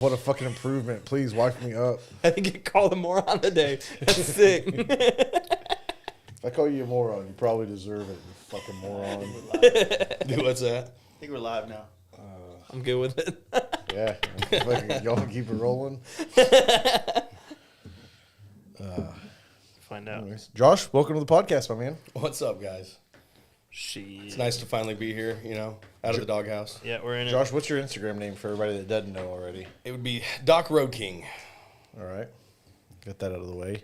What a fucking improvement. Please wipe me up. I think you called a moron today. That's sick. If I call you a moron, you probably deserve it, you fucking moron. Dude, what's that? I think we're live now. I'm good with it. Yeah. Y'all keep it rolling. Find out. Anyways. Josh, welcome to the podcast, my man. What's up, guys? It's nice to finally be here, out of the doghouse. Yeah, we're in Josh, what's your Instagram name for everybody that doesn't know already? It would be Doc Road King. All right. Get that out of the way.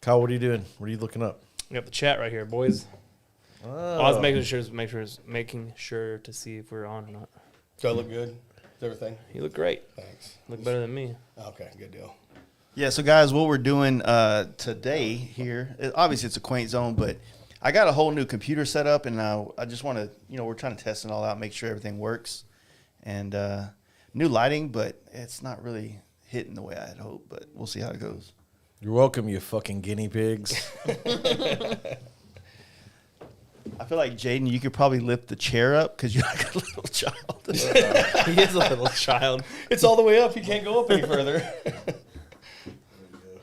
Kyle, what are you doing? What are you looking up? We got the chat right here, boys. Oh. I was making sure to see if we're on or not. Do I look good? Is everything? You look great. Thanks. Look better than me. Okay, good deal. Yeah, so guys, what we're doing today here, obviously it's a Quaint Zone, but I got a whole new computer set up, and I just want to, we're trying to test it all out, make sure everything works. And new lighting, but it's not really hitting the way I had hoped, but we'll see how it goes. You're welcome, you fucking guinea pigs. I feel like, Jaden, you could probably lift the chair up because you're like a little child. He is a little child. It's all the way up. You can't go up any further.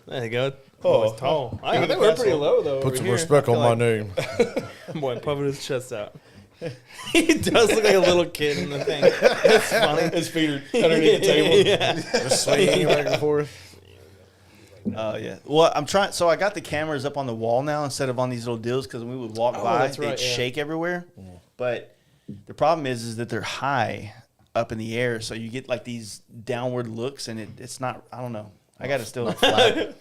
There you go. Oh, He's tall. I give me think the we're pretty pencil. low, though. Put over some here. respect I on feel my name. like, boy, puffing his chest out. He does look like a little kid in the thing. It's funny. His feet are underneath the table. Yeah. Just swinging back and forth. Yeah. Well, I'm trying. So I got the cameras up on the wall now instead of on these little deals because when we would walk by, that's they'd right, yeah. shake everywhere. But the problem is that they're high up in the air, so you get like these downward looks, and it's not. I don't know. I got to still.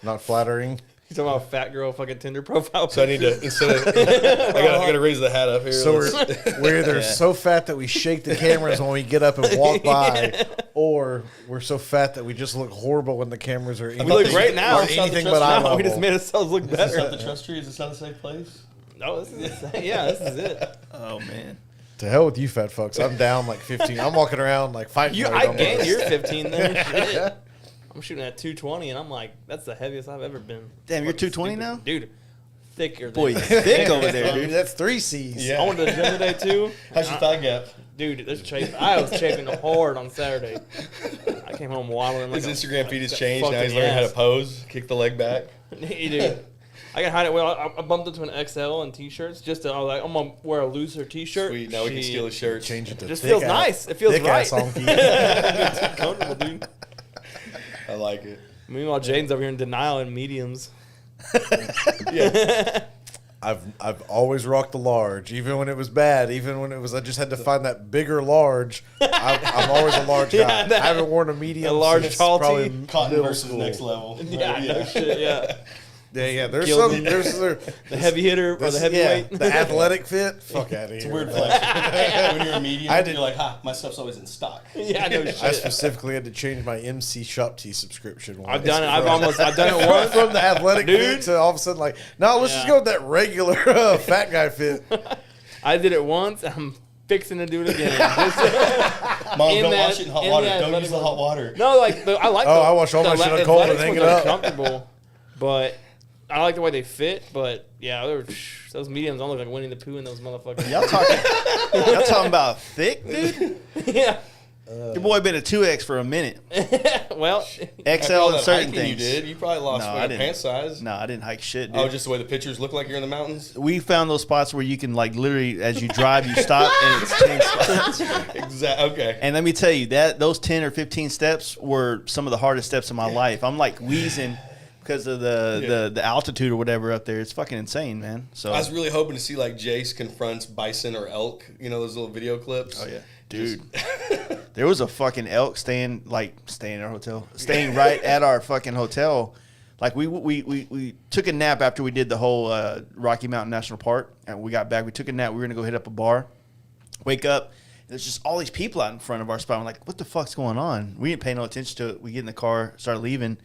Not flattering. He's talking about fat girl fucking Tinder profile. So I need to, instead of, I gotta raise the hat up here. So we're either so fat that we shake the cameras when we get up and walk by, or we're so fat that we just look horrible when the cameras are. We look great now. Or anything but eye No, we just level. made ourselves look Is this not better. the trust tree? Is this not a safe place? No, this is it. Yeah, this is it. Oh man. To hell with you, fat fucks. I'm down like 15. I'm walking around like fighting. I gained your 15 then. Shit. I'm shooting at 220, and I'm like, that's the heaviest I've ever been. Damn, you're Fucking 220 stupid. now? Dude, thicker. Boy, than you're thick over there, Dude, dude. that's 3 C's. Yeah. I went to the gym today, too. How's your thigh gap? Dude, I was chafing hard on Saturday. I came home waddling like His a Instagram feed has changed. Now fucking he's learning how to ass. pose, kick the leg back. Hey, dude. I can hide it. Well, I bumped into an XL in t-shirts. I was like, I'm gonna wear a looser t-shirt. Sweet. Now we can steal his shirt. Change it to It just thick feels ass- nice. It feels thick right. ass honky. It's comfortable, dude. I like it. Meanwhile, Jaden's over here in denial in mediums. Yeah. I've always rocked the large, even when it was bad, even when it was I just had to find that bigger large. I'm always a large guy. Yeah, that- I haven't worn a medium. a large since tall probably tee. Cotton middle versus school. next level. Yeah, no shit, yeah. Yeah. There's Killed some. me. The heavy hitter or the heavyweight. the athletic fit. Fuck out of here. It's a weird flex. When you're a medium, I did- you're like, ha, my stuff's always in stock. Yeah, no shit. I specifically had to change my MC Shop Tee subscription. I've once. done it. I've done it once. From the athletic Dude. fit to all of a sudden like, no, let's just Yeah. go with that regular fat guy fit. I did it once. I'm fixing to do it again. Mom, In don't that- wash it in hot in water. that Don't use the athletic hot water. No, like I like. Oh, I wash all my shit on cold and athletics hang it ones are up. comfortable, but I like the way they fit. But yeah, those mediums don't look like Winnie the Pooh in those motherfuckers. Y'all talking about thick, dude? Yeah. Your boy been a 2X for a minute. Well, XL After all and that certain hiking things. You did. You probably lost No, weight I or didn't. pant size. No, I didn't hike shit, dude. Oh, just the way the pictures look like you're in the mountains? We found those spots where you can like literally, as you drive, you stop and it's changed spots. Exactly. Okay. And let me tell you that those 10 or 15 steps were some of the hardest steps of my life. I'm like wheezing because of the altitude or whatever up there. It's fucking insane, man. So I was really hoping to see like Jace confronts bison or elk. You know those little video clips? oh yeah, dude. There was a fucking elk staying in our hotel, staying right at our fucking hotel. Like we took a nap after we did the whole Rocky Mountain National Park, and we got back. We took a nap. We were gonna go hit up a bar. Wake up, there's just all these people out in front of our spot. I'm like, what the fuck's going on? We didn't pay no attention to it. We get in the car, start leaving.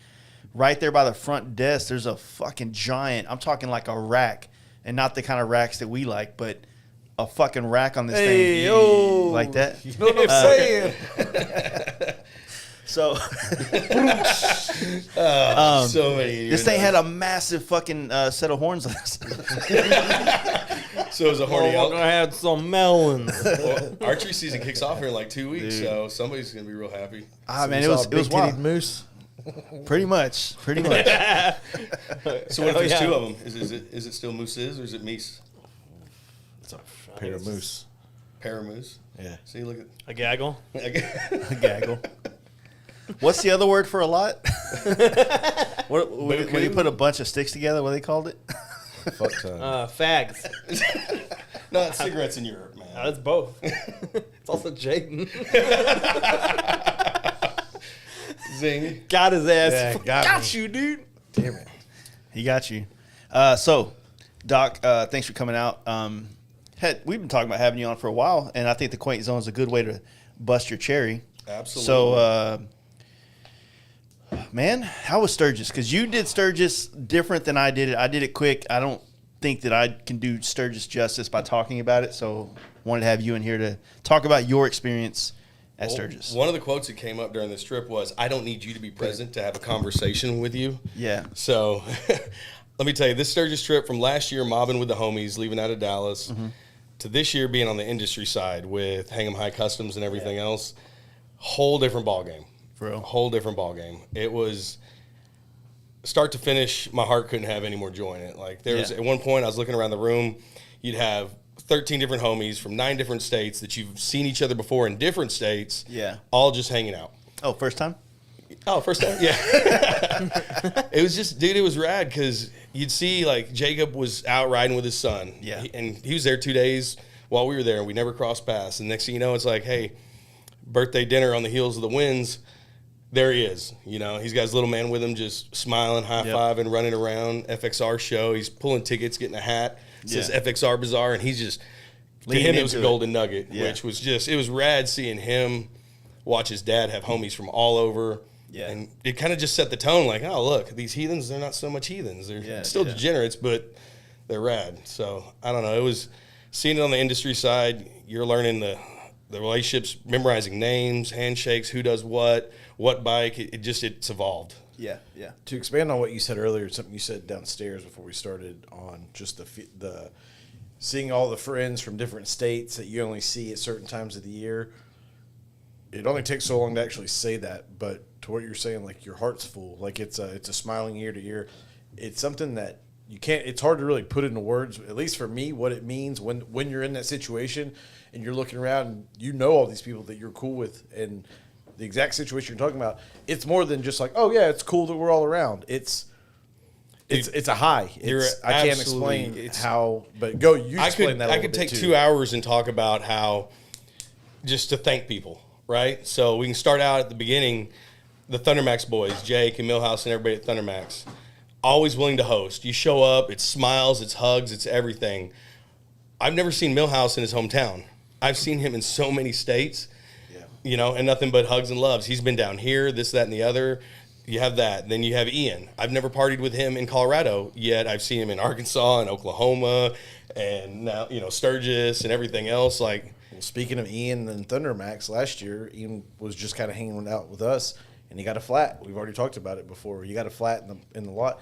Right there by the front desk, there's a fucking giant. I'm talking like a rack, and not the kind of racks that we like, but a fucking rack on this thing, yo. like that. You know what I'm saying? So So many. this thing had a massive fucking set of horns on this. So it was a horny We're elk. gonna have some melons. Well, archery season kicks off here in like 2 weeks, so somebody's gonna be real happy. Man, You it saw a was big-titted wild. moose. Pretty much. So what if there's two of them? Is it still mooses or is it meese? It's a pair of moose. Pair of moose. Yeah. See, look A gaggle. at. A gaggle. What's the other word for a lot? When you put a bunch of sticks together, what they called it? Fuck ton. Fags. No, it's cigarettes in Europe, man. That's both. It's also Jaden. Zing. Got his ass. Yeah, got me. you, dude. Damn it. He got you. So, Doc, thanks for coming out. We've been talking about having you on for a while, and I think the Quaint Zone is a good way to bust your cherry. Absolutely. So, man, how was Sturgis? Because you did Sturgis different than I did it. I did it quick. I don't think that I can do Sturgis justice by talking about it, so wanted to have you in here to talk about your experience at Sturgis. One of the quotes that came up during this trip was, "I don't need you to be present to have a conversation with you." Yeah. So let me tell you, this Sturgis trip from last year, mobbing with the homies, leaving out of Dallas, to this year being on the industry side with Hang'em High Customs and everything else, whole different ballgame. For real. Whole different ballgame. It was start to finish, my heart couldn't have any more joy in it. Like there was at one point I was looking around the room, you'd have 13 different homies from 9 different states that you've seen each other before in different states. Yeah. All just hanging out. Oh, first time? Oh, first time? Yeah. It was just, dude, it was rad because you'd see, like, Jacob was out riding with his son. Yeah. And he was there 2 days while we were there, and we never crossed paths. And next thing you know, it's like, hey, birthday dinner on the heels of the wins. There he is. You know, he's got his little man with him just smiling, high-fiving, running around, FXR show. He's pulling tickets, getting a hat. It says FXR Bazaar, and he's just, to him, it was a golden nugget, which was just, it was rad seeing him watch his dad have homies from all over. Yeah. And it kind of just set the tone like, oh, look, these heathens, they're not so much heathens. They're still degenerates, but they're rad. So, I don't know. It was seeing it on the industry side. You're learning the relationships, memorizing names, handshakes, who does what bike. It's evolved. Yeah, yeah. To expand on what you said earlier, something you said downstairs before we started on just the seeing all the friends from different states that you only see at certain times of the year. It only takes so long to actually say that, but to what you're saying, like your heart's full, like it's a smiling ear to ear. It's something that you can't. It's hard to really put into words, at least for me, what it means when you're in that situation and you're looking around and you know all these people that you're cool with and the exact situation you're talking about. It's more than just like, oh yeah, it's cool that we're all around. It's a high. I can't explain how, but go. You explain that. I could take 2 hours and talk about how just to thank people, right? So we can start out at the beginning. The Thundermax boys, Jake and Millhouse and everybody at Thundermax, always willing to host. You show up, it's smiles, it's hugs, it's everything. I've never seen Millhouse in his hometown. I've seen him in so many states, you know, and nothing but hugs and loves. He's been down here, this, that, and the other. You have that. Then you have Ian. I've never partied with him in Colorado, yet I've seen him in Arkansas and Oklahoma and now, you know, Sturgis and everything else. Like, well, speaking of Ian and Thundermax, last year, Ian was just kind of hanging out with us, and he got a flat. We've already talked about it before. He got a flat in the lot.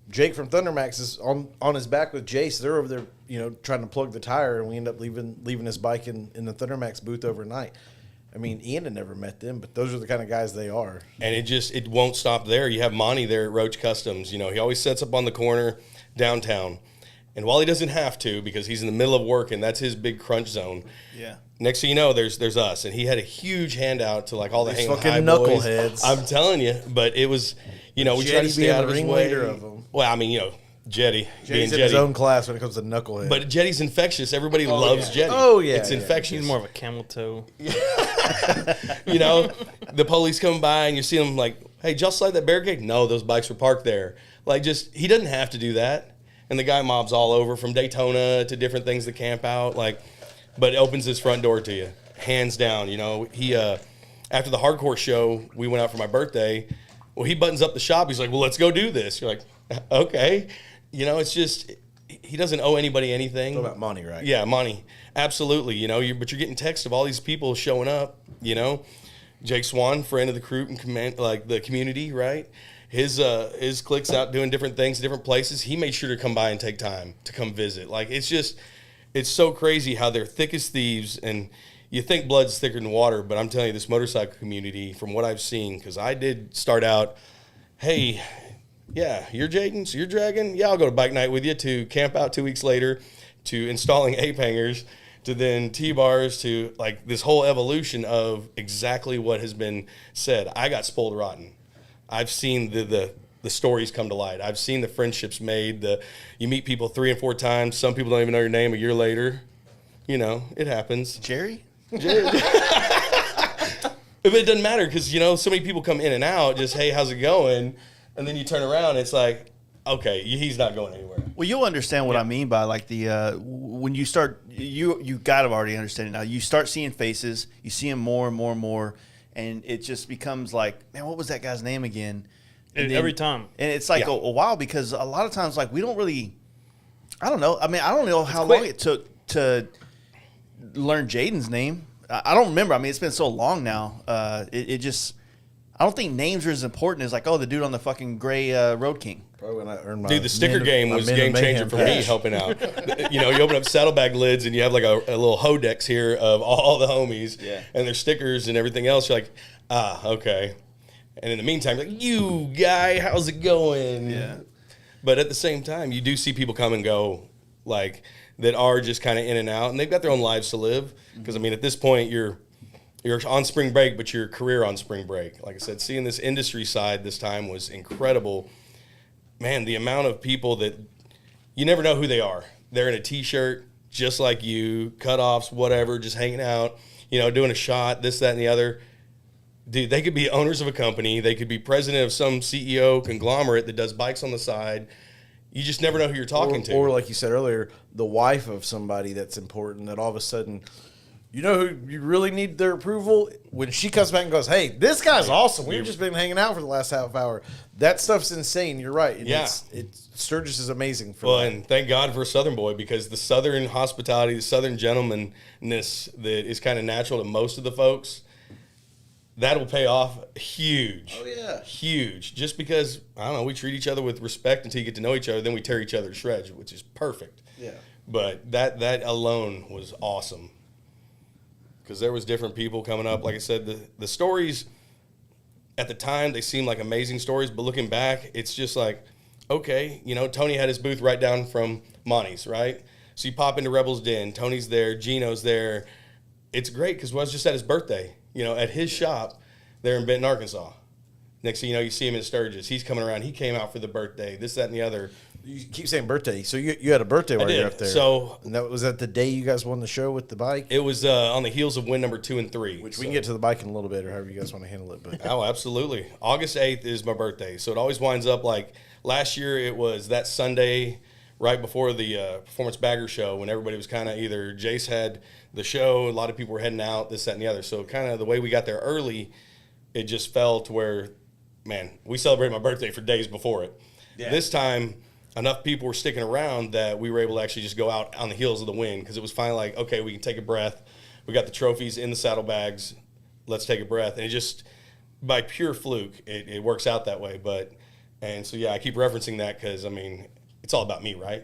Jake from Thundermax is on his back with Jace. They're over there, you know, trying to plug the tire, and we end up leaving his bike in the Thundermax booth overnight. I mean, Ian had never met them, but those are the kind of guys they are. And it won't stop there. You have Monty there at Roach Customs. You know, he always sets up on the corner downtown. And while he doesn't have to, because he's in the middle of work and that's his big crunch zone. Yeah. Next thing you know, there's us. And he had a huge handout to like all the These Hang'em fucking High knuckleheads. boys. I'm telling you. But it was, you know, we try to stay out of his way. ringleader of them. Well, I mean, you know, Jetty. Jetty's being in his Jetty. own class when it comes to knucklehead. But Jetty's infectious. Everybody loves Jetty. Oh, yeah, It's yeah. infectious. He's more of a camel toe. You know, the police come by and you see them like, hey, just slide that barricade? No, those bikes were parked there. Like, just, he doesn't have to do that. And the guy mobs all over from Daytona to different things that camp out. Like, but it opens his front door to you, hands down. You know, he, after the hardcore show, we went out for my birthday. Well, he buttons up the shop. He's like, well, let's go do this. You're like, okay. You know, it's just, he doesn't owe anybody anything. Talking about money, right? Yeah, money. Absolutely. You know, but you're getting texts of all these people showing up, you know. Jake Swan, friend of the crew and like the community, right? His clique's out doing different things, different places. He made sure to come by and take time to come visit. Like, it's just, it's so crazy how they're thick as thieves, and you think blood's thicker than water, but I'm telling you, this motorcycle community, from what I've seen, because I did start out, hey, yeah, you're Jaden, so you're dragging? Yeah, I'll go to bike night with you, to camp out 2 weeks later, to installing ape hangers, to then T-bars, to like this whole evolution of exactly what has been said. I got spoiled rotten. I've seen the stories come to light. I've seen the friendships made. You meet people 3 and 4 times. Some people don't even know your name a year later. You know, it happens. Jerry? But it doesn't matter because, you know, so many people come in and out, just, hey, how's it going? And then you turn around, it's like, okay, he's not going anywhere. Well, you'll understand what I mean by like when you start, you got to already understand it now. You start seeing faces, you see them more and more and more, and it just becomes like, man, what was that guy's name again? And then, every time. And it's like a while because a lot of times, like, we don't really, I don't know. I mean, I don't know how long it took to learn Jaden's name. I don't remember. I mean, it's been so long now. It just, I don't think names are as important as like, oh, the dude on the fucking gray Road King. Probably when I earned my Dude, the sticker game was a game changer for me, helping out. You know, you open up saddlebag lids and you have like a little Hodex here of all the homies and their stickers and everything else. You're like, okay. And in the meantime, you're like, you guy, how's it going? Yeah. But at the same time, you do see people come and go, like, that are just kind of in and out, and they've got their own lives to live. Because I mean, at this point, you're on spring break, but your career on spring break. Like I said, seeing this industry side this time was incredible. Man, the amount of people that you never know who they are. They're in a T-shirt, just like you, cutoffs, whatever, just hanging out, you know, doing a shot, this, that, and the other. Dude, they could be owners of a company. They could be president of some CEO conglomerate that does bikes on the side. You just never know who you're talking to. Or like you said earlier, the wife of somebody that's important that all of a sudden, you know who you really need their approval? When she comes back and goes, hey, this guy's awesome. We've just been hanging out for the last half hour. That stuff's insane. You're right. And Sturgis is amazing for that. And thank God for a Southern boy, because the Southern hospitality, the Southern gentlemanness that is kind of natural to most of the folks, that'll pay off huge. Oh, yeah. Huge. Just because, I don't know, we treat each other with respect until you get to know each other, then we tear each other to shreds, which is perfect. Yeah. But that alone was awesome. Because there was different people coming up. Like I said, the stories at the time, they seemed like amazing stories, but looking back, it's just like, okay, you know, Tony had his booth right down from Monty's, right? So you pop into Rebel's Den, Tony's there, Gino's there. It's great because I was just at his birthday, you know, at his shop there in Benton, Arkansas. Next thing you know, you see him in Sturgis. He's coming around. He came out for the birthday, this, that, and the other. You keep saying birthday. So you had a birthday while you were up there. So, and was that the day you guys won the show with the bike? It was on the heels of win number 2 and 3. Which we can get to the bike in a little bit or however you guys want to handle it. But oh, absolutely. August 8th is my birthday. So it always winds up like last year it was that Sunday right before the Performance Bagger show when everybody was kind of either Jace had the show, a lot of people were heading out, this, that, and the other. So kind of the way we got there early, it just fell to where, man, we celebrated my birthday for days before it. Yeah. This time, enough people were sticking around that we were able to actually just go out on the heels of the win because it was finally like, okay, we can take a breath. We got the trophies in the saddlebags. Let's take a breath. And it just, by pure fluke, it works out that way. And so, yeah, I keep referencing that because, I mean, it's all about me, right?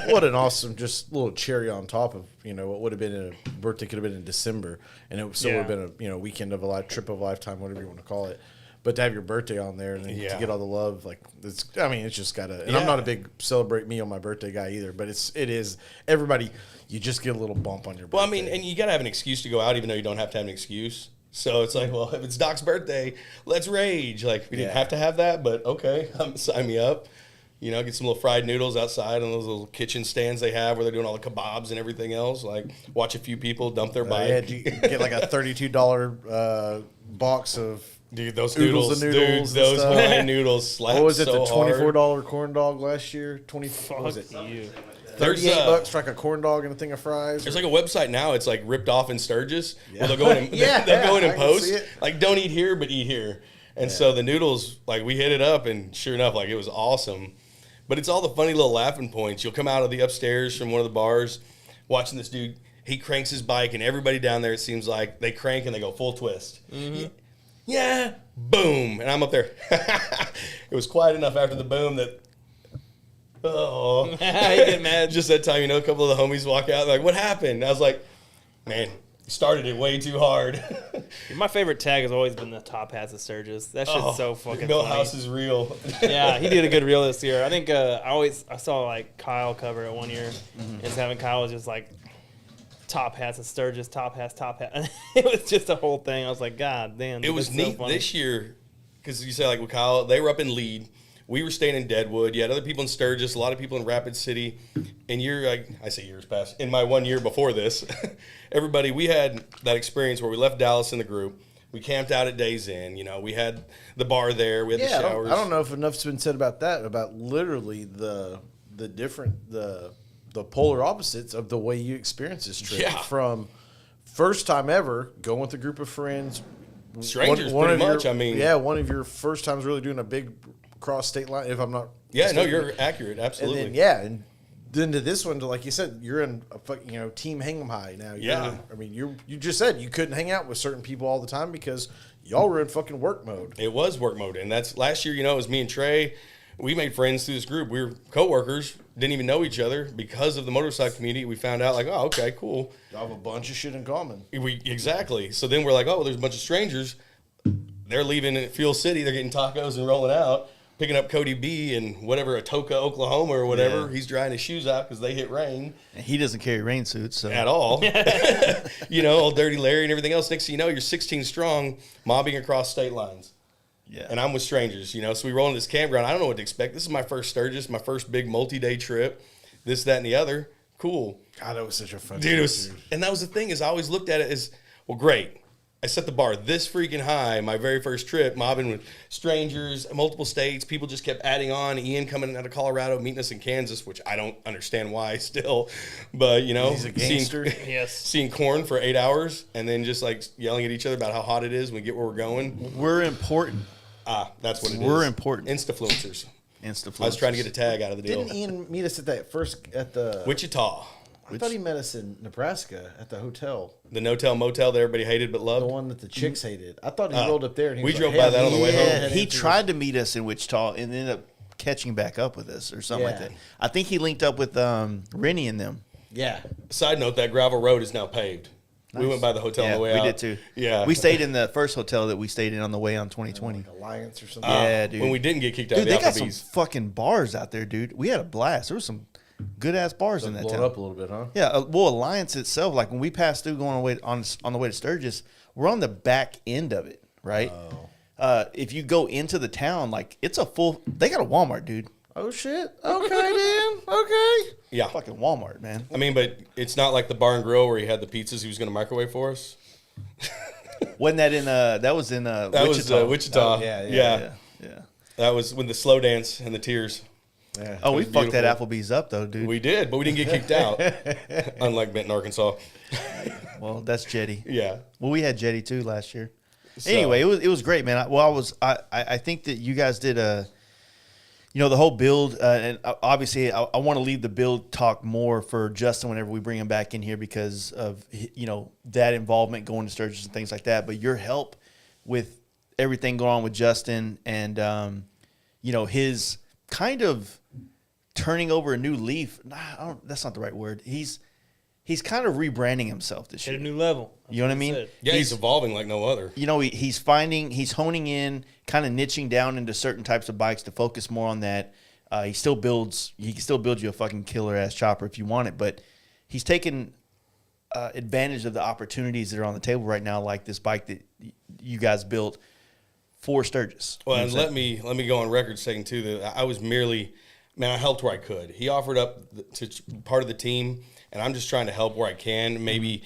What an awesome, just little cherry on top of, you know, what would have been a birthday could have been in December. And it still would have been a, you know, weekend of a life, trip of a lifetime, whatever you want to call it. But to have your birthday on there and then to get all the love, like, it's, I mean, it's just got to, and I'm not a big celebrate me on my birthday guy either, but it is, everybody, you just get a little bump on your birthday. Well, I mean, and you got to have an excuse to go out, even though you don't have to have an excuse. So it's like, well, if it's Doc's birthday, let's rage. Like, we didn't have to have that, but okay, sign me up. You know, get some little fried noodles outside on those little kitchen stands they have where they're doing all the kebabs and everything else. Like, watch a few people dump their bike. Yeah, you get like a $32 box of dude, those noodles, dude, those Hawaiian noodles slap. What was it, so the $24 corn dog last year? What was it? You. $38 for like a corn dog and a thing of fries. There's like a website now. It's like ripped off in Sturgis. Yeah. Where they'll go in and, they'll go in and post like, don't eat here, but eat here. And so the noodles, like, we hit it up, and sure enough, like, it was awesome. But it's all the funny little laughing points. You'll come out of the upstairs from one of the bars, watching this dude. He cranks his bike, and everybody down there, it seems like, they crank and they go full twist. Mm-hmm. Yeah, boom, and I'm up there. It was quiet enough after the boom that Oh, He get mad. Just that time, a couple of the homies walk out, like, what happened? I was like, man, you started it way too hard. My favorite tag has always been the top hats of Sturgis. That shit's so fucking Millhouse funny. is real. Yeah, he did a good reel this year. I think I saw like Kyle cover it one year, and having Kyle was just like top hats of Sturgis, top hat. It was just a whole thing. I was like, God damn. It was neat this year because you say like with Kyle, they were up in Lead. We were staying in Deadwood. You had other people in Sturgis, a lot of people in Rapid City. And I say years past, in my 1 year before this, everybody, we had that experience where we left Dallas in the group. We camped out at Days Inn. We had the bar there. We had the showers. I don't know if enough's been said about that, about literally the polar opposites of the way you experience this trip. Yeah. From first time ever, going with a group of friends. Strangers, one pretty of much. One of your first times really doing a big cross state line, if I'm not Yeah, no, mistaken. you're accurate. Absolutely. And then, and then to this one, like you said, you're in a team Hingham High now. You just said you couldn't hang out with certain people all the time because y'all were in fucking work mode. It was work mode. And that's last year, it was me and Trey. We made friends through this group. We were coworkers, didn't even know each other. Because of the motorcycle community, we found out, like, oh, okay, cool. Y'all have a bunch of shit in common. Exactly. So then we're like, oh, there's a bunch of strangers. They're leaving at Fuel City. They're getting tacos and rolling out, picking up Cody B in Atoka, Oklahoma or whatever. Yeah. He's drying his shoes out because they hit rain. And he doesn't carry rain suits, so At all. Old Dirty Larry and everything else. Next thing you know, you're 16 strong, mobbing across state lines. yeah. And I'm with strangers, so we roll in this campground. I don't know what to expect. This is my first Sturgis, my first big multi-day trip, this, that, and the other. Cool. God, that was such a fun Dude, trip, and that was the thing is I always looked at it as, well, great. I set the bar this freaking high my very first trip, mobbing with strangers, multiple states. People just kept adding on. Ian coming out of Colorado, meeting us in Kansas, which I don't understand why still. But, He's a gangster. Yes. Seeing corn for 8 hours and then just like yelling at each other about how hot it is when we get where we're going. we're important. That's what it is. We're important. Instafluencers. Insta I was trying to get a tag out of the deal. Didn't Ian meet us at the Wichita. I thought he met us in Nebraska at the hotel. The no-tell motel that everybody hated but The loved. one that the chicks hated. I thought he rolled up there and he we was drove like, by hey, that on the way home. yeah, He tried to meet us in Wichita and ended up catching back up with us or something like Yeah. that. I think he linked up with Rennie and them. Yeah. Side note, that gravel road is now paved. We went by the hotel on Yeah, the way we out. did too. Yeah. We stayed in the first hotel that we stayed in on the way on 2020. Like Alliance or something. Yeah, dude. When we didn't get kicked out Dude, of they the got some Applebee's. fucking bars out there, dude. We had a blast. There was some good ass bars in that Blow town. it up a little bit, huh? Yeah, well, Alliance itself, like when we passed through going on the way to Sturgis, we're on the back end of it, right? If you go into the town, like it's a full. They got a Walmart, dude. Oh shit. Okay, then. Okay. Yeah. Fucking Walmart, man. I mean, but it's not like the bar and grill where he had the pizzas he was going to microwave for us. Wasn't that in? That was in That Wichita. was Wichita. Oh, yeah. Yeah. That was when the slow dance and the tears. Yeah. Oh, we was fucked that beautiful. Applebee's up though, dude. We did, but we didn't get kicked out. Unlike Benton, Arkansas. Well, that's Jetty. Yeah. Well, we had Jetty too last year. So- Anyway, it was great, man. I think that you guys did the whole build, and obviously I want to leave the build talk more for Justin whenever we bring him back in here because of that involvement going to Sturgis and things like that. But your help with everything going on with Justin and his kind of turning over a new leaf. That's not the right word. He's kind of rebranding himself this Hit year. a new level. You know what I mean? Said. Yeah, he's evolving like no other. He's honing in, kind of niching down into certain types of bikes to focus more on that. He can still build you a fucking killer ass chopper if you want it, but he's taken advantage of the opportunities that are on the table right now, like this bike that you guys built for Sturgis. Well, You and know what I'm saying? let me go on record saying too that I was merely, man, I helped where I could. He offered up to part of the team, and I'm just trying to help where I can. Maybe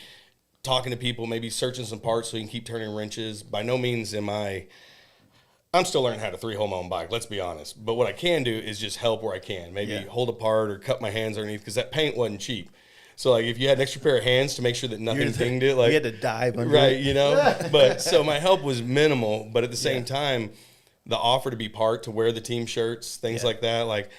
talking to people, maybe searching some parts so he can keep turning wrenches. By no means am I'm still learning how to three-hole my own bike, let's be honest. But what I can do is just help where I can. Maybe hold a part or cut my hands underneath because that paint wasn't cheap. So, like, if you had an extra pair of hands to make sure that nothing dinged it, like you had to dive under right, it. But so my help was minimal, but at the same time, the offer to be part, to wear the team shirts, things like that, like,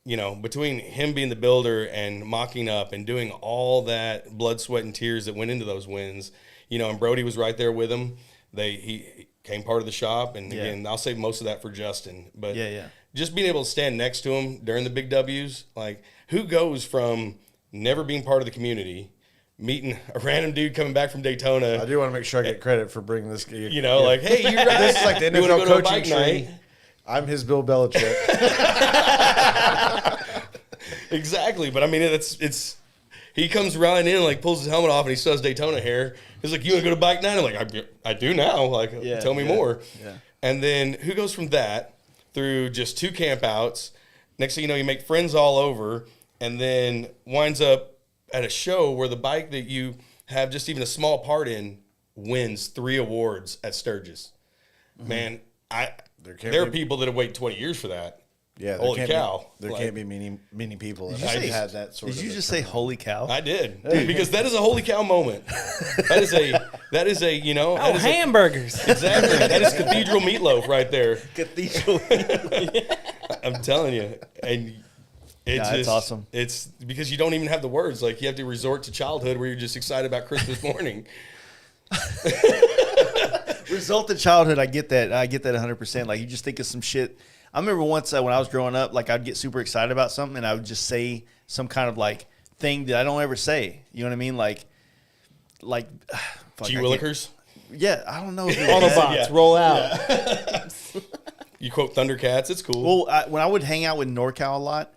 between him being the builder and mocking up and doing all that blood, sweat, and tears that went into those wins, and Brody was right there with him. He came part of the shop, and again, I'll save most of that for Justin. But just being able to stand next to them during the big W's, like who goes from never being part of the community, meeting a random dude coming back from Daytona. I do want to make sure I get credit for bringing this. You know, like, hey, you guys, This is like the you wanna NFL go to a coaching bike tree. night? I'm his Bill Belichick. Exactly, but I mean, it's. He comes riding in, like pulls his helmet off, and he still has Daytona hair. He's like, "You want to go to bike night?" I'm like, "I do now." Like, tell me more. Yeah. And then who goes from that through just 2 campouts? Next thing you know, you make friends all over, and then winds up at a show where the bike that you have just even a small part in wins 3 awards at Sturgis. Man, there are people that have waited 20 years for that. Yeah, Holy cow! There Like, can't be many people that say- had that sort Did of. you just say holy cow? I did, because that is a holy cow moment. That is a you know that is a- hamburgers. exactly that is cathedral meatloaf right there. Cathedral. I'm telling you, and it's Yeah, that's just awesome. It's because you don't even have the words. Like you have to resort to childhood where you're just excited about Christmas morning. Result of childhood, I get that 100%. Like you just think of some shit. I remember once when I was growing up, like I'd get super excited about something and I would just say some kind of like thing that I don't ever say. You know what I mean? Like fuck, G I Willikers. can't- Yeah, I don't know. If it was Autobots, that. roll out. You quote Thundercats. It's cool. Well, when I would hang out with NorCal a lot,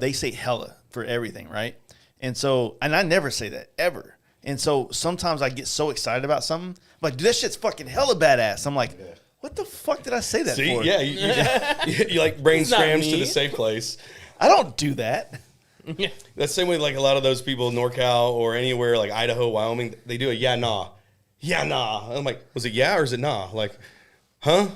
they say hella for everything, right? And I never say that ever. And so sometimes I get so excited about something, I'm like, dude, that shit's fucking hella badass. I'm like, what the fuck did I say that See, for? yeah, you like brain It's not scrams to me. the safe place. I don't do that. Yeah. That's the same way like a lot of those people in NorCal or anywhere like Idaho, Wyoming, they do a yeah, nah. Yeah, nah. I'm like, was it yeah or is it nah? Like, huh?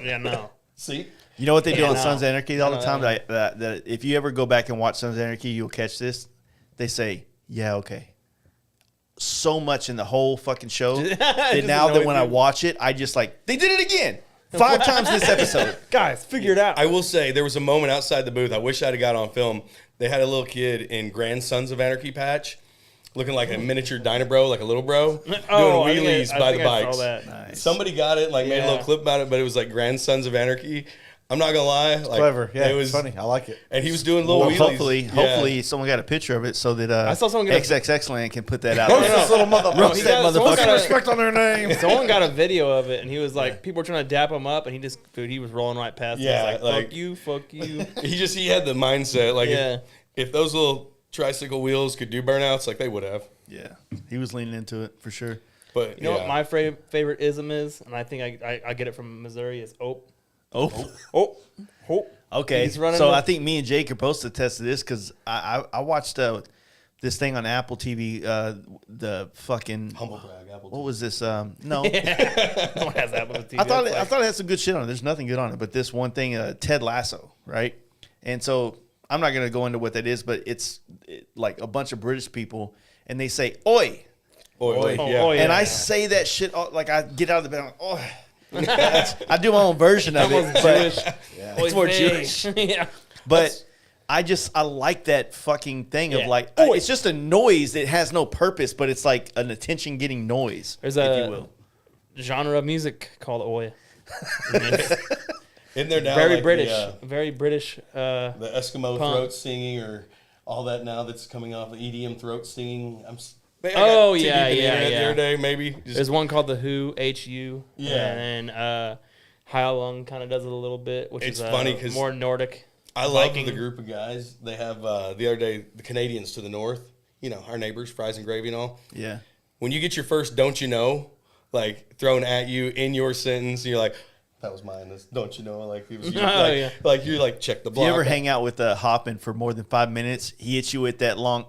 Yeah, no. See? You know what they do Yeah, on no. Sons of Anarchy all the I know time? that That if you ever go back and watch Sons of Anarchy, you'll catch this. They say, yeah, okay. So much in the whole fucking show that Just now that annoys when I you. watch it, I just like, they did it again. 5 times this episode. Guys, figure it out. I will say there was a moment outside the booth. I wish I'd have got on film. They had a little kid in Grand Sons of Anarchy patch, looking like a miniature Dynabro, like a little bro, doing I think wheelies I by think the I saw bikes. that. Nice. Somebody got it, like made a Yeah. little clip about it, but it was like Grand Sons of Anarchy. I'm not gonna lie, like, Clever, yeah, it was funny. I like it. and he was doing little Well, wheelies. hopefully someone got a picture of it so that I saw someone get a- XXX Land can put that out. Roast there. this little motherfucker. Roast that someone motherfucker. got a- Respect on their name. Someone got a video of it, and he was like, people were trying to dap him up, and he was rolling right past. Yeah, Yeah, like, like- fuck you. He had the mindset, like Yeah. if those little tricycle wheels could do burnouts, like they would have. Yeah, he was leaning into it for sure. But You know what my favorite ism is, and I think I get it from Missouri, is oh. Oh, okay. He's running So the- I think me and Jake are supposed to test this because I watched this thing on Apple TV. The fucking humble brag, Apple. what was this? No, No one has that with TV. I thought That's I like- thought it had some good shit on it. There's nothing good on it, but this one thing, Ted Lasso, right? And so I'm not gonna go into what that is, but it's like a bunch of British people, and they say "oi," Oi, Oh, yeah. oh, yeah. and I say that shit like I get out of the bed, I'm like, "Oh." I do my own version of it, Almost but, Jewish. it's more Jewish. Yeah. but I like that fucking thing of Yeah. like, Oi. it's just a noise that has no purpose, but it's like an attention getting noise, There's if a you will. genre of music called oi. Isn't there now Very like British. the Very British. Eskimo Punk. throat singing or all that now that's coming off the EDM throat singing? I got Oh, too yeah, deep in the yeah, internet yeah. The other day, maybe. Just, There's one called the Who, HU. Yeah. And Heilung kind of does it a little bit, which It's is funny 'cause more Nordic. I love Viking. the group of guys. They have the other day the Canadians to the north. You know, our neighbors, fries and gravy and all. Yeah. When you get your first "don't you know" like thrown at you in your sentence, you're like, "That was mine." This, don't you know? Like it was you. Oh, like, yeah. like you're like check the If block. you ever hang out with Hoppin for more than 5 minutes, he hits you with that long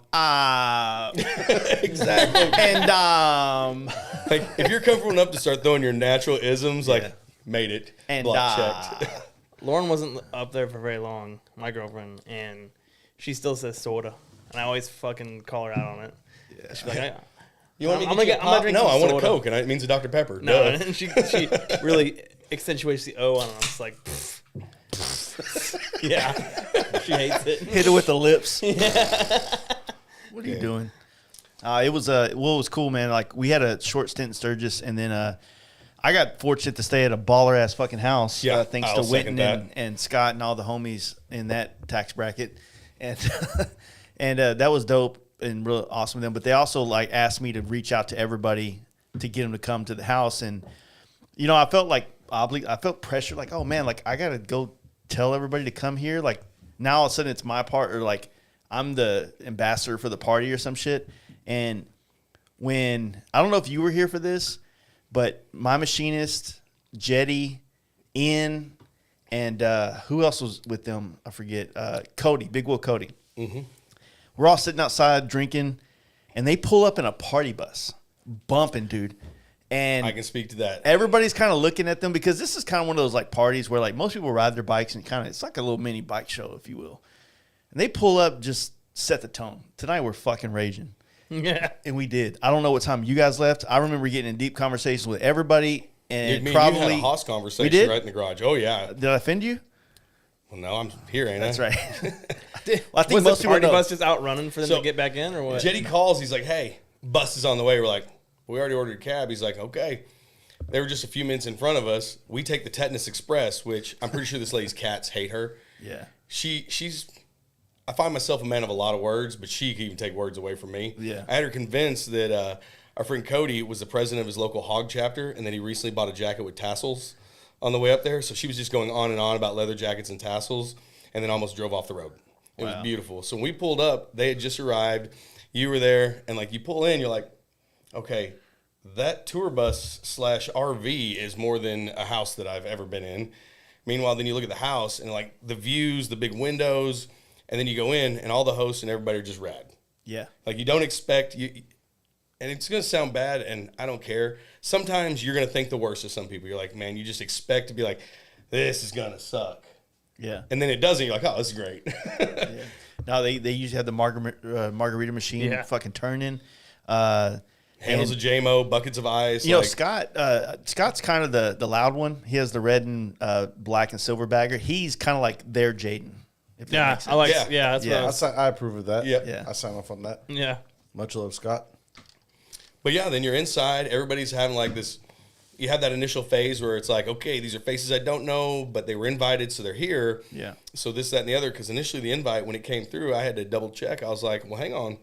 exactly. and Like if you're comfortable enough to start throwing your natural isms, like Yeah. made it and block checked. Lauren wasn't up there for very long, my girlfriend, and she still says soda. And I always fucking call her out on it. She's like, You want me to I'm get gonna you get- a I'm gonna pop? drink No, some I want a soda. Coke, and it means a Dr Pepper. no, Duh. and she really accentuates the O on it. I'm just like, yeah, she hates it. hit it with the lips. What are you doing? It was cool, man. Like we had a short stint in Sturgis, and then I got fortunate to stay at a baller ass fucking house. Yeah, Thanks I'll to second Witten that. and Scott and all the homies in that tax bracket, and and that was dope and real awesome of them. But they also like asked me to reach out to everybody to get them to come to the house, and you know I felt like I felt pressure, like oh man, like I gotta go tell everybody to come here. Like now all of a sudden it's my part, or like I'm the ambassador for the party or some shit. And when I don't know if you were here for this, but my machinist, Jetty, Ian, and who else was with them? I forget. Cody, Big Will Cody. Mm-hmm. We're all sitting outside drinking, and they pull up in a party bus, bumping, dude. And I can speak to that. everybody's kind of looking at them because this is kind of one of those like parties where like most people ride their bikes and it's like a little mini bike show, if you will. And they pull up, just set the tone. Tonight we're fucking raging. Yeah. And we did. I don't know what time you guys left. I remember getting in deep conversation with everybody, and You probably had a Haas conversation we did? right in the garage. Oh yeah. Did I offend you? Well, no, I'm here, ain't That's I? right. Well, I think Was most the people party know. bus just out running for them So, to get back in, or what? Jetty calls. He's like, "Hey, bus is on the way." We're like, "We already ordered a cab." He's like, "Okay." They were just a few minutes in front of us. We take the Tetanus Express, which I'm pretty sure this lady's cats hate her. Yeah. She's. I find myself a man of a lot of words, but she can even take words away from me. Yeah. I had her convinced that our friend Cody was the president of his local hog chapter, and then he recently bought a jacket with tassels on the way up there. So she was just going on and on about leather jackets and tassels, and then almost drove off the road. It was beautiful. So when we pulled up, they had just arrived. You were there, and like you pull in, you're like, okay, that tour bus / RV is more than a house that I've ever been in. Meanwhile, then you look at the house and like the views, the big windows, and then you go in and all the hosts and everybody are just rad. Yeah. Like you don't expect you, and it's gonna sound bad, and I don't care. Sometimes you're gonna think the worst of some people. You're like, man, you just expect to be like, this is gonna suck, Yeah. and then it doesn't. You're like, oh, this is great. No, they usually have the margarita machine fucking turning. Handles of JMO, buckets of ice. You know, like, Scott's kind of the loud one. He has the red and black and silver bagger. He's kind of like their Jaden. If that Yeah, makes sense. I like. Yeah. Yeah, that's Yeah. what. I approve of that. Yep. Yeah. I sign off on that. Yeah. Much love, Scott. But yeah, then you're inside. Everybody's having like this. You have that initial phase where it's like, okay, these are faces I don't know, but they were invited, so they're here. Yeah. So this, that, and the other. Because initially the invite, when it came through, I had to double check. I was like, well, hang on.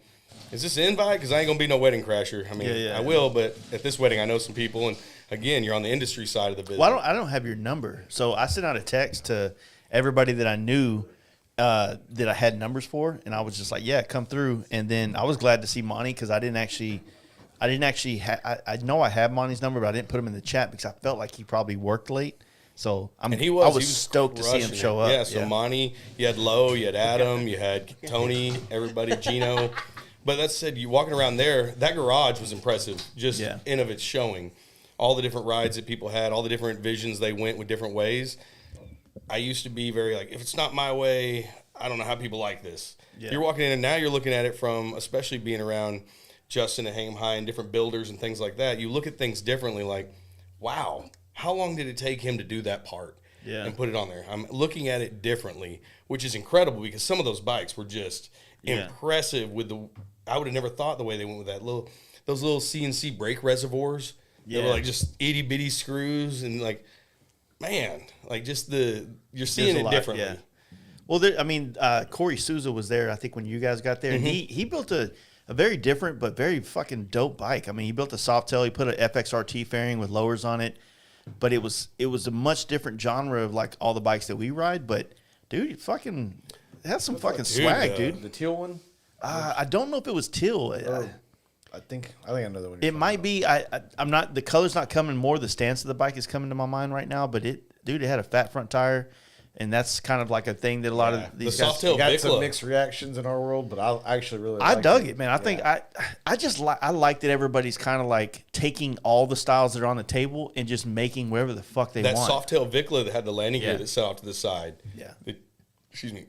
Is this an invite? Because I ain't going to be no wedding crasher. I mean, Yeah. I will, but at this wedding, I know some people. And again, you're on the industry side of the business. Well, I don't have your number, so I sent out a text to everybody that I knew that I had numbers for, and I was just like, "Yeah, come through." And then I was glad to see Monty because I didn't actually. I know I have Monty's number, but I didn't put him in the chat because I felt like he probably worked late. So I was stoked to see him crushing show it. up. Yeah, so Monty, you had Lowe, you had Adam, you had Tony, everybody, Gino. But that said, you walking around there, that garage was impressive, just in of its showing. All the different rides that people had, all the different visions they went with different ways. I used to be very like, if it's not my way, I don't know how people like this. Yeah. You're walking in and now you're looking at it from, especially being around Justin and Hingham High and different builders and things like that. You look at things differently like, wow, how long did it take him to do that part and put it on there? I'm looking at it differently, which is incredible because some of those bikes were just impressive with the, I would have never thought the way they went with that those little CNC brake reservoirs. They were like just itty bitty screws and like, man, like just you're seeing it differently. Yeah. Well, Corey Souza was there, I think, when you guys got there. And he built a very different but very fucking dope bike. I mean, he built a Softail. He put an FXRT fairing with lowers on it. But it was a much different genre of, like, all the bikes that we ride. But, dude, it had some fucking swag, dude. The teal one? I don't know if it was teal. I think I know that one. It might be. I'm not. The color's not coming. More the stance of the bike is coming to my mind right now. But it had a fat front tire, and that's kind of like a thing that a lot of these the guys. Softail got Vicla. some mixed reactions in our world, but I actually really I liked dug it, man. I think I just like that everybody's kind of like taking all the styles that are on the table and just making whatever the fuck they That want. Softail Vicla that had the landing gear Yeah. that set off to the side. Yeah. It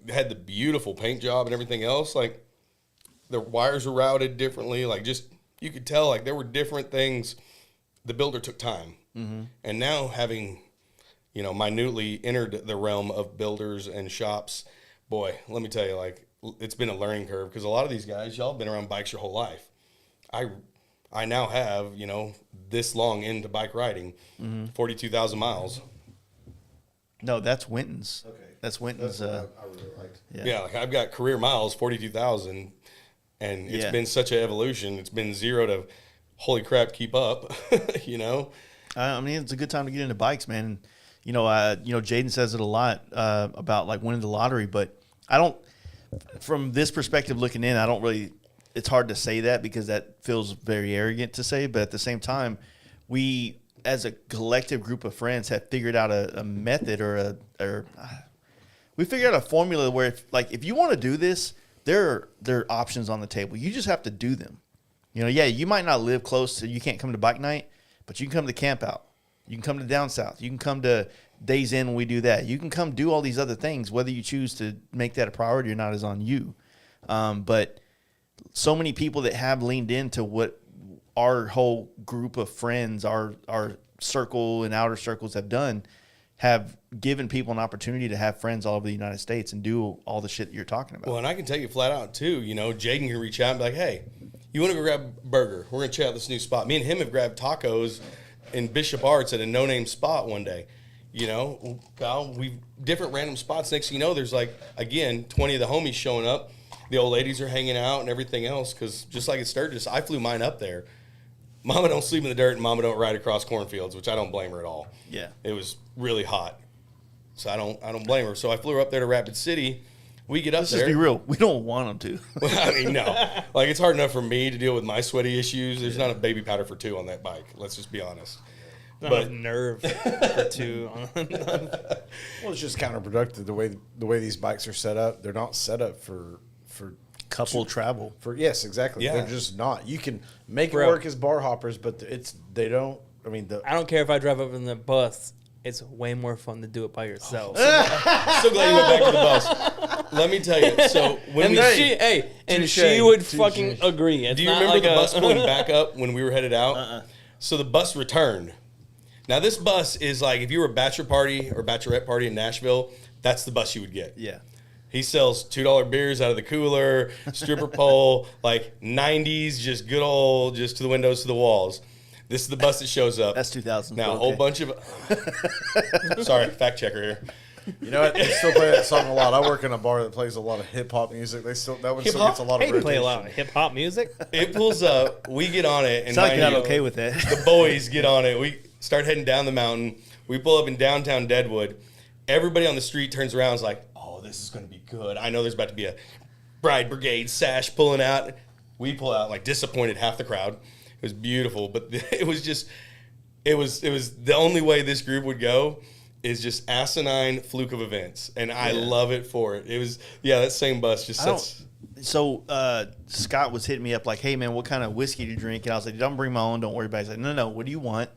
had the beautiful paint job and everything else. Like, the wires were routed differently. Like, just, you could tell, like, there were different things. The builder took time. Mm-hmm. And now having, minutely entered the realm of builders and shops, boy, let me tell you, like, it's been a learning curve because a lot of these guys, y'all have been around bikes your whole life. I I now have, this long into bike riding, 42,000 miles. No, that's Winton's. Okay. That's Winton's. That's what I really liked. Yeah, like I've got career miles, 42,000, and it's been such an evolution. It's been 0 to, holy crap, keep up, I mean, it's a good time to get into bikes, man. And, Jaden says it a lot about like winning the lottery, but I don't. From this perspective, looking in, I don't really. It's hard to say that because that feels very arrogant to say. But at the same time, we, as a collective group of friends, have figured out a method we figured out a formula where, if you want to do this, there are options on the table. You just have to do them. You might not live close, so you can't come to bike night, but you can come to camp out. You can come to down south. You can come to Days In when we do that. You can come do all these other things. Whether you choose to make that a priority or not is on you. But so many people that have leaned into what our whole group of friends, our circle and outer circles have done, have given people an opportunity to have friends all over the United States and do all the shit that you're talking about. Well, and I can tell you flat out, too, Jaden can reach out and be like, hey, you want to go grab a burger? We're going to check out this new spot. Me and him have grabbed tacos in Bishop Arts at a no-name spot one day. Kyle, we've different random spots. Next thing you know, there's 20 of the homies showing up. The old ladies are hanging out and everything else because just like at Sturgis, I flew mine up there. Mama don't sleep in the dirt and Mama don't ride across cornfields, which I don't blame her at all. Yeah. It was really hot. So I don't blame her. So I flew her up there to Rapid City. We get up there. Let's just be real. We don't want them to. Well, I mean, no. It's hard enough for me to deal with my sweaty issues. There's not a baby powder for 2 on that bike. Let's just be honest. But nerve for 2 on. Well, it's just counterproductive the way these bikes are set up. They're not set up for Couple travel. Yes, exactly. Yeah. They're just not. You can make it work as bar hoppers, but they don't. I mean, I don't care if I drive up in the bus. It's way more fun to do it by yourself. So glad you went back to the bus. Let me tell you. So when she would fucking agree. It's do you not remember like the bus pulling back up when we were headed out? So the bus returned. Now this bus is if you were a bachelor party or bachelorette party in Nashville, that's the bus you would get. Yeah. He sells $2 beers out of the cooler, stripper pole, 90s, just good old, just to the windows, to the walls. This is the bus that shows up. That's 2000. Now, a whole bunch of... Sorry, fact checker here. You know what? They still play that song a lot. I work in a bar that plays a lot of hip-hop music. That one still gets a lot of Hey, rotation. play a lot of hip-hop music. It pulls up. We get on it. And Sound like you're not okay with that. The boys get on it. We start heading down the mountain. We pull up in downtown Deadwood. Everybody on the street turns around and is like, oh, this is going to be good. I know there's about to be a bride brigade sash pulling out. We pull out, disappointed half the crowd. It was beautiful, but it was just, it was the only way this group would go is just asinine fluke of events. And I love it for it. It was, that same bus just sets. So Scott was hitting me up hey, man, what kind of whiskey do you drink? And I was like, don't bring my own. Don't worry about it. He's like, no, what do you want?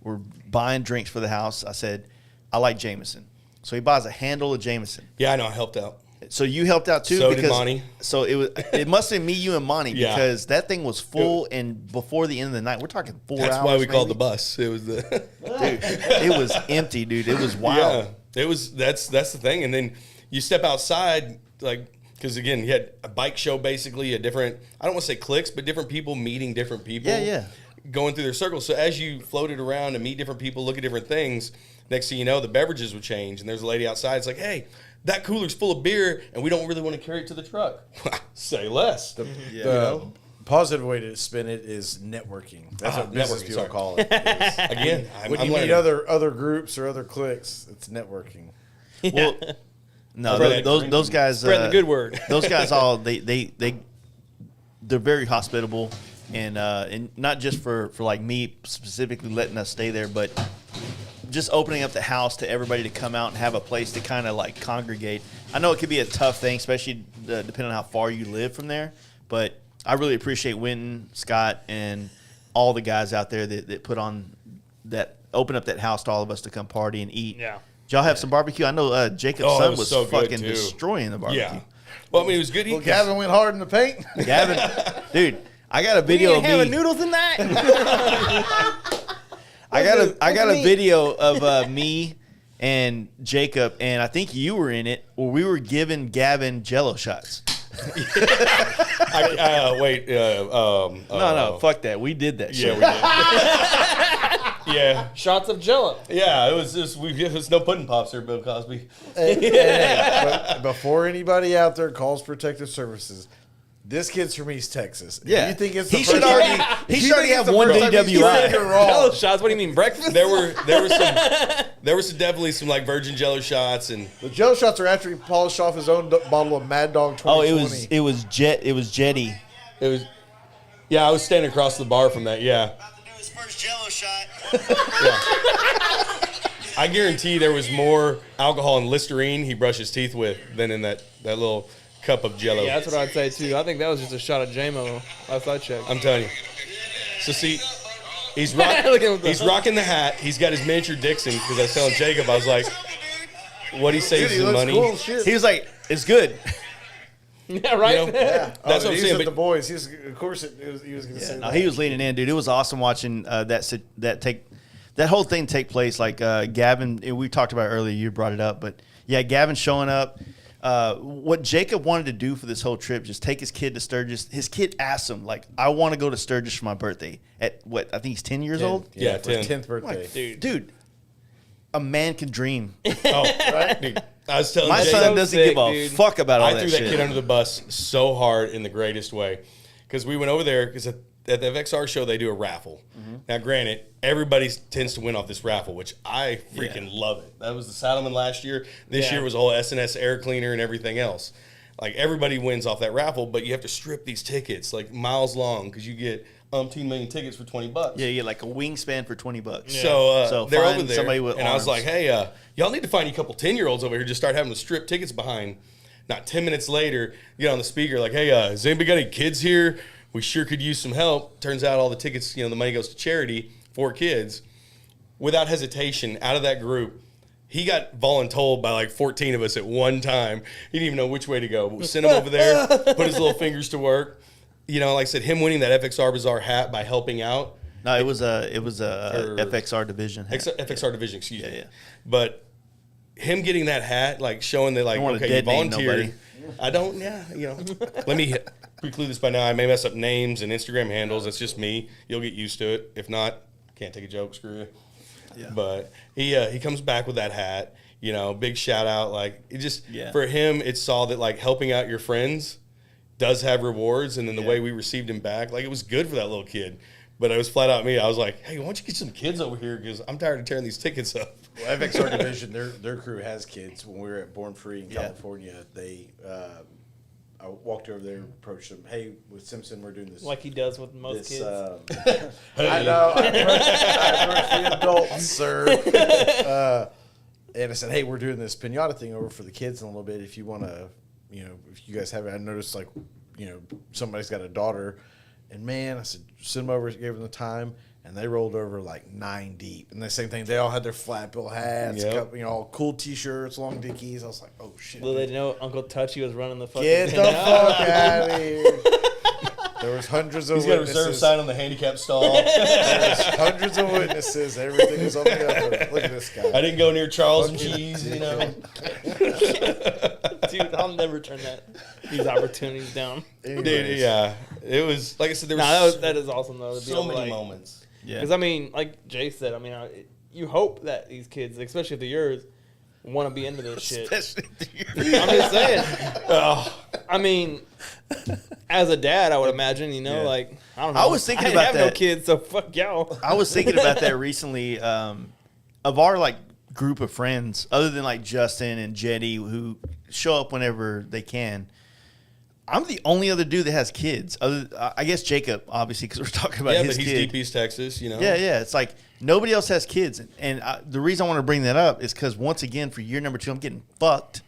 We're buying drinks for the house. I said, I like Jameson. So he buys a handle of Jameson. Yeah, I know. I helped out. So you helped out too? So because, did Monty. So it must have been me, you, and Monty because that thing was full and before the end of the night. We're talking 4 hours. That's why we called the maybe. bus. It was the Dude, it was empty, dude. It was wild. Yeah, it was. That's the thing. And then you step outside, because again, you had a bike show, basically a different. I don't want to say cliques, but different people meeting different people. Yeah. Going through their circles. So as you floated around and meet different people, look at different things. Next thing you know, the beverages would change, and there's a lady outside. It's like, hey, that cooler's full of beer, and we don't really want to carry it to the truck. Say less. The positive way to spin it is networking. That's what business networking, people sorry. call it. Again, When I'm you meet learning. other groups or other cliques, it's networking. Well, no, Spread those guys. Spread the good word. Those guys they're very hospitable, and not just for me specifically letting us stay there, but just opening up the house to everybody to come out and have a place to kind of congregate. I know it could be a tough thing, especially depending on how far you live from there, but I really appreciate Winton, Scott, and all the guys out there that put on that, open up that house to all of us to come party and eat. Yeah. Did y'all have some barbecue? I know Jacob's Oh, it son was was so good, fucking too. destroying the barbecue. Yeah. Well, I mean, it was good. Well, Gavin went hard in the paint. Gavin, dude, I got a video of me. having noodles in that. I got a video of me and Jacob, and I think you were in it, where we were giving Gavin Jello shots. Wait. No, fuck that. We did that Yeah, shit. we did. Yeah. Shots of Jello. Yeah, it was no pudding pops there, Bill Cosby. But before anybody out there calls protective services, this kid's from East Texas. If Yeah. you think it's He the should first already- time- he if should you already think it's have the one first time he's DWI. doing it wrong. Jello shots. What do you mean breakfast? There was definitely some like virgin Jello shots and The Jello shots are after he polished off his own bottle of Mad Dog 2020. it was Jetty. it was. Yeah, I was standing across the bar from that. Yeah. About to do his first Jello shot. I guarantee there was more alcohol and Listerine he brushed his teeth with than in that little cup of Jello. Yeah, that's what I'd say too. I think that was just a shot of JMO last I checked. I'm telling you. So see, he's Look at him. rocking the hat. He's got his miniature Dixon because I was telling Jacob, I was like, what he Dude, saves he in looks money. cool as shit. He was like, "It's good." Yeah, right. You know? Yeah. That's what I'm he saying, was with but- the boys. He was going to say No, that. he was leaning in, dude. It was awesome watching that whole thing take place. Like Gavin, we talked about it earlier. You brought it up, but yeah, Gavin showing up. What Jacob wanted to do for this whole trip, just take his kid to Sturgis. His kid asked him, like, "I want to go to Sturgis for my birthday." At what? I think he's 10 years old. Yeah, for his 10. 10th birthday. Like, dude, a man can dream. Oh, right? Dude, I was telling My Jacob, son doesn't sick, give a dude. fuck about all I that threw shit. that kid under the bus so hard in the greatest way because we went over there because at the FXR show they do a raffle. Now, granted, everybody tends to win off this raffle, which I freaking love it. That was the Saddleman last year. This Yeah. year was a whole SNS air cleaner and everything else. Like everybody wins off that raffle, but you have to strip these tickets like miles long because you get umpteen million tickets for $20. Yeah, you get like a wingspan for $20. So, So they're find over there, somebody with and I was arms. like, "Hey, y'all need to find you a couple 10-year-olds over here. Just start having to strip tickets behind." Not 10 minutes later, you get on the speaker like, "Hey, has anybody got any kids here? We sure could use some help." Turns out all the tickets, the money goes to charity for kids. Without hesitation, out of that group, he got voluntold by like 14 of us at one time. He didn't even know which way to go. But we sent him over there, put his little fingers to work. Like I said, him winning that FXR Bazaar hat by helping out. No, it was a Or- FXR division. hat. FXR division, excuse me. Yeah. But him getting that hat, like showing that, like, Don't wanna okay, you dead name volunteered. nobody. I don't, Let me preclude this by now. I may mess up names and Instagram handles. That's just me. You'll get used to it. If not, can't take a joke. Screw you. Yeah. But he comes back with that hat. Big shout out. Like it just Yeah. for him, it saw that like helping out your friends does have rewards, and then the way we received him back, like it was good for that little kid. But it was flat out me. I was like, "Hey, why don't you get some kids over here? Because I'm tired of tearing these tickets up." Well, FXR Division, their crew has kids. When we were at Born Free in California, they I walked over there and approached them. Hey, with Simpson, we're doing this. Like he does with most this, kids. I know. I approached the adults, sir. And I said, hey, we're doing this pinata thing over for the kids in a little bit. If you want to, if you guys have it. I noticed, like, somebody's got a daughter. And, man, I said, send them over, gave them the time. And they rolled over like 9 deep. And the same thing, they all had their flat bill hats, Yep. all cool T-shirts, long dickies. I was like, oh, shit. Little they know Uncle Touchy was running the fucking Get the fuck out of here. There was hundreds of He's got a witnesses. reserve sign on the handicap stall. There's hundreds of witnesses. Everything was on the upper. Look at this guy. I didn't go near Charles and Cheese, Dude, I'll never turn these opportunities down. Dude, Anyways. yeah. It was, like I said, there Nah, was that is awesome though. To be so able to, many like, moments. Yeah. Because I mean, like Jay said, I mean, you hope that these kids, especially if they're yours, want to be into this shit. Especially I'm just saying. I mean, as a dad, I would imagine, like I don't know. I was thinking I about have no that. kids, so fuck y'all. I was thinking about that recently. Of our like group of friends, other than like Justin and Jetty, who show up whenever they can, I'm the only other dude that has kids. I guess Jacob, obviously, because we're talking about Yeah, his but he's kid. Deep East Texas, Yeah. It's like nobody else has kids, and the reason I want to bring that up is because once again, for year number 2, I'm getting fucked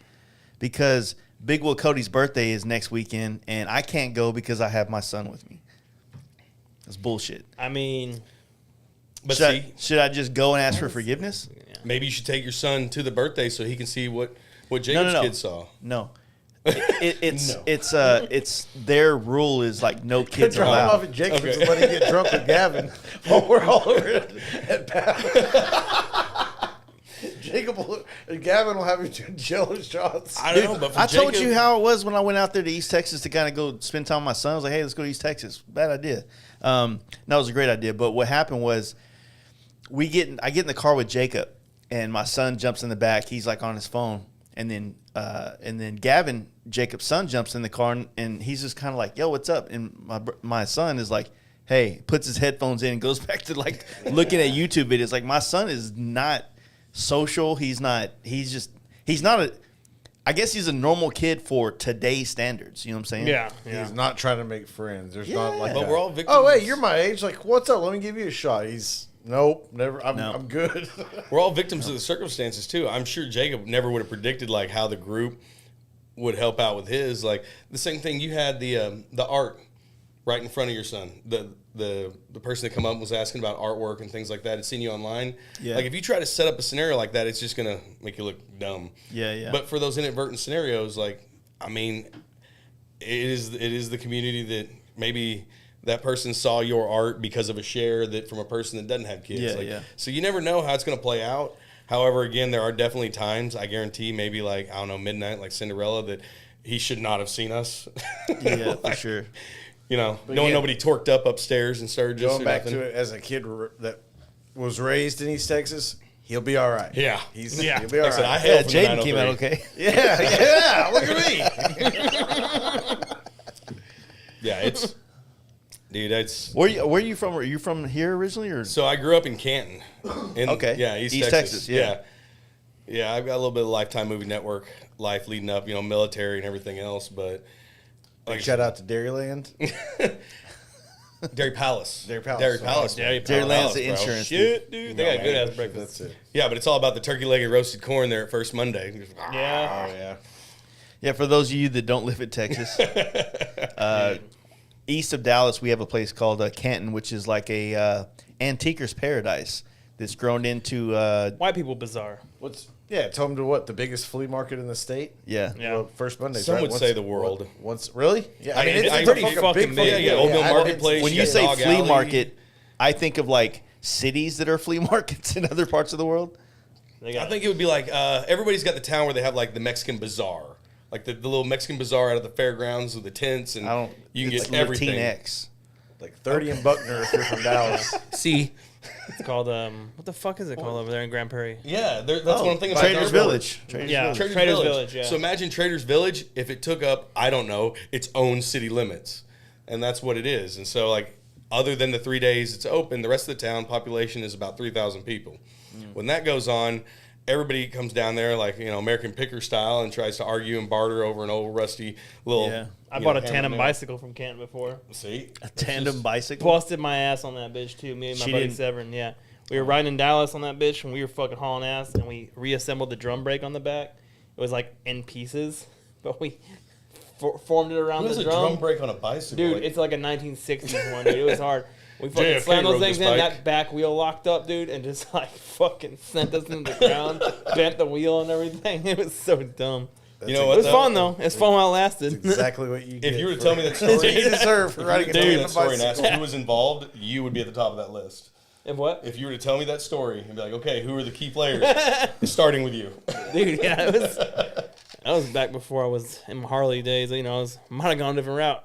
because Big Will Cody's birthday is next weekend, and I can't go because I have my son with me. That's bullshit. I mean, But Should I just go and ask for forgiveness? maybe you should take your son to the birthday so he can see what Jacob's No. kids saw. No. It's their rule is like no kids are Drop him off allowed. at Jacob's Okay. and let him get drunk with Gavin while we're all over at Jacob and Gavin will have you do Jello shots. I don't know, but for I told Jacob- you how it was when I went out there to East Texas to kind of go spend time with my son. I was like, hey, let's go to East Texas. Bad idea. No, it was a great idea. But what happened was I get in the car with Jacob, and my son jumps in the back. He's like on his phone. And then Gavin, Jacob's son, jumps in the car, and he's just kind of like, yo, what's up? And my son is like, hey, puts his headphones in and goes back to like looking at YouTube videos. Like, my son is not social. I guess he's a normal kid for today's standards. You know what I'm saying? Yeah. He's not trying to make friends. There's not like But that. we're all victims. Oh, wait, you're my age. Like, what's up? Let me give you a shot. He's nope, never. I'm good. We're all victims of the circumstances too. I'm sure Jacob never would have predicted like how the group would help out with his. Like the same thing, you had the art right in front of your son. The person that come up and was asking about artwork and things like that. Had seen you online. Yeah. Like if you try to set up a scenario like that, it's just gonna make you look dumb. Yeah. But for those inadvertent scenarios, like I mean, it is the community that maybe that person saw your art because of a share that from a person that doesn't have kids. Yeah. So you never know how it's going to play out. However, again, there are definitely times, I guarantee, maybe like, I don't know, midnight, like Cinderella, that he should not have seen us. Yeah, for sure. You know, But knowing yeah. nobody torqued up upstairs and started just Going back to it, as a kid that was raised in East Texas, he'll be all right. Yeah. He'll Like be all I said, right. I hail Yeah, from Jaden the came out 903. okay. Yeah, look at me. Yeah, it's, dude, that's. Where you from? Are you from here originally, or? So I grew up in Canton. Okay. Yeah, East Texas. Yeah. Yeah, I've got a little bit of Lifetime Movie Network life leading up, military and everything else, but Like, shout out to Dairyland. Dairy Palace. Dairy Palace. Dairy Palace. Dairy Dairyland's the bro. insurance. Shit, dude. They got good ass breakfast. That's it. Yeah, but it's all about the turkey-legged roasted corn there at First Monday. Yeah. Oh yeah. Yeah, for those of you that don't live in Texas, east of Dallas, we have a place called Canton, which is like a antiquer's paradise that's grown into. White people bizarre. It's home to what, the biggest flea market in the state? Yeah. Yeah. Well, First Mondays. Some right? would say the world. Once really? Yeah, I mean, it's I- a pretty I- fucking big. Yeah, Old Mill Marketplace. When you you got say Dog flea Alley. market, I think of like cities that are flea markets in other parts of the world. They got I think it would be like everybody's got the town where they have like the Mexican bazaar, like the little Mexican bazaar out of the fairgrounds with the tents, and you can it's get everything. Latinx. Like 30 in Buckner if you're from Dallas. See, it's called what the fuck is it called over there in Grand Prairie? yeah, that's what I'm thinking about. Traders Village. Yeah. Traders, Traders Village. Village, yeah. So imagine Traders Village if it took up, I don't know, its own city limits, and that's what it is. And so, like, other than the 3 days it's open, the rest of the town population is about 3,000 people. When that goes on, everybody comes down there like American Picker style and tries to argue and barter over an old rusty little. Yeah. I bought a hammer tandem nail. bicycle from Canton before. See, A tandem bicycle. Busted my ass on that bitch too. Me and my She buddy didn't- Severin. Yeah, we were riding in Dallas on that bitch, and we were fucking hauling ass, and we reassembled the drum brake on the back. It was like in pieces, but we formed it around Who has the a drum. drum brake on a bicycle? Dude, Like, it's like a 1960s one, dude. It was hard. We fucking JFK slammed those rode things this in. bike. That back wheel locked up, dude, and just like fucking sent us into the ground, bent the wheel and everything. It was so dumb. you know It what? was though? fun though. It's fun while it lasted. Exactly what you get. If you were to for- tell me that That's what story, you deserve for if you were riding to a tell me tandem that story and ask bicycle. who was involved, you would be at the top of that list. And what? If you were to tell me that story and be like, okay, who are the key players? Starting with you. Dude, yeah, it was. That was back before I was in my Harley days. I might have gone a different route.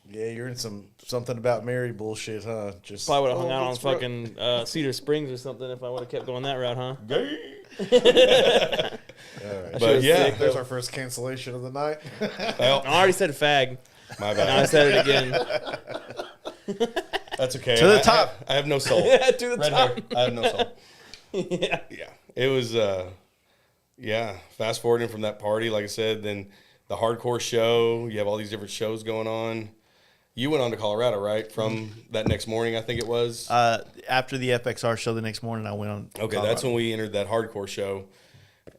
Yeah, you're in something about Mary bullshit, huh? Just Probably would have hung out on let's roll. fucking Cedar Springs or something if I would have kept going that route, huh? Gay. All right. But yeah, There's our first cancellation of the night. well, I already said fag. my Now I bad. said it again. That's okay. To the top. I have no soul. To the Red top. hair. I have no soul. Yeah. Yeah, it was. Yeah, fast forwarding from that party, like I said, then the hardcore show. You have all these different shows going on. You went on to Colorado, right? From that next morning, I think it was. After the FXR show the next morning, I went on. Okay, that's when we entered that hardcore show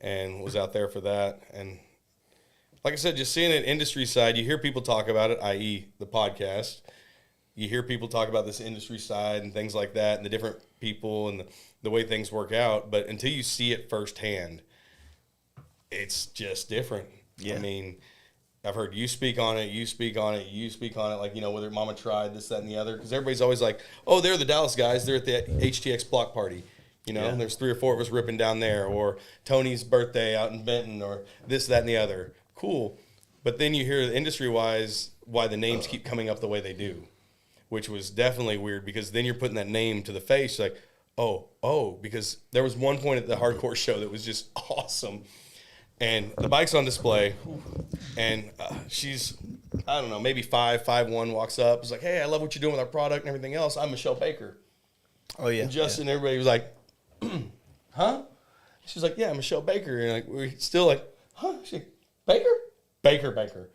and was out there for that. And like I said, just seeing it industry side, you hear people talk about it, i.e. the podcast. You hear people talk about this industry side and things like that and the different people and the way things work out. But until you see it firsthand, it's just different. Yeah. I mean, I've heard you speak on it, you speak on it, like, whether Mama tried this, that, and the other. Because everybody's always like, oh, they're the Dallas guys. They're at the HTX block party. You know, Yeah. there's 3 or 4 of us ripping down there, or Tony's birthday out in Benton, or this, that, and the other. Cool. But then you hear industry-wise why the names keep coming up the way they do, which was definitely weird because then you're putting that name to the face like, oh, because there was one point at the hardcore show that was just awesome. And the bike's on display, and she's, I don't know, maybe 5'1", walks up. Is like, hey, I love what you're doing with our product and everything else. I'm Michelle Baker. Oh yeah. And Justin, everybody was like, huh? She's like, yeah, Michelle Baker. And like, we're still like, huh? She's like, Baker? Baker.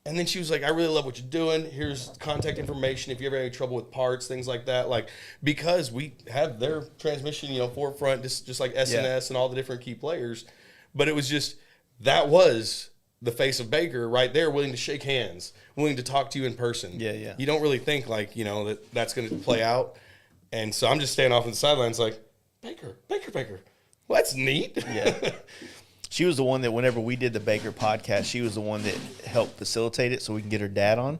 And then she was like, I really love what you're doing. Here's contact information if you ever have any trouble with parts, things like that. Like, because we have their transmission, forefront, just like SNS and all the different key players. But it was just, that was the face of Baker right there, willing to shake hands, willing to talk to you in person. Yeah. You don't really think like, that's going to play out. And so I'm just standing off on the sidelines like, Baker. Well, that's neat. Yeah. She was the one that whenever we did the Baker podcast, she was the one that helped facilitate it so we can get her dad on.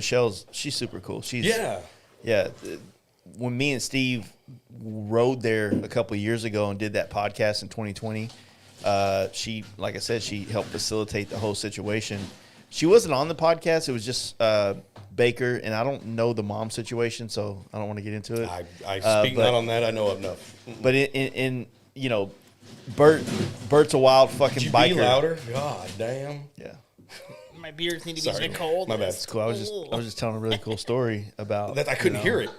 She's super cool. Yeah. When me and Steve rode there a couple of years ago and did that podcast in 2020, she, like I said, she helped facilitate the whole situation. She wasn't on the podcast. It was just Baker, and I don't know the mom situation, so I don't want to get into it. I speak not on that. I know enough. But Bert's a wild fucking Could you biker. be louder? God damn. Yeah. My beers need to Sorry. be so cold. My bad. It's cool. I was just telling a really cool story about That I couldn't hear it.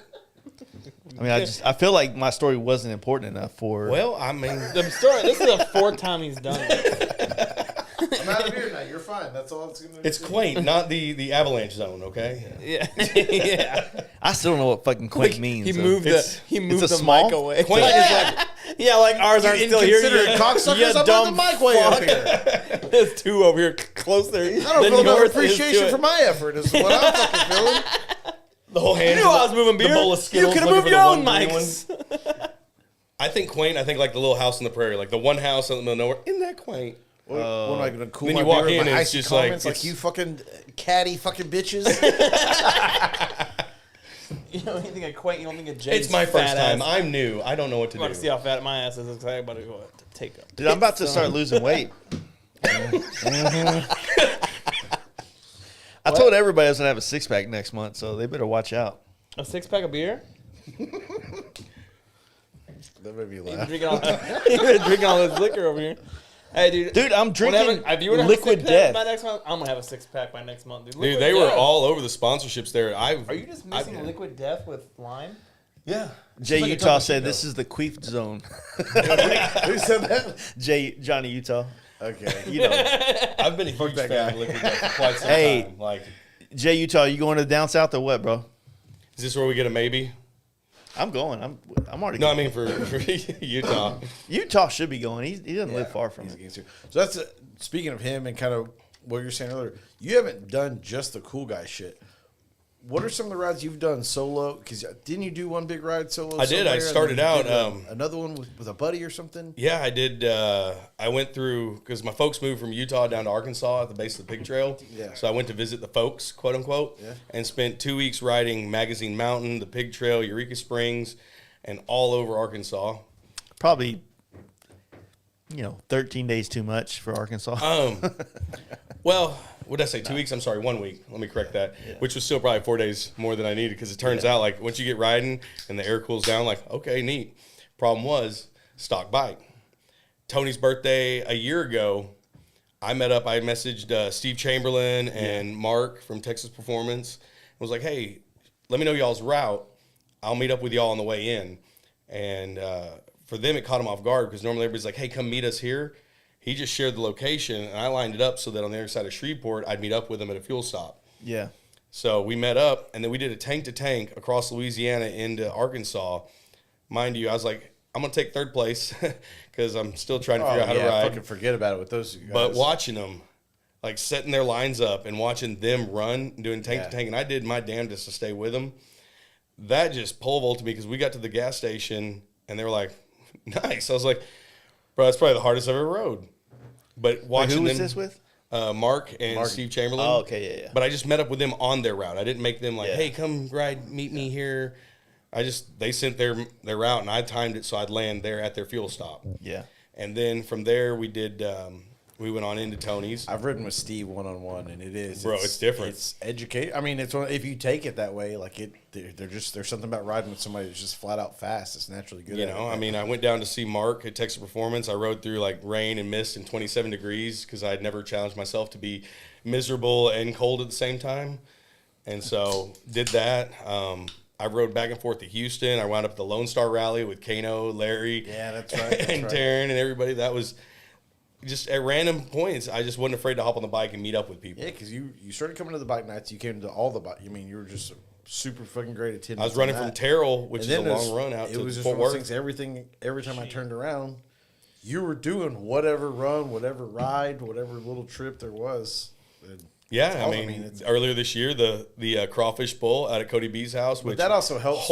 I mean, I feel like my story wasn't important enough for. Well, I mean, The story. This is the 4th time he's done it. I'm out of beer now. You're fine. That's all it's going to be. it's Quaint, not the avalanche zone. Okay. Yeah. I still don't know what fucking Quaint means. He so. moved It's the small? mic away. Quaint is like Yeah, like ours aren't still here. Inconsiderate cocksuckers. I'm dumb the mic way up here. There's 2 over here closer. I don't feel no appreciation for my effort. Is what I'm fucking feeling. the whole hand. You knew I was moving beer. The bowl of You Skittles could have looking moved for your the own one green mics. I think Quaint. I think like the little house on the prairie, like the one house in the middle of nowhere. Isn't that quaint? What am I going to cool Then my you walk beer with in my and it's icy just like- comments like it's- you fucking catty fucking bitches? You don't think of Quaint. You don't think of James. It's my first time. I'm new. I don't know what to I'm about to see do. how fat my ass is. I'm about to go to take up. Dude, I'm about to start losing weight. I told everybody I was gonna have a 6-pack next month, so they better watch out. A 6-pack of beer? That made me You've been laugh. drinking all this liquor over here. Hey, dude. I'm drinking If you would have Liquid a 6-pack Death. by next month, I'm gonna have a 6-pack by next month, dude. Dude, Liquid they were Death. all over the sponsorships there. Are you just mixing Liquid Death with lime? Yeah. Jay like a Utah double said Chico. this is the Queef Zone. Who said that? Johnny Utah. Okay. You know, I've been a huge that fan guy. of Liquid Death for quite some Hey. time. Like, Jay Utah, you going to down south or what, bro? is this where we get a maybe? I'm going. I'm already. No, I mean for Utah. Utah should be going. He doesn't live far from He's it. against you. So that's speaking of him and kind of what you're saying earlier. You haven't done just the cool guy shit. What are some of the rides you've done solo? Because didn't you do one big ride solo? I did. I somewhere, and started then you out, did, another one with a buddy or something. Yeah, I did. I went through because my folks moved from Utah down to Arkansas at the base of the Pig Trail. Yeah. So I went to visit the folks, quote unquote, and spent 2 weeks riding Magazine Mountain, the Pig Trail, Eureka Springs, and all over Arkansas. Probably, 13 days too much for Arkansas. Well, what did I say? 2 weeks? I'm sorry, 1 week. Let me correct that. Which was still probably 4 days more than I needed because it turns out like once you get riding and the air cools down, like okay, neat. Problem was stock bike. Tony's birthday a year ago, I messaged Steve Chamberlain and Mark from Texas Performance. Was like, hey, let me know y'all's route. I'll meet up with y'all on the way in. And for them, it caught them off guard because normally everybody's like, hey, come meet us here. He just shared the location, and I lined it up so that on the other side of Shreveport, I'd meet up with him at a fuel stop. Yeah. So we met up, and then we did a tank-to-tank across Louisiana into Arkansas. Mind you, I was like, I'm going to take third place because I'm still trying to figure out how to ride. Fucking forget about it with those guys. But watching them, like setting their lines up and watching them run, doing tank-to-tank, and I did my damnedest to stay with them, that just pole vaulted me because we got to the gas station, and they were like, nice. I was like, bro, that's probably the hardest I've ever rode. But watching Who was them, this with? Mark and Steve Chamberlain. Oh, okay, yeah. But I just met up with them on their route. I didn't make them like, Yeah. hey, come ride, meet me here. They sent their route, and I timed it so I'd land there at their fuel stop. Yeah. And then from there, we did. We went on into Tony's. I've ridden with Steve one-on-one, and it's different. It's educate. I mean, if you take it that way, like there's something about riding with somebody that's just flat out fast. It's naturally good. I mean, I went down to see Mark at Texas Performance. I rode through like rain and mist and 27 degrees because I had never challenged myself to be miserable and cold at the same time, and so did that. I rode back and forth to Houston. I wound up at the Lone Star Rally with Kano, Larry, that's right, and Taryn and everybody. That was just at random points. I just wasn't afraid to hop on the bike and meet up with people. Yeah, because you started coming to the bike nights. You came to all the bike. I mean, you were just a super fucking great attendant. I was running from Terrell, which is a long run out to Fort Worth. Every time I turned around, you were doing whatever run, whatever ride, whatever little trip there was. Yeah, I mean, earlier this year, the crawfish bowl out at Cody B's house. Which that also helps.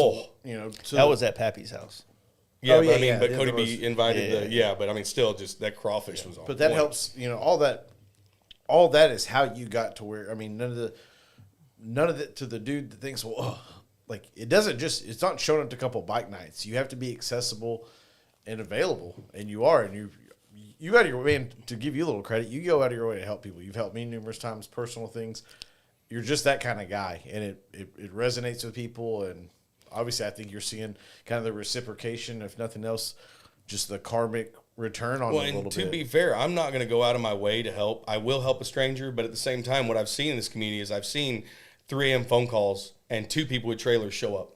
That was at Pappy's house. Yeah, but Cody B invited but I mean, still, just that crawfish was on. But that helps. All that is how you got to where. I mean, none of it to the dude that thinks, well, like it's not showing up to a couple bike nights. You have to be accessible and available, and you are, and you go out of your way. And to give you a little credit, you go out of your way to help people. You've helped me numerous times, personal things. You're just that kind of guy, and it resonates with people. And obviously, I think you're seeing kind of the reciprocation, if nothing else, just the karmic return on it a little bit. To be fair, I'm not going to go out of my way to help. I will help a stranger, but at the same time, what I've seen in this community is I've seen 3 a.m. phone calls and 2 people with trailers show up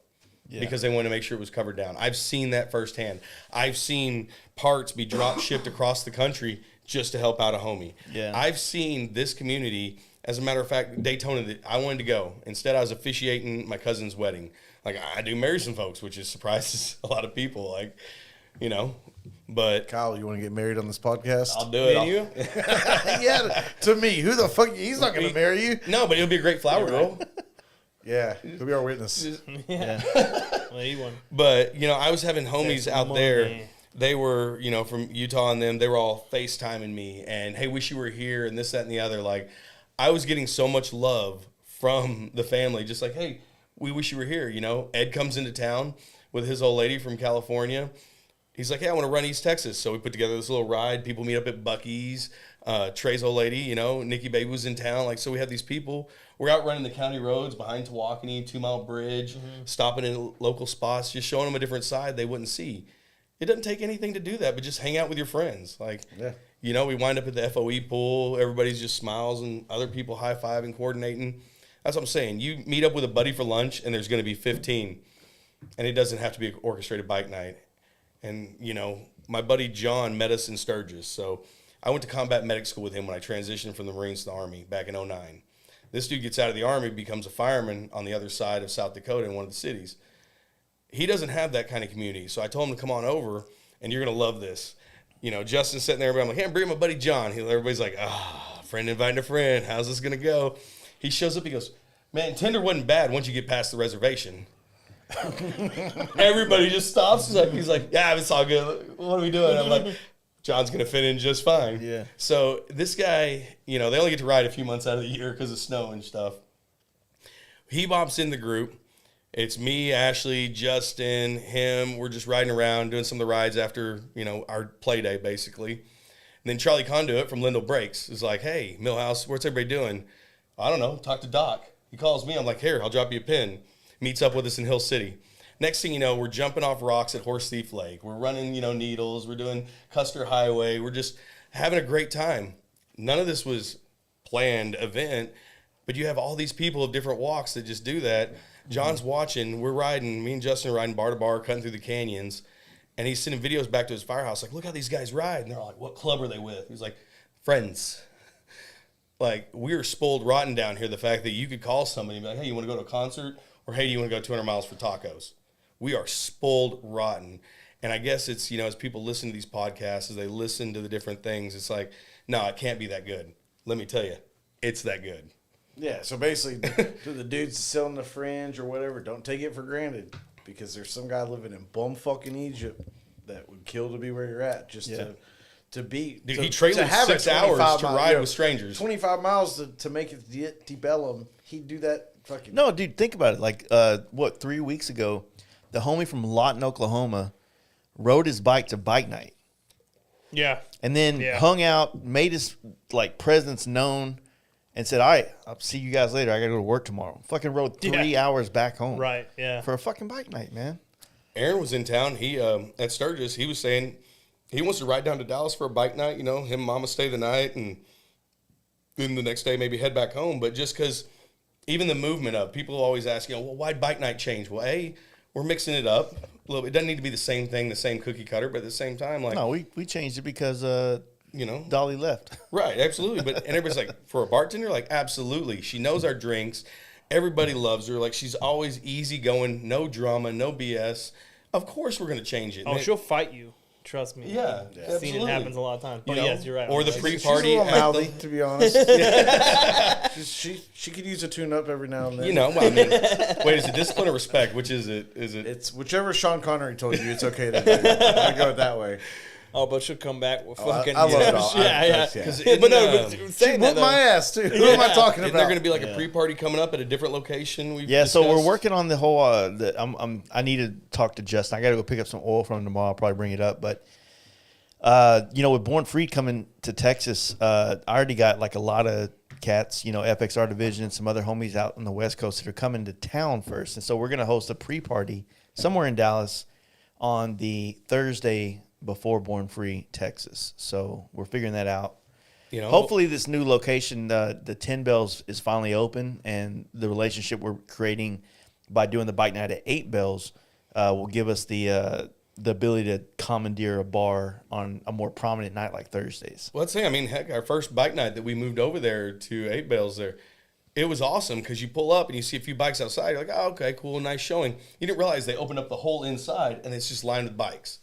because they wanted to make sure it was covered down. I've seen that firsthand. I've seen parts be drop shipped across the country just to help out a homie. Yeah. I've seen this community, as a matter of fact, Daytona, I wanted to go. Instead, I was officiating my cousin's wedding. Like, I do marry some folks, which surprises a lot of people. Like, but Kyle, you want to get married on this podcast? I'll do it. You? Yeah, to me, who the fuck? He's not going to marry you. No, but it'll be a great flower girl. Yeah, he'll be our witness. Yeah. Well, he won. But, I was having homies out there. money. They were, from Utah and them. They were all FaceTiming me and, hey, wish you were here and this, that, and the other. Like, I was getting so much love from the family. Just like, hey, we wish you were here. Ed comes into town with his old lady from California. He's like, hey, I want to run East Texas. So we put together this little ride. People meet up at Buc-ee's. Trey's old lady, Nikki Baby was in town. Like, so we have these people. We're out running the county roads behind Tawakoni, 2 Mile Bridge, stopping in local spots, just showing them a different side they wouldn't see. It doesn't take anything to do that, but just hang out with your friends. Like, we wind up at the FOE pool. Everybody's just smiles and other people high-fiving, coordinating. That's what I'm saying. You meet up with a buddy for lunch, and there's going to be 15, and it doesn't have to be an orchestrated bike night. And, my buddy John met us in Sturgis. So I went to combat medic school with him when I transitioned from the Marines to the Army back in 2009. This dude gets out of the Army, becomes a fireman on the other side of South Dakota in one of the cities. He doesn't have that kind of community. So I told him to come on over, and you're going to love this. Justin's sitting there, I'm like, hey, I'm bringing my buddy John. Everybody's like, friend inviting a friend. How's this going to go? He shows up, he goes, man, Tinder wasn't bad once you get past the reservation. Everybody just stops. He's like, yeah, it's all good. What are we doing? I'm like, John's going to fit in just fine. Yeah. So this guy, they only get to ride a few months out of the year because of snow and stuff. He bops in the group. It's me, Ashley, Justin, him. We're just riding around, doing some of the rides after, our play day, basically. And then Charlie Conduit from Lindell Brakes is like, hey, Millhouse, what's everybody doing? I don't know. Talk to Doc. He calls me. I'm like, here, I'll drop you a pin. Meets up with us in Hill City. Next thing you know, we're jumping off rocks at Horse Thief Lake. We're running, needles. We're doing Custer Highway. We're just having a great time. None of this was planned event, but you have all these people of different walks that just do that. John's watching. We're riding. Me and Justin are riding bar to bar, cutting through the canyons, and he's sending videos back to his firehouse. Like, look how these guys ride. And they're like, what club are they with? He's like, friends. Like, we're spoiled rotten down here. The fact that you could call somebody and be like, hey, you want to go to a concert? Or, hey, do you want to go 200 miles for tacos? We are spoiled rotten. And I guess it's, as people listen to these podcasts, as they listen to the different things, it's like, no, it can't be that good. Let me tell you, it's that good. Yeah, so basically, to the dudes selling the fringe or whatever, don't take it for granted. Because there's some guy living in bumfucking Egypt that would kill to be where you're at just to be. Dude, he trailed 6 hours to ride with strangers. 25 miles to make it to Bellum. He'd do that fucking. No, dude, think about it. Like, 3 weeks ago, the homie from Lawton, Oklahoma, rode his bike to bike night. Yeah. And then Yeah. hung out, made his like presence known, and said, "All right, I'll see you guys later. I gotta go to work tomorrow." Fucking rode 3 hours back home. Right. Yeah. For a fucking bike night, man. Aaron was in town. He at Sturgis. He was saying he wants to ride down to Dallas for a bike night. You know, him and Mama stay the night, and then the next day maybe head back home. But just because even the movement of people always ask, you know, well, why bike night change? Well, we're mixing it up a little bit. It doesn't need to be the same thing, the same cookie cutter, but at the same time, like No, we changed it because you know, Dolly left. right, absolutely. But and everybody's like, for a bartender, like absolutely. She knows our drinks. Everybody loves her. Like she's always easygoing, no drama, no BS. Of course, we're gonna change it. Oh, And she'll fight you. Trust me. Yeah, I've seen absolutely. it happens a lot of times. But You know, yes, you're right. or the Like, pre-party. She's a little at mouthy, the- to be honest. she could use a tune-up every now and then. You know, I mean, wait, is it discipline or respect? Which is it? Is it? It's whichever Sean Connery told you it's okay to do. I go it that way. Oh, but she'll come back with Oh, fucking. I love it all. Yeah, yeah. That's- yeah. 'Cause But no, isn't, but She saying that whooped my though, ass too. Who am I talking Isn't about? there going to be like a pre-party coming up at a different location? We've Yeah, so we're discussed? working on the whole. I need to talk to Justin. I got to go pick up some oil from him tomorrow. I'll probably bring it up, but you know, with Born Free coming to Texas, I already got like a lot of cats. You know, FXR Division and some other homies out on the West Coast that are coming to town first, and so we're gonna host a pre-party somewhere in Dallas on the Thursday before Born Free Texas. So we're figuring that out. You know, Hopefully, this new location, the 10 Bells, is finally open, and the relationship we're creating by doing the bike night at 8 Bells will give us the ability to commandeer a bar on a more prominent night like Thursdays. Well, let's say, I mean, heck, our first bike night that we moved over there to 8 Bales there, it was awesome because you pull up and you see a few bikes outside. You're like, oh, okay, cool, nice showing. You didn't realize they opened up the whole inside and it's just lined with bikes.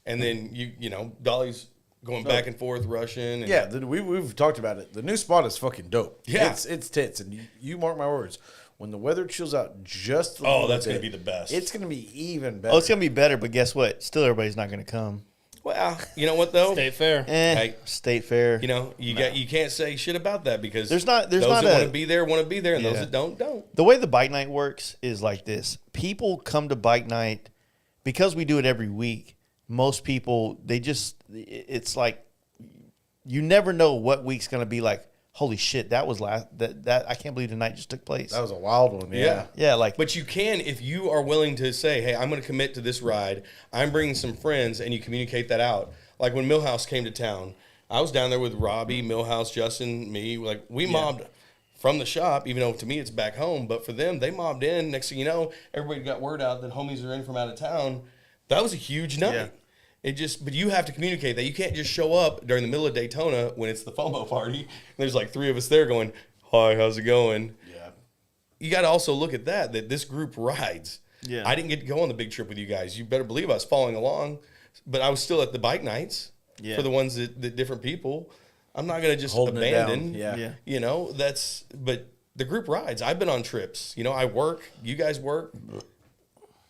And then, you know, Dolly's going back and forth, rushing. And Yeah, we've talked about it. The new spot is fucking dope. Yeah. It's tits, and you mark my words. When the weather chills out just a Oh, little that's bit, going to be the best. It's going to be even better. Oh, it's going to be better, but guess what? Still, everybody's not going to come. Well, you know what, though? State fair. Hey, State Fair. You know, you can't say shit about that because There's not those a- that want to be there, and Yeah. those that don't. The way the bike night works is like this. People come to bike night because we do it every week. Most people, it's like you never know what week's going to be like. Holy shit, that was that I can't believe the night just took place. That was a wild one. Yeah. Yeah, like But you can, if you are willing to say, hey, I'm going to commit to this ride. I'm bringing some friends, and you communicate that out. Like when Millhouse came to town, I was down there with Robbie, Millhouse, Justin, me. Like we mobbed from the shop, even though to me it's back home. But for them, they mobbed in. Next thing you know, everybody got word out that homies are in from out of town. That was a huge night. Yeah. But you have to communicate that. You can't just show up during the middle of Daytona when it's the FOMO party. And there's like 3 of us there going, hi, how's it going? Yeah. You got to also look at that this group rides. Yeah. I didn't get to go on the big trip with you guys. You better believe I was following along, but I was still at the bike nights Yeah. for the ones that different people. I'm not going to just Holding it down. abandon. Yeah. Yeah. You know, but the group rides. I've been on trips. You know, I work. You guys work.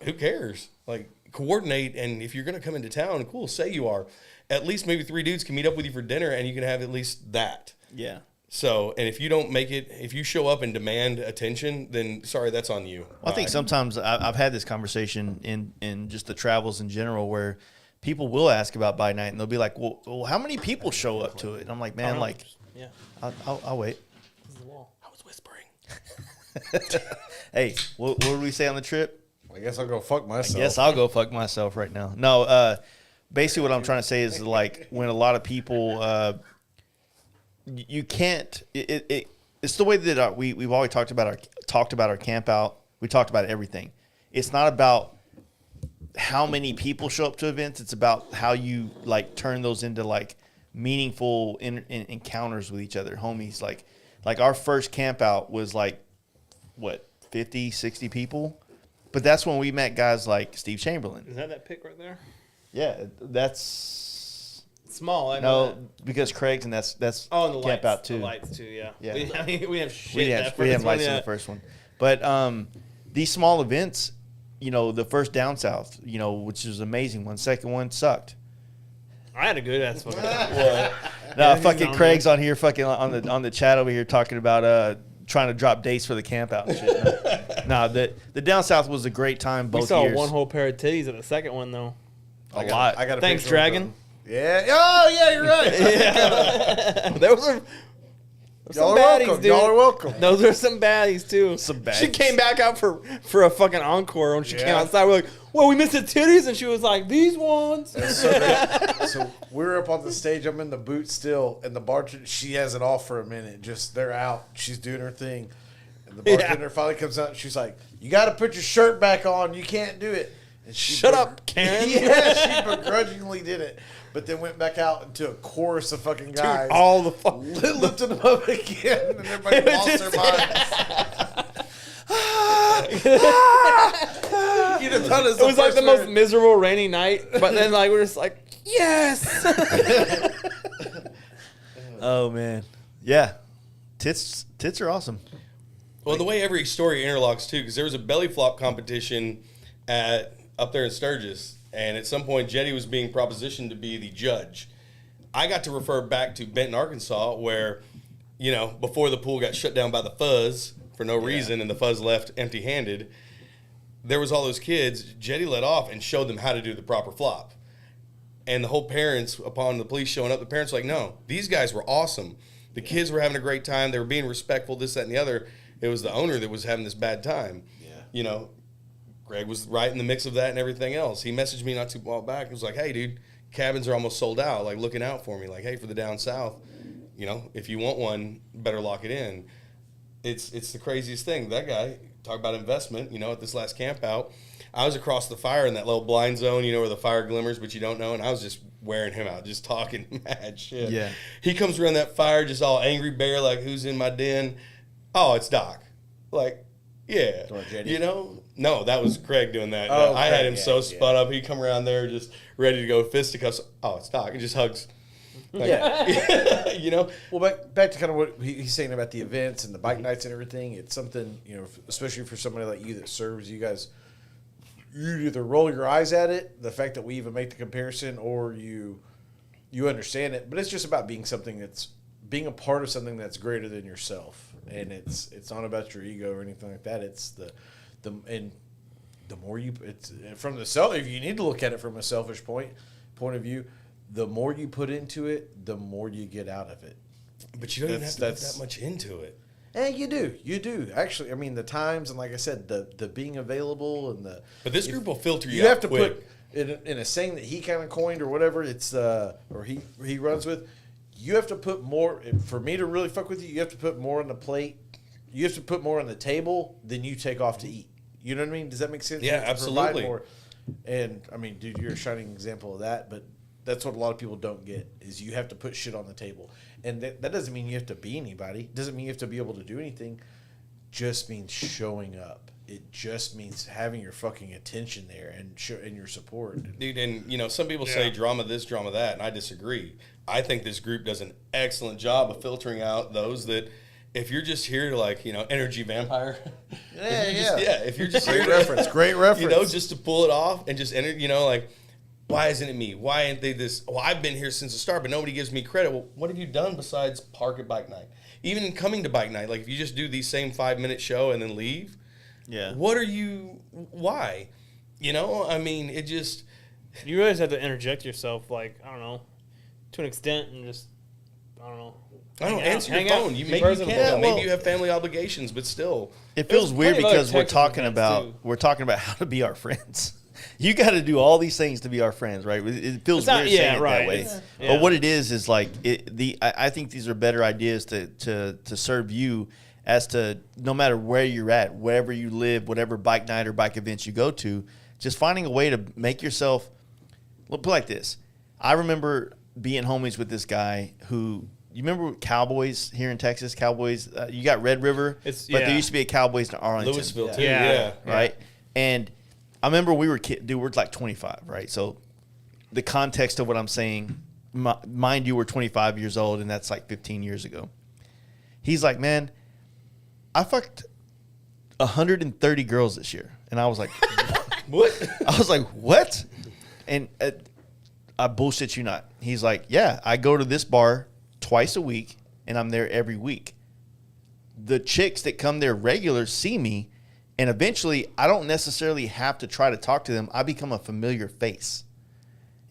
Who cares? Like, coordinate, and if you're going to come into town, cool, say you are. At least maybe 3 dudes can meet up with you for dinner, and you can have at least that. yeah. So, and if you don't make it, if you show up and demand attention, then sorry, that's on you. I think sometimes I've had this conversation in just the travels in general where people will ask about bike night and they'll be like, well, how many people show up to it? And I'm like, man, like, Yeah. I'll wait. This is the wall. I was whispering. Hey, what did we say on the trip? I guess I'll go fuck myself. Yes, I'll go fuck myself right now. No, basically what I'm trying to say is like when a lot of people, you can't. It's the way that we've always talked about our camp out. We talked about everything. It's not about how many people show up to events. It's about how you like turn those into like meaningful encounters with each other, homies. Like our first camp out was like what 50, 60 people. But that's when we met guys like Steve Chamberlain. Is that pic right there? Yeah, that's Small. I know no that. because Craig's and that's Oh, and the camp lights. out too. The lights too. Yeah. Yeah. We have shit. We that didn't have first lights one, in yeah. the first one, but these small events, you know, the first down south, you know, which is an amazing one. Second one sucked. I had a good ass fucking. No, he's fucking on Craig's on here, fucking on the chat over here talking about trying to drop dates for the camp out and shit. Nah, the down south was a great time. Both We saw years. one whole pair of titties at the second one though. a lot. I got a Thanks, picture of Dragon. them. Yeah. Oh, yeah, you're right. There was some Y'all are baddies, welcome. dude. Y'all are welcome. Those are some baddies too. Some She baddies. came back out for a fucking encore when she came Yeah. outside. We're like, well, we missed the titties, and she was like, these ones. So we're up on the stage. I'm in the booth still, and the bartender, she has it off for a minute. Just they're out. She's doing her thing, and the bartender finally comes out. And she's like, "You got to put your shirt back on. You can't do it." And she Shut up, Karen. Yeah, she begrudgingly did it, but then went back out into a chorus of fucking guys. All the fuck. Lifted them up again, and everybody lost their minds. You'd have thought It was like the most miserable rainy night, but then like we're just like, yes. Oh man, yeah. Tits are awesome. Well, the way every story interlocks too, because there was a belly flop competition up there in Sturgis, and at some point Jetty was being propositioned to be the judge. I got to refer back to Benton, Arkansas, where, before the pool got shut down by the fuzz for no reason, and the fuzz left empty-handed, there was all those kids. Jetty let off and showed them how to do the proper flop. And the whole parents, upon the police showing up, the parents were like, no, these guys were awesome. The kids were having a great time. They were being respectful, this, that, and the other. It was the owner that was having this bad time. Yeah. Greg was right in the mix of that and everything else. He messaged me not too long back. He was like, hey, dude, cabins are almost sold out. Like, looking out for me. Like, hey, for the down south, if you want one, better lock it in. It's the craziest thing. That guy, talk about investment, at this last camp out, I was across the fire in that little blind zone, where the fire glimmers, but you don't know, and I was just wearing him out, just talking mad shit. Yeah. He comes around that fire just all angry bear, like, who's in my den? Oh, it's Doc. Like, yeah. No, that was Craig doing that. Oh, I had Craig, him yeah, so yeah. spun up. He'd come around there just ready to go fisticuffs. Oh, it's Doc. And just hugs. Like, Yeah. Well, back to kind of what he's saying about the events and the bike nights and everything. It's something, especially for somebody like you that serves you guys, you either roll your eyes at it, the fact that we even make the comparison, or you understand it. But it's just about being being a part of something that's greater than yourself. And it's not about your ego or anything like that. It's the more it's from the self. If you need to look at it from a selfish point of view, the more you put into it, the more you get out of it. but you don't even have to put that much into it. And you do. Actually, I mean, the times, and like I said, the being available and the. But this group will filter you You out have to quick. put in a saying that he kind of coined or whatever. It's or he runs with. You have to put more for me to really fuck with you. You have to put more on the plate. You have to put more on the table than you take off to eat. You know what I mean? Does that make sense? Yeah, You have to provide absolutely. more. And I mean, dude, you're a shining example of that. But that's what a lot of people don't get is you have to put shit on the table, and that doesn't mean you have to be anybody. Doesn't mean you have to be able to do anything. Just means showing up. It just means having your fucking attention there and your support. Dude, and some people say drama this, drama that, and I disagree. I think this group does an excellent job of filtering out those that, if you're just here to energy vampire. If you're just here Great reference. just to pull it off and just enter, why isn't it me? Why ain't they this? Well, I've been here since the start, but nobody gives me credit. Well, what have you done besides park at bike night? Even coming to bike night, like if you just do the same 5-minute show and then leave, why? I mean, it just. You really just have to interject yourself, like, I don't know, to an extent, and just, I don't know. I don't Hang out, answer your hang out, phone. be Maybe you personable. can't. Yeah, well- Maybe you have family obligations, but still. It feels There's weird plenty of other because we're Texas talking events, about how to be our friends. You got to do all these things to be our friends, right? It feels It's not- weird yeah, saying it right. that way. It's- yeah. But what it is like I think these are better ideas to serve you as to no matter where you're at, wherever you live, whatever bike night or bike events you go to, just finding a way to make yourself. Look, put it like this. I remember being homies with this guy who. You remember Cowboys here in Texas? Cowboys, you got Red River, but there used to be a Cowboys in Arlington. Louisville, too. Yeah. Yeah. Right? And I remember we were we're like 25, right? So the context of what I'm saying, mind you, we're 25 years old, and that's like 15 years ago. He's like, man, I fucked 130 girls this year. And I was like, What? I was like, what? And I bullshit you not. He's like, yeah, I go to this bar twice a week, and I'm there every week. The chicks that come there regular see me, And eventually, I don't necessarily have to try to talk to them. I become a familiar face.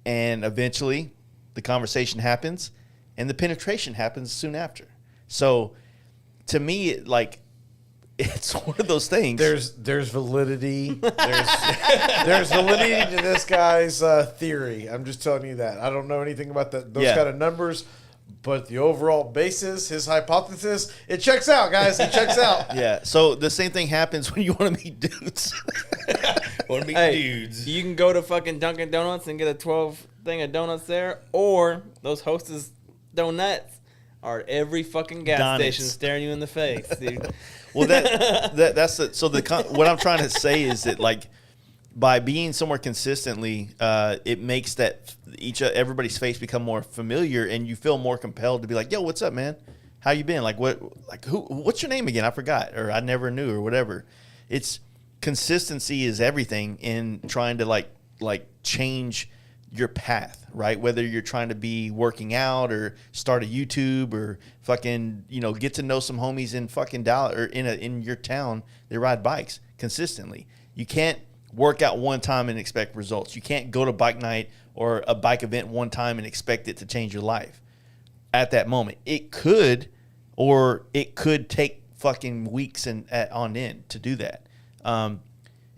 And eventually, the conversation happens, and the penetration happens soon after. So, to me, it's one of those things. There's validity. There's validity to this guy's theory. I'm just telling you that. I don't know anything about those kind of numbers, but the overall basis, his hypothesis, it checks out, guys. It checks out. Yeah. So the same thing happens when you want to meet dudes. Want to meet Hey, dudes. you can go to fucking Dunkin' Donuts and get a 12 thing of donuts there, or those Hostess donuts are at every fucking gas Donuts. station staring you in the face, dude. Well, that's the, so what I'm trying to say is that by being somewhere consistently, it makes that everybody's face become more familiar, and you feel more compelled to be like, "Yo, what's up, man? How you been? What's your name again? I forgot, or I never knew, or whatever." It's consistency is everything in trying to change your path, right? Whether you're trying to be working out or start a YouTube or fucking, get to know some homies in fucking Dallas or in your town that ride bikes consistently. You can't work out one time and expect results. You can't go to bike night or a bike event one time and expect it to change your life at that moment. It could, or it could take fucking weeks on end to do that.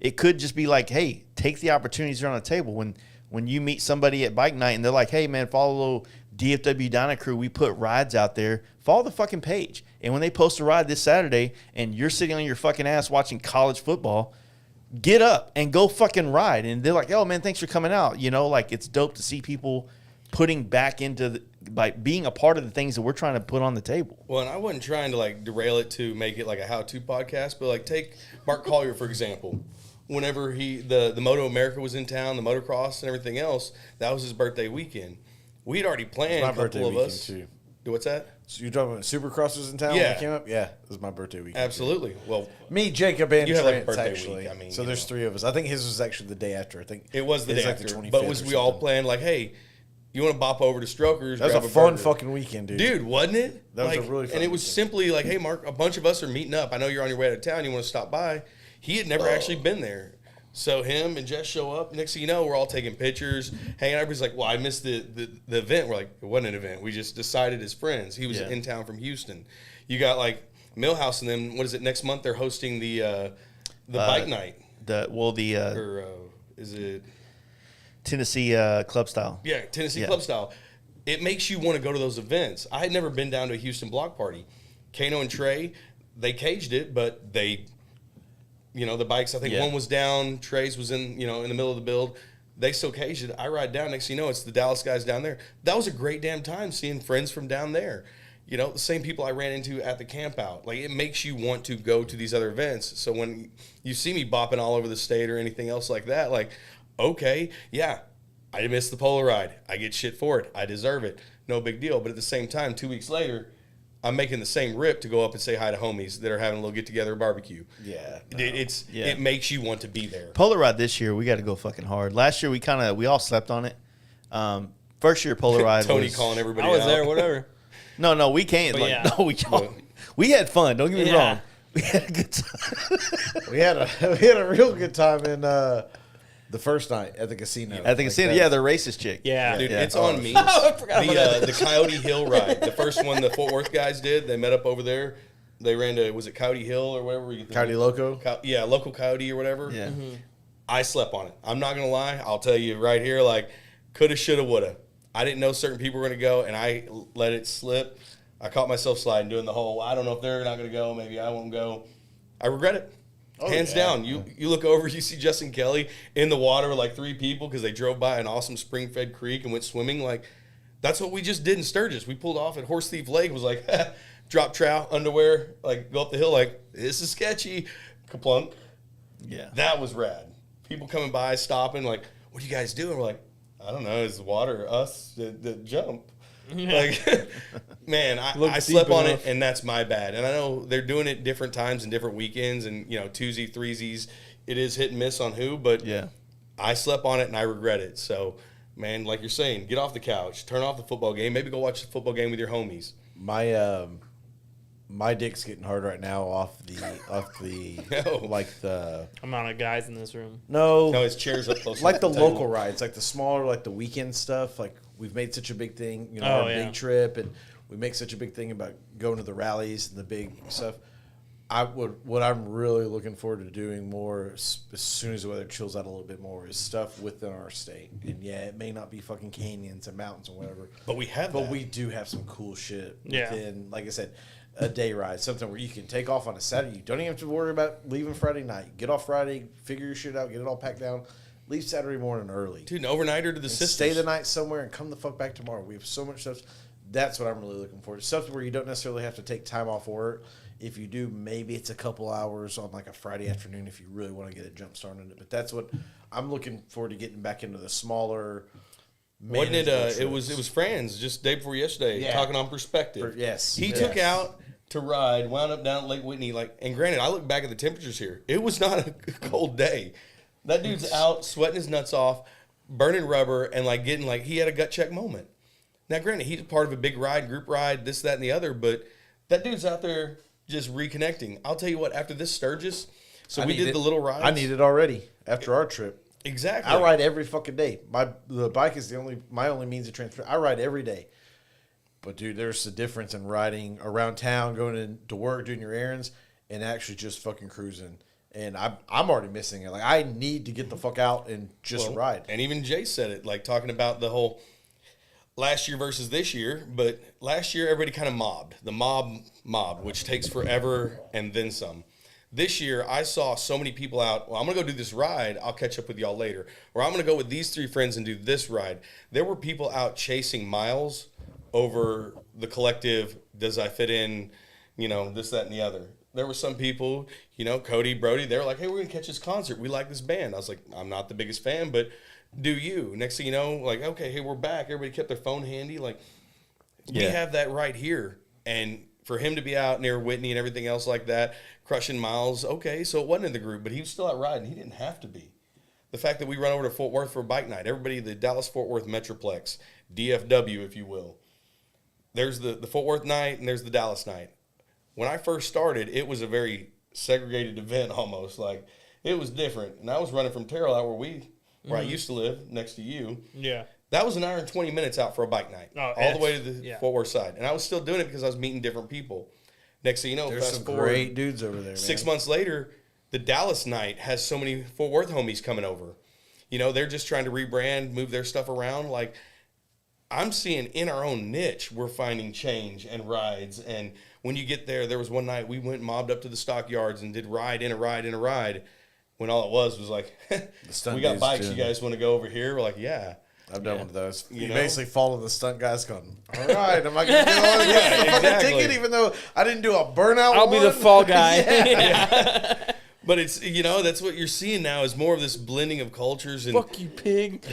It could just be like, hey, take the opportunities that are on the table. When you meet somebody at bike night and they're like, hey, man, follow DFW Dyna Crew. We put rides out there. Follow the fucking page. And when they post a ride this Saturday and you're sitting on your fucking ass watching college football, get up and go fucking ride. And they're like, oh, man, thanks for coming out. It's dope to see people putting back into by being a part of the things that we're trying to put on the table. Well, and I wasn't trying to derail it to make it like a how-to podcast, but take Mark Collier, for example. Whenever the Moto America was in town, the motocross and everything else, that was his birthday weekend. We had already planned My a couple birthday of weekend us. too. What's that? So you're talking about Supercross was in town when Yeah. it came up? Yeah, it was my birthday weekend. Absolutely. Well, Me, Jacob, and You had, Trent, birthday actually. week. I mean, so there's three of us. I think his was actually the day after. I think it was the day like after. the 25th But was or we all something. planned hey, you want to bop over to Strokers? That was grab a fun burger. fucking weekend, dude. Dude, wasn't it? That was a really fun And it was weekend. simply hey, Mark, a bunch of us are meeting up. I know you're on your way out of town. You want to stop by? He had never actually been there. So him and Jess show up. Next thing you know, we're all taking pictures, hanging out. Everybody's like, well, I missed the event. We're like, it wasn't an event. We just decided as friends. He was in town from Houston. You got Millhouse and them. What is it? Next month they're hosting the bike night. Or Is it Tennessee club style. Yeah, Tennessee club style. It makes you want to go to those events. I had never been down to a Houston block party. Kano and Trey, they caged it, but they, the bikes, I think one was down, Trey's was in the middle of the build. They still caged it. I ride down, next thing you know, it's the Dallas guys down there. That was a great damn time seeing friends from down there. The same people I ran into at the camp out. It makes you want to go to these other events. So when you see me bopping all over the state or anything else like that, okay, yeah, I missed the Polar ride. I get shit for it. I deserve it. No big deal. But at the same time, 2 weeks later, I'm making the same rip to go up and say hi to homies that are having a little get-together barbecue. Yeah. It makes you want to be there. Polar Ride this year, we got to go fucking hard. Last year, we all slept on it. First year Polar Ride Tony was, calling everybody I was out. there, whatever. No, we can't. But We had fun. Don't get me Yeah. wrong. We had a good time. we had a real good time in the first night at the casino. At the casino, the racist chick. Yeah. Dude, Yeah. it's on me. I forgot about The Coyote Hill ride. The first one the Fort Worth guys did. They met up over there. They ran to, was it Coyote Hill or whatever? Coyote Loco? Local Coyote or whatever. Yeah. I slept on it. I'm not going to lie. I'll tell you right here, coulda, shoulda, woulda. I didn't know certain people were going to go, and I let it slip. I caught myself sliding, doing the whole, I don't know if they're not going to go. Maybe I won't go. I regret it. Hands down. You look over, you see Justin Kelly in the water with 3 people because they drove by an awesome spring-fed creek and went swimming. That's what we just did in Sturgis. We pulled off at Horse Thief Lake. It was drop trout, underwear, go up the hill this is sketchy. Kaplunk. Yeah. That was rad. People coming by, stopping, what are you guys doing? We're like, I don't know. It's the water, us, the jump. Man, I slept on it, and that's my bad. And I know they're doing it different times and different weekends, and twosies, threesies. It is hit and miss on who, but I slept on it and I regret it. So, man, like you're saying, get off the couch, turn off the football game, maybe go watch the football game with your homies. My My dick's getting hard right now off the No. like the amount of guys in this room. No, his chair's up close. like to the table. local rides, like the smaller, like the weekend stuff. Like we've made such a big thing, you know, Oh, our yeah. big trip, and we make such a big thing about going to the rallies and the big stuff. What I'm really looking forward to doing more as soon as the weather chills out a little bit more is stuff within our state. And yeah, it may not be fucking canyons and mountains and whatever, But we have but that. we do have some cool shit Yeah. within, like I said, a day ride, something where you can take off on a Saturday. You don't even have to worry about leaving Friday night. Get off Friday, figure your shit out, get it all packed down, leave Saturday morning early. Dude, an overnighter to the And sisters. stay the night somewhere and come the fuck back tomorrow. We have so much stuff. That's what I'm really looking for. Stuff where you don't necessarily have to take time off work. If you do, maybe it's a couple hours on like a Friday afternoon if you really want to get a jump started. But that's what I'm looking forward to, getting back into the smaller. Wasn't it? manageable It was trips. Friends just day before yesterday Yeah. talking on perspective. Yes. He Yes. took out to ride, wound up down at Lake Whitney. Like, and granted, I look back at the temperatures here. It was not a cold day. That dude's out sweating his nuts off, burning rubber, and like getting like he had a gut check moment. Now, granted, he's part of a big ride, group ride, this, that, and the other, but that dude's out there just reconnecting. I'll tell you what, after this Sturgis, I we need did it. the little rides. I need it already after our trip. Exactly. I ride every fucking day. The bike is my only means of transport. I ride every day. But dude, there's a difference in riding around town, going to work, doing your errands, and actually just fucking cruising. And I'm already missing it. Like I need to get the fuck out and just Well, ride. And even Jay said it, like talking about the whole last year versus this year. But last year, everybody kind of mobbed. The mob, which takes forever and then some. This year, I saw so many people out. Well, I'm going to go do this ride. I'll catch up with y'all later. Or I'm going to go with these three friends and do this ride. There were people out chasing miles over the collective, does I fit in, this, that, and the other. There were some people, Cody, Brody, they were like, hey, we're going to catch this concert. We like this band. I was like, I'm not the biggest fan, but do you? Next thing you know, like, okay, hey, we're back. Everybody kept their phone handy. Like, we have that right here. And for him to be out near Whitney and everything else like that, crushing miles, okay, so it wasn't in the group, but he was still out riding. He didn't have to be. The fact that we run over to Fort Worth for a bike night, everybody, the Dallas-Fort Worth Metroplex, DFW, if you will. There's the Fort Worth night and there's the Dallas night. When I first started, it was a very segregated event almost. Like, it was different. And I was running from Terrell out where I used to live, next to you. Yeah. That was an hour and 20 minutes out for a bike night, all the way to the Fort Worth side. And I was still doing it because I was meeting different people. Next thing you know, There's fast some forward, great dudes over there. 6 man. months later, the Dallas night has so many Fort Worth homies coming over. They're just trying to rebrand, move their stuff around. Like, I'm seeing in our own niche, we're finding change and rides. And when you get there was one night we went and mobbed up to the stockyards and did ride in a ride in a ride. When all it was like, stunt we got dudes bikes. doing You guys want to go over here? We're like, yeah. I've done one of those. You know? basically follow the stunt guys going, all right, am I going to get on Yeah, the fucking exactly. ticket even though I didn't do a burnout I'll be the one? fall guy. But it's, that's what you're seeing now is more of this blending of cultures. And Fuck you, pig.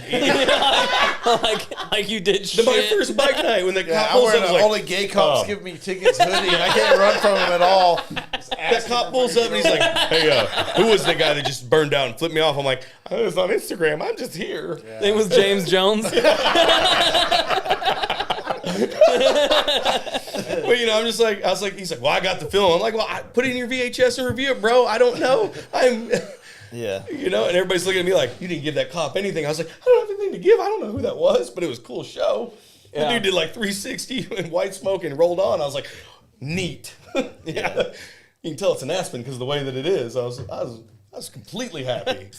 like you did shit. my first bike night when the Yeah, cop I'm pulls wearing up, an like, only gay cops oh. give me tickets hoodie and I can't run from him at all. that cop pulls up and he's like, hey, who was the guy that just burned out and flipped me off? I'm like, I was on Instagram. I'm just here. Name was James Jones. But, I'm just like, I was like, he's like, well, I got the film. I'm like, well, put it in your VHS and review it, bro. I don't know. Yeah. And everybody's looking at me like, you didn't give that cop anything. I was like, I don't have anything to give. I don't know who that was, but it was a cool show. The dude did like 360 and white smoke and rolled on. I was like, neat. Yeah. You can tell it's an Aspen because of the way that it is. I was completely happy.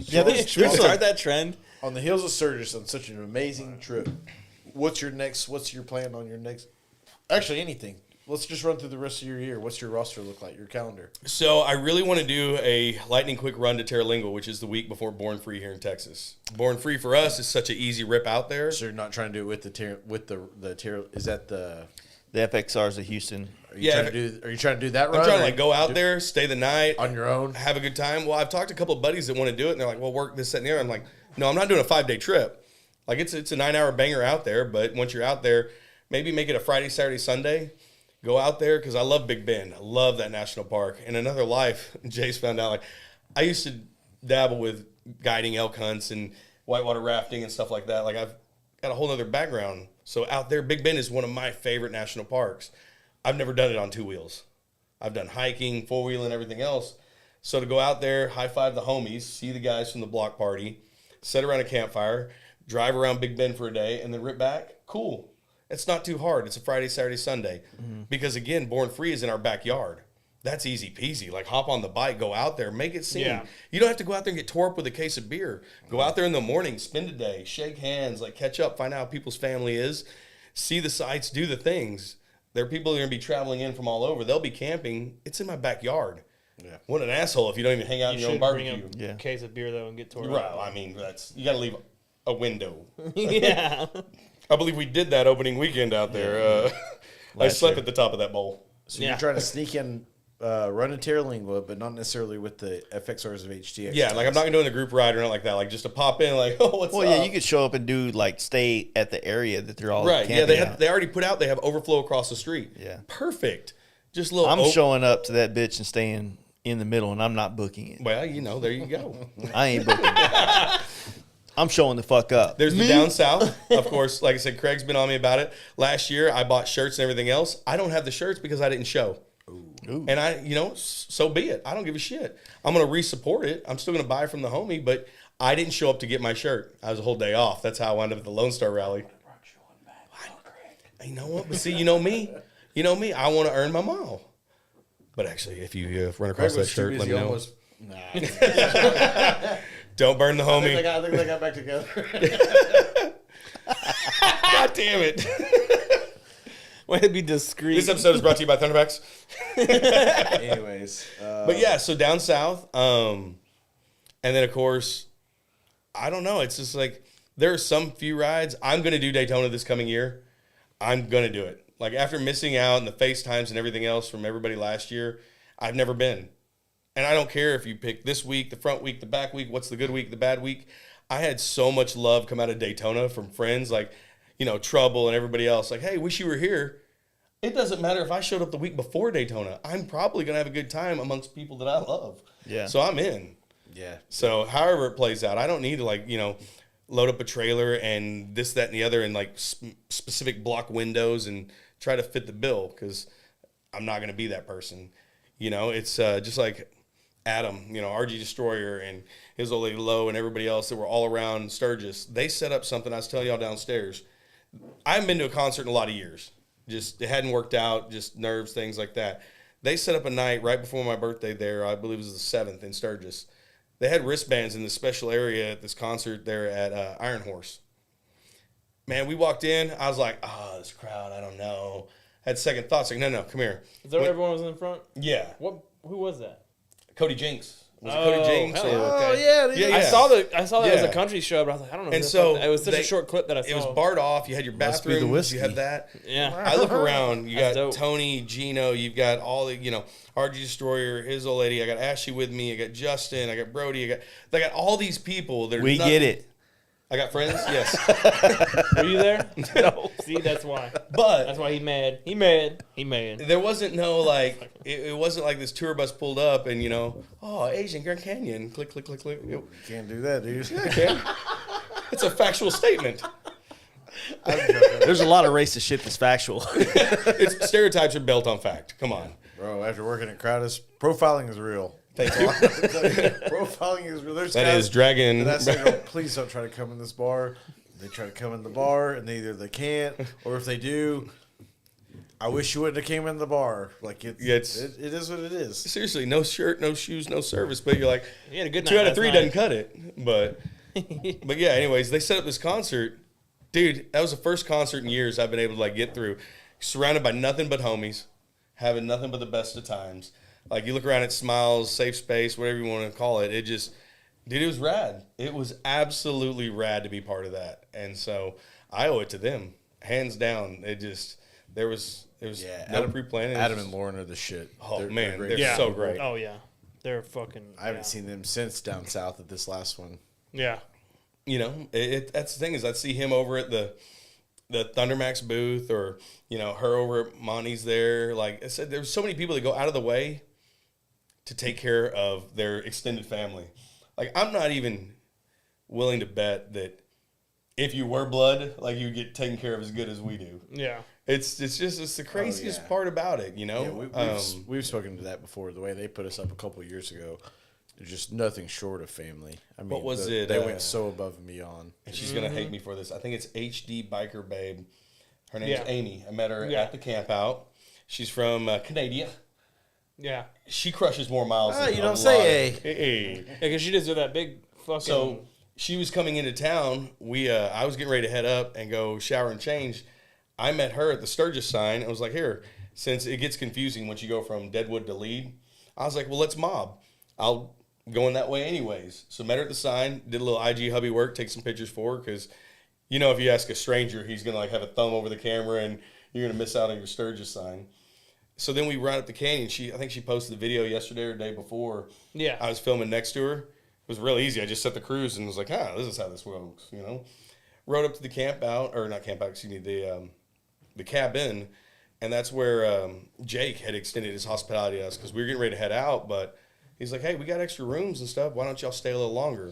Yeah, Should we start that trend? On the heels of Sturgis on such an amazing trip, what's your plan on your next? Actually, anything. Let's just run through the rest of your year. What's your roster look like? Your calendar? So I really want to do a lightning quick run to Terralingo, which is the week before Born Free here in Texas. Born Free for us is such an easy rip out there. So you're not trying to do it with the is that the? The FXRs of Houston. Are you trying to do that run? I'm trying to or like go out there, stay the night, on your own. have a good time. Well, I've talked to a couple of buddies that want to do it, and they're like, well, work this, that, and the other. I'm like, no, I'm not doing a 5-day trip. Like, it's a 9-hour banger out there, but once you're out there, maybe make it a Friday, Saturday, Sunday. Go out there, because I love Big Bend. I love that national park. In another life, Jace found out, like, I used to dabble with guiding elk hunts and whitewater rafting and stuff like that. Like, I've got a whole other background. So out there, Big Bend is one of my favorite national parks. I've never done it on 2 wheels. I've done hiking, 4-wheeling, everything else. So to go out there, high five the homies, see the guys from the block party, sit around a campfire, drive around Big Bend for a day, and then rip back, cool. It's not too hard. It's a Friday, Saturday, Sunday. Because again, Born Free is in our backyard. That's easy peasy. Like, hop on the bike, go out there, make it seem. Yeah. You don't have to go out there and get tore up with a case of beer. Go out there in the morning, spend a day, shake hands, like catch up, find out how people's family is, see the sights, do the things. There are people that are going to be traveling in from all over. They'll be camping. It's in my backyard. Yeah. What an asshole if you don't even hang out in your own barbecue. Bring a case of beer, though, and get tore up. Right. I mean, you got to leave a window. Yeah. I believe we did that opening weekend out there. I slept at the top of that bowl. So you're trying to sneak in run a Terlingua, but not necessarily with the FXRs of HTX. Yeah, like I'm not doing a group ride or not like that. Like just to pop in, like, oh, what's up? Well, yeah, you could show up and do like stay at the area that they're all right. Yeah, they already put out. They have overflow across the street. Yeah, perfect. Just a little. I'm showing up to that bitch and staying in the middle, and I'm not booking it. Well, there you go. I ain't booking it. I'm showing the fuck up. There's the down south, of course. Like I said, Craig's been on me about it. Last year, I bought shirts and everything else. I don't have the shirts because I didn't show. Ooh. And so be it. I don't give a shit. I'm going to re-support it. I'm still going to buy from the homie, but I didn't show up to get my shirt. I was a whole day off. That's how I wound up at the Lone Star Rally. You know what? But see, you know me. I want to earn my mile. But actually, if you run across that shirt, let me know. Don't burn the homie. I think they got back together. God damn it. Way to be discreet. This episode is brought to you by Thunderbacks. Anyways. But yeah, so down south. And then, of course, I don't know. It's just like there are some few rides. I'm going to do Daytona this coming year. I'm going to do it. Like after missing out and the FaceTimes and everything else from everybody last year, I've never been. And I don't care if you pick this week, the front week, the back week, what's the good week, the bad week. I had so much love come out of Daytona from friends like, Trouble and everybody else. Like, hey, wish you were here. It doesn't matter if I showed up the week before Daytona. I'm probably going to have a good time amongst people that I love. Yeah. So I'm in. Yeah. So however it plays out, I don't need to load up a trailer and this, that, and the other and specific block windows and try to fit the bill because I'm not going to be that person. It's just like Adam, RG Destroyer and his old lady Lowe and everybody else that were all around Sturgis. They set up something I was telling y'all downstairs. I haven't been to a concert in a lot of years. Just it hadn't worked out, just nerves, things like that. They set up a night right before my birthday there. I believe it was the 7th in Sturgis. They had wristbands in this special area at this concert there at Iron Horse. Man, we walked in. I was like, this crowd, I don't know. Had second thoughts. Like, no, come here. Is that where everyone was in front? Yeah. Who was that? Cody Jinks. Was it Cody Jinks? Yeah. I saw that it was a country show, but I was like, I don't know. And so it was such a short clip that I saw. It was barred off. You had your bathroom. You had that. Yeah. I look around. You got dope. Tony, Gino. You've got all the RG Destroyer, his old lady. I got Ashley with me. I got Justin. I got Brody. They got all these people. We get it. I got friends. Yes. Were you there? No. See, that's why. But that's why he mad. He mad. There wasn't no it wasn't like this tour bus pulled up and Asian Grand Canyon. Click, click, click, click. You can't do that, dude. Yeah, I can. It's a factual statement. There's a lot of racist shit that's factual. Stereotypes are built on fact. Come on, bro. After working at Crowdus, profiling is real. Thank you. Profiling is real. There's that is dragon. Please don't try to come in this bar. They try to come in the bar, and either they can't, or if they do, I wish you wouldn't have came in the bar. Like it is what it is. Seriously, no shirt, no shoes, no service. But you're like, you had a good night 2 out of 3 doesn't cut it. But yeah. Anyways, they set up this concert, dude. That was the first concert in years I've been able to get through, surrounded by nothing but homies, having nothing but the best of times. Like, you look around at Smiles, Safe Space, whatever you want to call it. It just, dude, it was rad. It was absolutely rad to be part of that. And so I owe it to them, hands down. It was no pre-planning. Adam and Lauren are the shit. Oh, they're so great. Oh, yeah. They're fucking. I haven't seen them since down south at this last one. Yeah. That's the thing is I'd see him over at the Thundermax booth or, her over at Monty's there. Like I said, there's so many people that go out of the way to take care of their extended family. Like, I'm not even willing to bet that if you were blood, like, you get taken care of as good as we do. Yeah. It's the craziest yeah. part about it, you know. Yeah, we've spoken to that before. The way they put us up a couple of years ago, there's just nothing short of family. I mean, What was it, They went so above and beyond. and she's gonna hate me for this. I think it's HD Biker Babe. Her name's Yeah. Amy. I met her Yeah. at the camp out. She's from Canada. Yeah. She crushes more miles. Ah, than you a don't say, lot of- Hey. Yeah, because she just did that big fucking. So she was coming into town. I was getting ready to head up and go shower and change. I met her at the Sturgis sign and was like, here, since it gets confusing once you go from Deadwood to Lead, I was like, well, let's mob. I'll go in that way anyways. So met her at the sign, did a little IG hubby work, take some pictures for her because, you know, if you ask a stranger, he's going to like have a thumb over the camera and you're going to miss out on your Sturgis sign. So then we run up the canyon. I think she posted the video yesterday or the day before. Yeah. I was filming next to her. It was real easy. I just set the cruise and was like, this is how this works, you know. Rode up to the the cabin, and that's where Jake had extended his hospitality to us because we were getting ready to head out, but he's like, hey, we got extra rooms and stuff. Why don't y'all stay a little longer?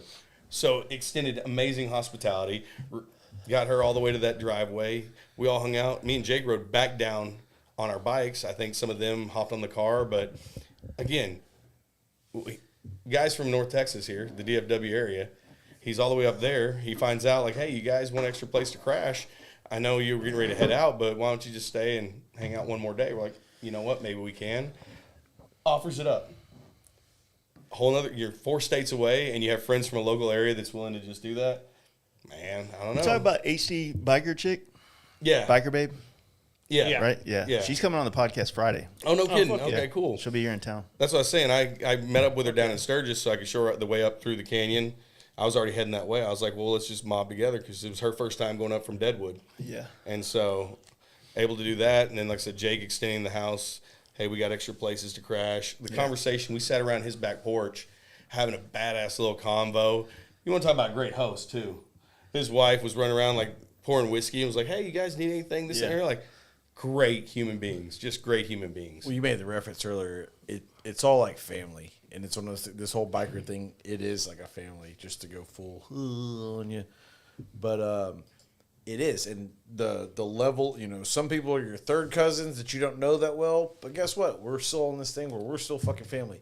So extended amazing hospitality. Got her all the way to that driveway. We all hung out. Me and Jake rode back down on our bikes. I think some of them hopped on the car, but again, guys from North Texas here, the DFW area, he's all the way up there. He finds out like, hey, you guys want an extra place to crash? I know you were getting ready to head out, but why don't you just stay and hang out one more day? We're like, you know what? Maybe we can. Offers it up. You're 4 states away, and you have friends from a local area that's willing to just do that. Man, I don't know. You talking about HD Biker chick? Yeah. Biker Babe? Yeah. Yeah. Right? Yeah. Yeah. She's coming on the podcast Friday. Oh, no kidding. fuck Okay, Yeah. cool. She'll be here in town. That's what I was saying. I met up with her down in Sturgis so I could show her the way up through the canyon. I was already heading that way. I was like, well, let's just mob together because it was her first time going up from Deadwood. Yeah. And so able to do that. And then, like I said, Jake extending the house. Hey, we got extra places to crash. The conversation, we sat around his back porch having a badass little convo. You want to talk about a great host, too. His wife was running around, like, pouring whiskey and was like, hey, you guys need anything? This and Yeah. that. Like, great human beings. Just great human beings. Well, you made the reference earlier. It's all like family, and it's one of those. This whole biker thing, it is like a family, just to go full on you. But it is, and the level. You know, some people are your third cousins that you don't know that well, but guess what? We're still on this thing where we're still fucking family.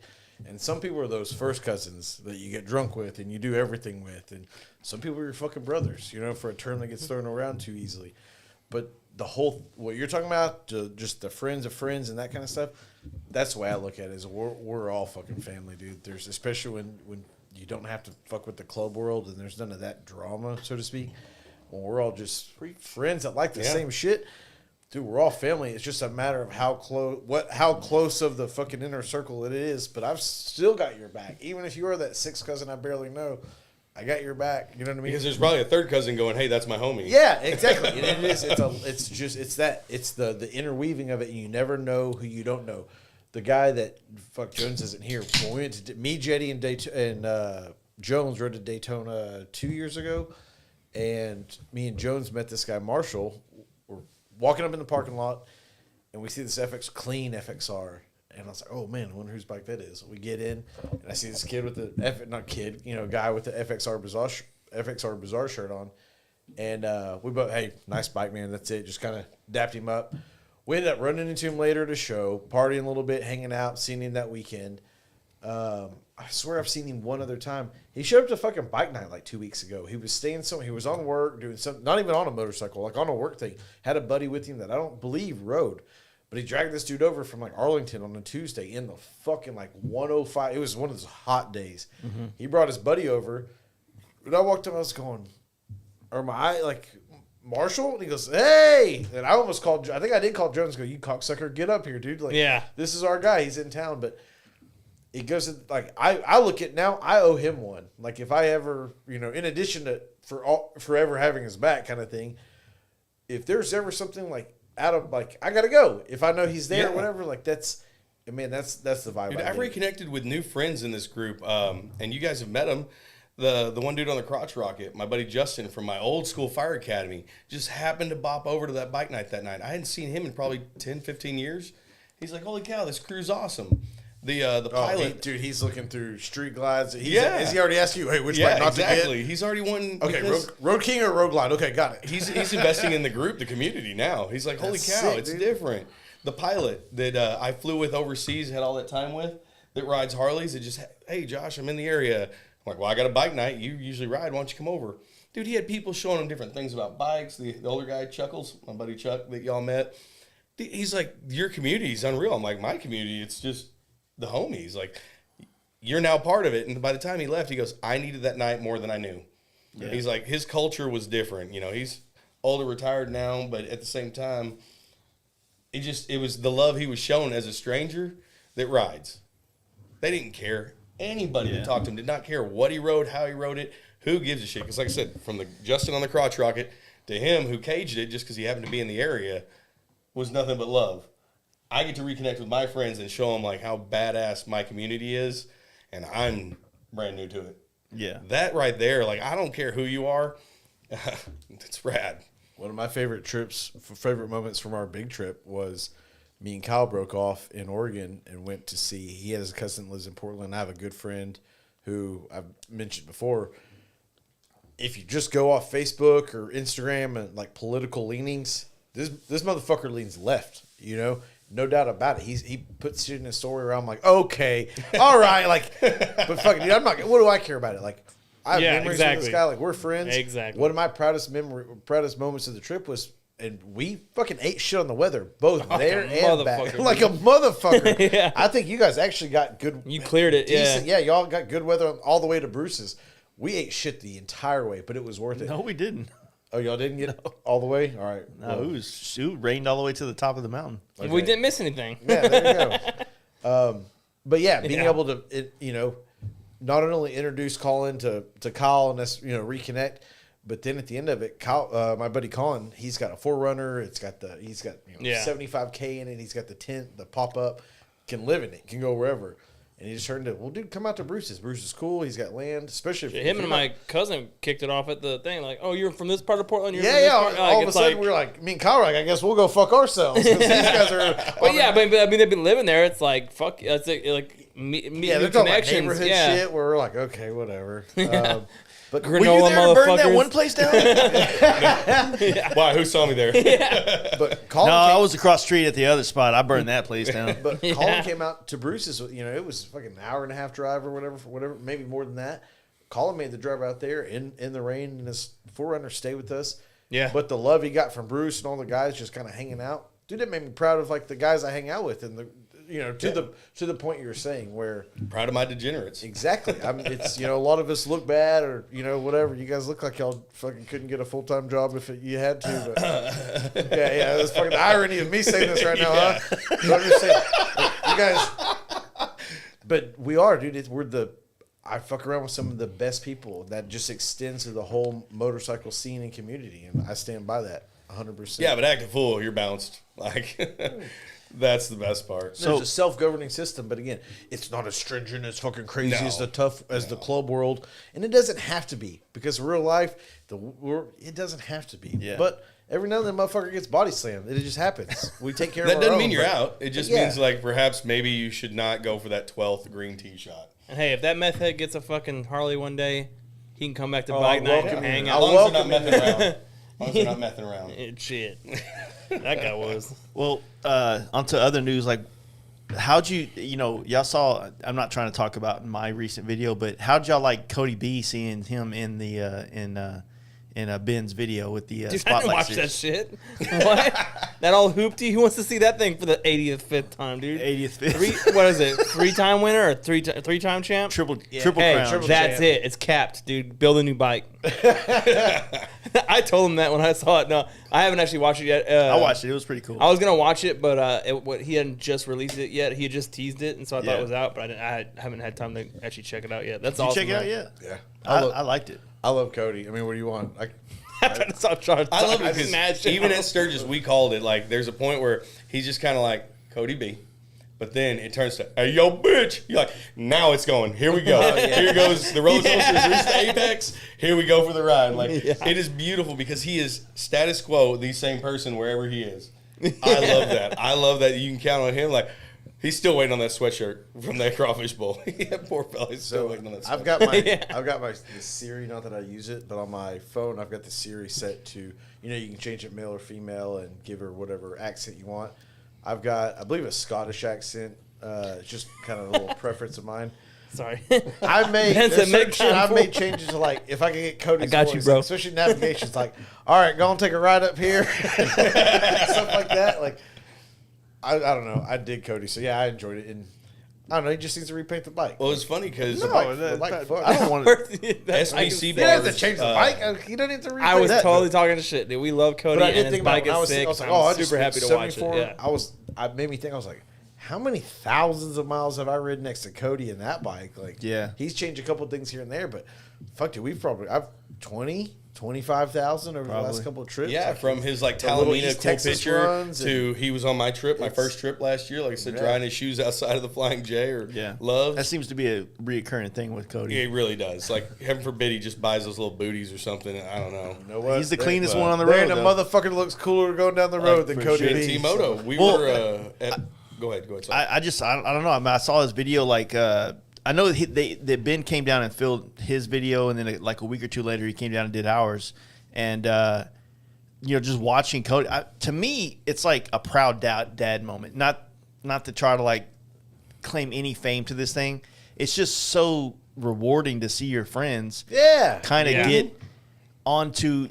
And some people are those first cousins that you get drunk with and you do everything with, and some people are your fucking brothers. You know, for a term that gets thrown around too easily. But the whole what you're talking about, just the friends of friends and that kind of stuff, that's the way I look at it. Is we're all fucking family, dude. There's especially when you don't have to fuck with the club world and there's none of that drama, so to speak. When we're all just friends that like the same shit, dude. We're all family. It's just a matter of how close of the fucking inner circle it is. But I've still got your back, even if you are that sixth cousin I barely know. I got your back. You know what I mean? Because there's probably a third cousin going, hey, that's my homie. Yeah, exactly. And it is. It's the interweaving of it. And you never know who you don't know. The guy that Jones isn't here. When we went to me, Jetty, and Jones rode to Daytona 2 years ago, and me and Jones met this guy Marshall. We're walking up in the parking lot, and we see this clean FXR. And I was like, oh, man, I wonder whose bike that is. We get in, and I see this kid with guy with the FXR Bizarre shirt on. And we both, hey, nice bike, man. That's it. Just kind of dapped him up. We ended up running into him later at a show, partying a little bit, hanging out, seeing him that weekend. I swear I've seen him one other time. He showed up to fucking bike night like 2 weeks ago. He was staying somewhere. He was on work, doing something, not even on a motorcycle, like on a work thing. Had a buddy with him that I don't believe rode. But he dragged this dude over from like Arlington on a Tuesday in the fucking like 105. It was one of those hot days. Mm-hmm. He brought his buddy over. And I walked up, I was going, Marshall? And he goes, hey! And I almost called, I think I did call Jones, go, you cocksucker, get up here, dude. Like, yeah. This is our guy. He's in town. But it goes, like, I look at now, I owe him one. Like, if I ever, in addition to forever having his back kind of thing, if there's ever something like, out of like I gotta go if I know he's there or whatever, like that's the vibe. Dude, I've reconnected with new friends in this group, and you guys have met them. The one dude on the crotch rocket, my buddy Justin from my old school fire academy, just happened to bop over to that bike night that night. I hadn't seen him in probably 10, 15 years. He's like, holy cow, this crew's awesome. The Oh, pilot. dude, he's looking through street glides. Has Yeah. he already asked you, hey, which Yeah, bike not exactly. to get? He's already won. Okay, because Road King or Road Glide? Okay, got it. he's investing in the group, the community now. He's like, holy That's cow, sick, it's dude. different. The pilot that I flew with overseas, had all that time with, that rides Harleys, it just, hey, Josh, I'm in the area. I'm like, well, I got a bike night. You usually ride. Why don't you come over? Dude, he had people showing him different things about bikes. The older guy, Chuckles, my buddy Chuck that y'all met, he's like, your community is unreal. I'm like, my community, it's just the homies. Like, you're now part of it. And by the time he left, he goes, I needed that night more than I knew. Yeah. He's like, his culture was different. You know, he's older, retired now, but at the same time, it was the love he was shown as a stranger that rides. They didn't care. Anybody that talked to him did not care what he rode, how he rode it. Who gives a shit? Because like I said, from the Justin on the crotch rocket to him who caged it just because he happened to be in the area was nothing but love. I get to reconnect with my friends and show them like how badass my community is, and I'm brand new to it. Yeah. That right there, like, I don't care who you are. It's rad. One of my favorite moments from our big trip was me and Kyle broke off in Oregon and went to see. He has a cousin that lives in Portland. I have a good friend who I've mentioned before. If you just go off Facebook or Instagram and like political leanings, this motherfucker leans left. You know, no doubt about it. He puts shit in his story where I'm like, okay, all right, like, but fucking, dude, I'm not. What do I care about it? Like, I have memories with this guy. Like, we're friends. Exactly. One of my proudest moments of the trip was, and we fucking ate shit on the weather, both there and back, like a motherfucker. Yeah. I think you guys actually got good. You cleared it, decent, yeah. Y'all got good weather all the way to Bruce's. We ate shit the entire way, but it was worth it. No, we didn't. Oh, y'all didn't get all the way? All right. No, it rained all the way to the top of the mountain. Okay. We didn't miss anything. Yeah, there you go. But yeah, being able to, not only introduce Colin to Kyle and us, reconnect, but then at the end of it, Kyle, my buddy Colin, he's got a 4Runner. He's got 75K in it. He's got the tent, the pop up, can live in it, can go wherever. And he just turned it. Well, dude, come out to Bruce's. Bruce is cool. He's got land, especially if him and my cousin kicked it off at the thing. Like, oh, you're from this part of Portland. You're yeah, from this yeah. part. All of a sudden, we're like, me and Kyle, I guess we'll go fuck ourselves. 'Cause these guys are. Well, yeah, but I mean, they've been living there. It's like fuck. It's like Yeah, new they're talking about connections. neighborhood Yeah. shit. Where we're like, okay, whatever. But Granola Were you there to burn that motherfuckers. one place down? Why? Who saw me there? but Colin No, came, I was across the street at the other spot. I burned that place down. But Colin came out to Bruce's. It was fucking an hour and a half drive or whatever, maybe more than that. Colin made the drive out there in the rain in his 4Runner, stay with us. Yeah. But the love he got from Bruce and all the guys just kind of hanging out, dude, it made me proud of like the guys I hang out with and to the point you were saying where Proud of my degenerates. exactly. It's a lot of us look bad or whatever. You guys look like y'all fucking couldn't get a full-time job if you had to. But yeah, that's fucking the irony of me saying this right now, huh? But I'm just saying, you guys. But we are, dude. I fuck around with some of the best people that just extends to the whole motorcycle scene and community, and I stand by that 100%. Yeah, but acting fool, you're bounced. Like, that's the best part. There's a self-governing system, but again, it's not as stringent, as fucking crazy, as the club world, and it doesn't have to be because real life, it doesn't have to be. Yeah. But every now and then, motherfucker gets body slammed. It just happens. We take care of That our doesn't own, mean you're but- out. It just yeah. means like perhaps maybe you should not go for that 12th green tee shot. And hey, if that meth head gets a fucking Harley one day, he can come back to Oh, bike I'll night welcome and you. hang As out. long as they're not messing around. As long as they're not messing around. Shit. That guy was. Well, onto other news. Like, how'd y'all saw? I'm not trying to talk about my recent video, but how'd y'all like Cody B seeing him in the in Ben's video with the Dude, I didn't spotlight watch series? that shit. What? That all hoopty? Who wants to see that thing for the 85th time, dude? 80th, What is it? 3-time winner or three-time champ? triple Hey, crown. that's it. It's capped, dude. Build a new bike. I told him that when I saw it. No, I haven't actually watched it yet. I watched it. It was pretty cool. I was gonna watch it, but he hadn't just released it yet. He had just teased it, and so I thought Yeah. it was out. But I haven't had time to actually check it out yet. That's Did you awesome. check it out man. yet? Yeah. I liked it. I love Cody. I mean, what do you want? I'm trying to stop trying to I love talk it this mad because shit. even at Sturgis, we called it like there's a point where he's just kind of like Cody B. But then it turns to, hey, yo, bitch. You're like, now it's going. Here we go. Here goes the roller coaster has reached the apex. Here we go for the ride. Like, it is beautiful because he is status quo, the same person wherever he is. I love that. I love that you can count on him. Like, He's still waiting on that sweatshirt from that crawfish bowl. Yeah, poor fella. He's still waiting on that sweatshirt. I've got the Siri, not that I use it, but on my phone I've got the Siri set to, you can change it male or female and give her whatever accent you want. I've got, I believe, a Scottish accent. It's just kind of a little preference of mine. Sorry. I've made That's a mix shit. I've of- made changes to, like, if I can get Cody's I got you, voice, bro. especially navigation. It's like, all right, go and take a ride up here, stuff like that. Like, I don't know. I did Cody, so yeah, I enjoyed it. And I don't know. He just needs to repaint the bike. Well, it's funny because The bike fuck. I don't want to. SBC He doesn't have bars. to change the bike. He doesn't have to repaint I was that. totally talking shit, dude. We love Cody, But I and did his think about bike it when I is was, sick. I was like, I'm oh, I just super happy to watch it. 74. Yeah. I made me think. I was like, how many thousands of miles have I ridden next to Cody in that bike? Like, Yeah. he's changed a couple things here and there, but fuck, dude, I've 25,000 over the last couple of trips. Yeah, Like, from his like the little Talamina East cool Texas picture runs to he was on my trip, my It's- first trip last year. Like I said, Yeah. drying his shoes outside of the Flying J or Yeah. Loves. That seems to be a reoccurring thing with Cody. Yeah, he really does. Like heaven forbid he just buys those little booties or something. I don't know. You know what? He's the They- cleanest well, one on the There road. ain't a though. motherfucker that looks cooler going down the road than for Cody sure. B. T-Moto. We Well, were at. Go ahead. Sorry. I don't know. I mean, I saw his video. Like, I know that Ben came down and filmed his video, and then like a week or two later, he came down and did ours. And just watching Cody, to me, it's like a proud dad moment. Not to try to like claim any fame to this thing. It's just so rewarding to see your friends, Yeah. kind of Yeah. get onto,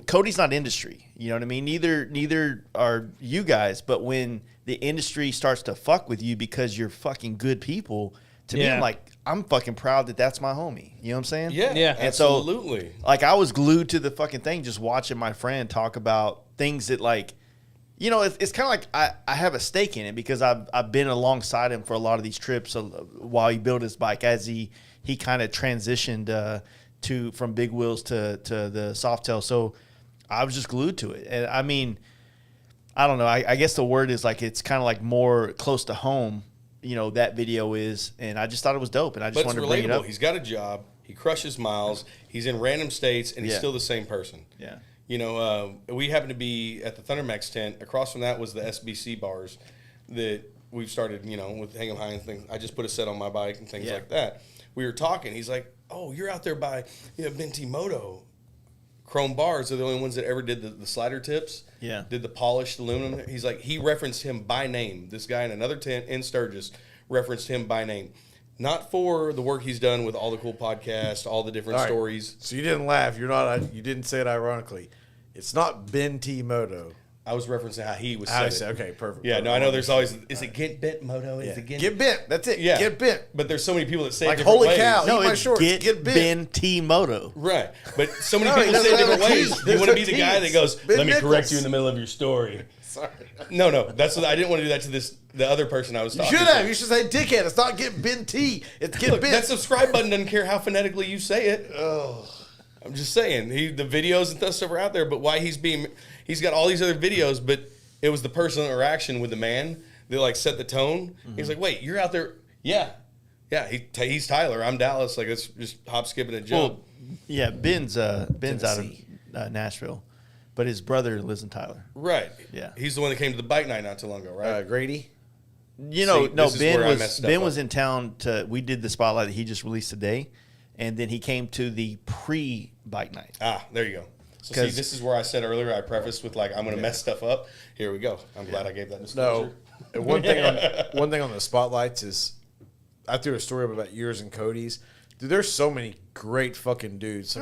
Cody's not industry. You know what I mean? Neither are you guys. But when the industry starts to fuck with you because you're fucking good people, to me, Yeah. I'm fucking proud that that's my homie. You know what I'm saying? yeah. Yeah. And so- Absolutely. Like, I was glued to the fucking thing just watching my friend talk about things that, like, it's kind of like I have a stake in it because I've been alongside him for a lot of these trips while he built his bike as he kind of transitioned from big wheels to the Softail. So I was just glued to it. And I mean, I don't know. I guess the word is like it's kind of like more close to home, that video is. And I just thought it was dope. And I just But it's wanted to bring it relatable. up. He's got a job. He crushes miles. He's in random states, and he's Yeah. still the same person. Yeah. We happened to be at the Thundermax tent. Across from that was the SBC bars that we've started, with Hang 'em High and things. I just put a set on my bike and things Yeah. like that. We were talking. He's like, oh, you're out there by, Binti Moto. Chrome bars are the only ones that ever did the slider tips. Yeah. Did the polished aluminum. He's like, he referenced him by name. This guy in another tent in Sturgis referenced him by name. Not for the work he's done with all the cool podcasts, all the different All right. stories. So you didn't laugh. You didn't say it ironically. It's not Ben T Moto. I was referencing how he was I said see. it. Okay, perfect. Yeah, no, I know there's always, is it get bent moto? Yeah. Is it Get bent. That's it. Yeah. Get bent. But there's so many people that say Like, it different holy ways. cow. No, Eat my it's shorts. get Get bent. Ben T Moto. Right. But so many No, people he say it doesn't different have a ways. T. You There's want to no be the guy Ts. that goes, Ben let me correct Nichols. you in the middle of your story. Sorry. No, that's what I didn't want to do that to the other person I was You talking should to. have. You should say dickhead. It's not get Ben T. It's get Look, bent. that subscribe button doesn't care how phonetically you say it. Oh. I'm just saying, the videos and stuff are out there, but why he's got all these other videos, but it was the personal interaction with the man that like set the tone. He's like, wait, you're out there. Yeah. He's Tyler. I'm Dallas. Like, it's just hop, skip, and a jump. Well, yeah, Ben's out of Tennessee. Nashville, but his brother lives in Tyler. Right. Yeah. He's the one that came to the bike night not too long ago, right? Grady. You know, See, no, this is where I messed Ben up. was in town we did the spotlight that he just released today, and then he came to the pre-bike night. There you go. So see, 'Cause- this is where I said earlier, I prefaced with like, I'm going to mess stuff up. Here we go. I'm glad I gave that disclosure. No. And one thing on the spotlights is I threw a story up about yours and Cody's. Dude, there's so many great fucking dudes.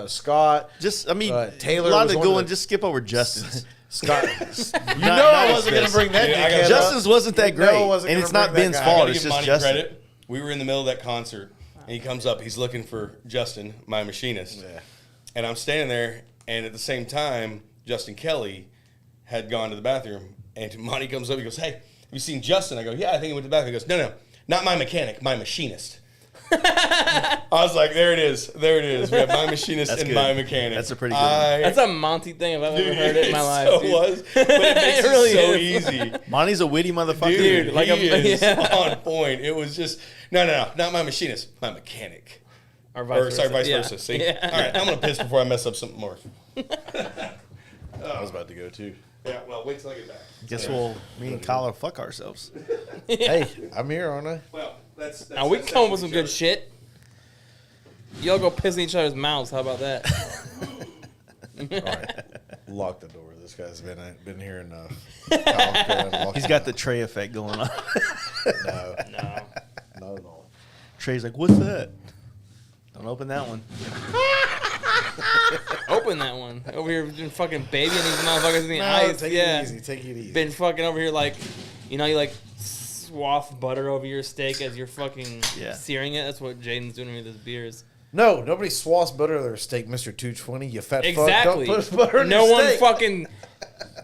Scott. Just, I mean, Taylor a lot was of one good of ones. the- Just skip over Justin's. Scott. You Not- know I not wasn't going to expensive. bring that Yeah, I dickhead got up. Justin's wasn't that You know I great, wasn't and gonna it's not bring that Ben's guy. I fault. gotta It's give just Monty Justin. credit. We were in the middle of that concert, and he comes up. He's looking for Justin, my machinist. Yeah. And I'm standing there, and at the same time, Justin Kelly had gone to the bathroom. And Monty comes up. He goes, hey, have you seen Justin? I go, yeah, I think he went to the bathroom. He goes, no, not my mechanic, my machinist. I was like, there it is. There it is. We have my machinist That's and good. my mechanic. That's a pretty good one. That's a Monty thing if I've ever heard it in my life. So dude. was, but it makes It it, really so is. easy. Monty's a witty motherfucker. Dude, like he a- is yeah. on point. It was just, no, not my machinist, my mechanic. Or vice Sorry, versa. vice Yeah. versa. See? Yeah. All right, I'm going to piss before I mess up something more. I was about to go too. Yeah, well, wait till I get back. Guess me and Kyle will fuck ourselves. Hey, I'm here, aren't I? Well, that's Now we can come up with some good shit. Y'all go piss in each other's mouths. How about that? All right. Lock the door. This guy's been here enough. Kyle, go ahead and lock He's it got up. the tray effect going on. No, No. not at all. Trey's like, what's that? Don't open that one. Open that one. Over here, been fucking babying these motherfuckers in the No, eyes. take Yeah. it easy. Take it easy. Been fucking over here like, you like swath butter over your steak as you're fucking searing it. That's what Jaden's doing with his beers. No, nobody swaths butter on their steak, Mr. 220. You fat Exactly. fuck. Don't put butter in No your one steak. fucking You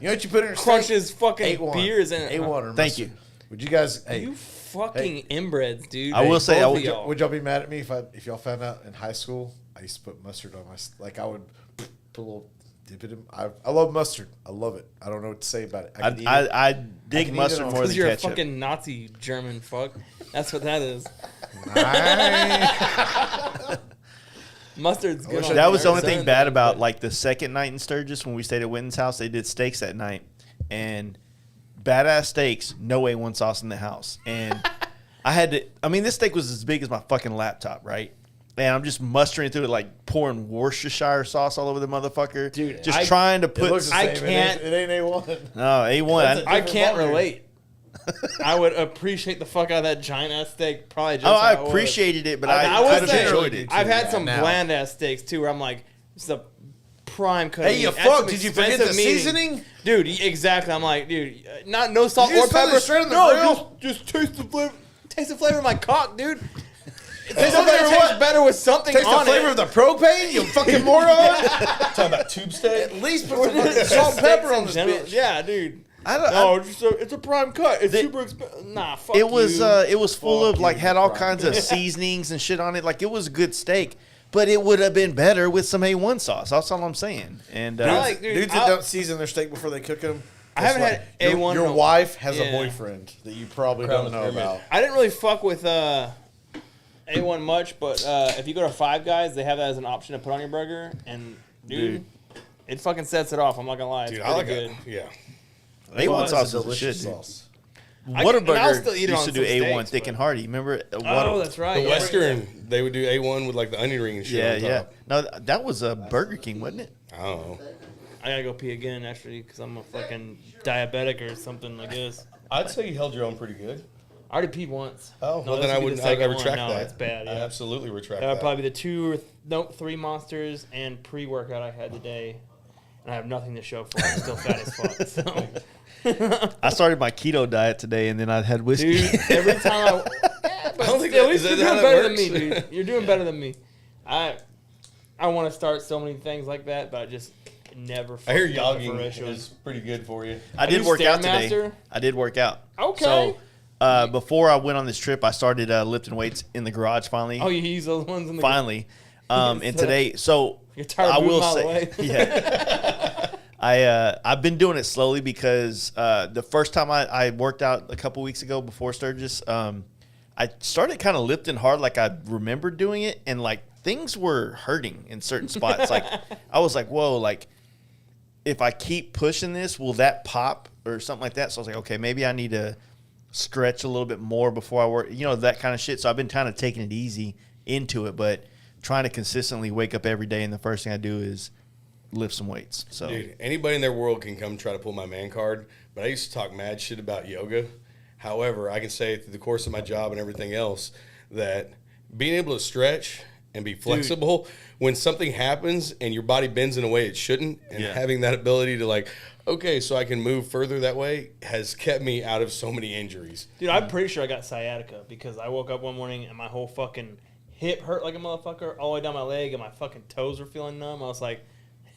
know what you put in your crunches steak? fucking A1. beers in it. A1 or Thank mustard. you. Would you guys? Hey, You fucking inbreds, dude. I will say, both I of y'all. would y'all be mad at me if y'all found out in high school I used to put mustard on I would put a little dip it in. I love mustard. I love it. I don't know what to say about it. I can eat it. I I dig can eat mustard it on- more Because than you're ketchup. a fucking Nazi German fuck. That's what that is. Mustard's good. wish on I- That was the only Arizona, thing bad about but- like the second night in Sturgis when we stayed at Winton's house. They did steaks that night, and badass steaks, no A1 sauce in the house. And I had to. I mean, this steak was as big as my fucking laptop, right? And I'm just mustering through it, like pouring Worcestershire sauce all over the motherfucker. Dude, just trying to It put. looks the I same. can't- It ain't A1. No, A1. That's I different can't ballgame. relate. I would appreciate the fuck out of that giant ass steak. Probably just Oh, I how it was. appreciated it, but I I will kind of say, enjoyed it. I've had Yeah, some now. bland ass steaks too, where I'm like, this is a prime cut. Hey, you of meat. That's fuck! some Did you forget the expensive meating. seasoning? dude? Exactly. I'm like, dude, no salt Did you or just put it pepper. straight on the no, grill? just taste the flavor. Taste the flavor of my cock, dude. It tastes Something better, or tastes what? better with something Taste the on flavor it. of the propane, you fucking moron! Talking about tube steak. At least put some fucking salt and pepper on this bitch. Yeah, dude. I don't, No, it's a prime cut. It's super expensive. Nah, fuck it was you. it was full Fuck of like you, had all Brian. kinds of seasonings and shit on it. Like it was a good steak, but it would have been better with some A1 sauce. That's all I'm saying. And I like- dude, Dudes that don't season their steak before they cook them. I haven't had A1 Your no- wife has Yeah. a boyfriend that you probably Crown don't know Pyramid. about. I didn't really fuck with A1 much, but if you go to Five Guys, they have that as an option to put on your burger, and dude, it fucking sets it off. I'm not gonna lie, it's Dude, pretty I like good. it. Yeah. A1 It's sauce a is the shit, delicious dude. sauce. And I'll Whataburger still eat it used on to do some A1 steaks, thick but- and hearty. Remember? Oh, that's right. The yeah. Western, they would do A1 with like the onion ring and shit Yeah, on yeah. top. No, that was a Burger King, wasn't it? I don't know. I gotta go pee again, actually, because I'm a fucking diabetic or something, I guess. I'd say you held your own pretty good. I already peed once. Oh, No, well, then this I would be wouldn't. the I second retract one. that. No, it's bad. I Yeah. absolutely retract That would that. probably be the 3 monsters and pre-workout I had today, and I have nothing to show for it. I'm still fat as fuck. So. I started my keto diet today, and then I had whiskey. Dude, every time I don't think at that- least is you're that how doing that better than works? me, dude. You're doing better than me. I want to start so many things like that, but I just never. I hear fucking get the jogging fruition. is pretty good for you. I did you work out today. Stairmaster? I did work out. Okay. So before I went on this trip, I started lifting weights in the garage finally. Oh, you use those ones in the Finally. And Yes, today, so You're tired of I moving will out of the say, way. yeah. I've been doing it slowly because the first time I worked out a couple weeks ago before Sturgis, I started kind of lifting hard like I remembered doing it, and like things were hurting in certain spots. Like I was like, whoa, like if I keep pushing this, will that pop or something like that? So I was like, okay, maybe I need to stretch a little bit more before I work, that kind of shit. So I've been kind of taking it easy into it, but trying to consistently wake up every day, and the first thing I do is lift some weights. So Dude, anybody in their world can come try to pull my man card, but I used to talk mad shit about yoga. However, I can say through the course of my job and everything else that being able to stretch and be flexible when something happens and your body bends in a way it shouldn't, and having that ability to like, okay, so I can move further that way has kept me out of so many injuries. Dude, I'm pretty sure I got sciatica because I woke up one morning and my whole fucking hip hurt like a motherfucker all the way down my leg, and my fucking toes were feeling numb. I was like,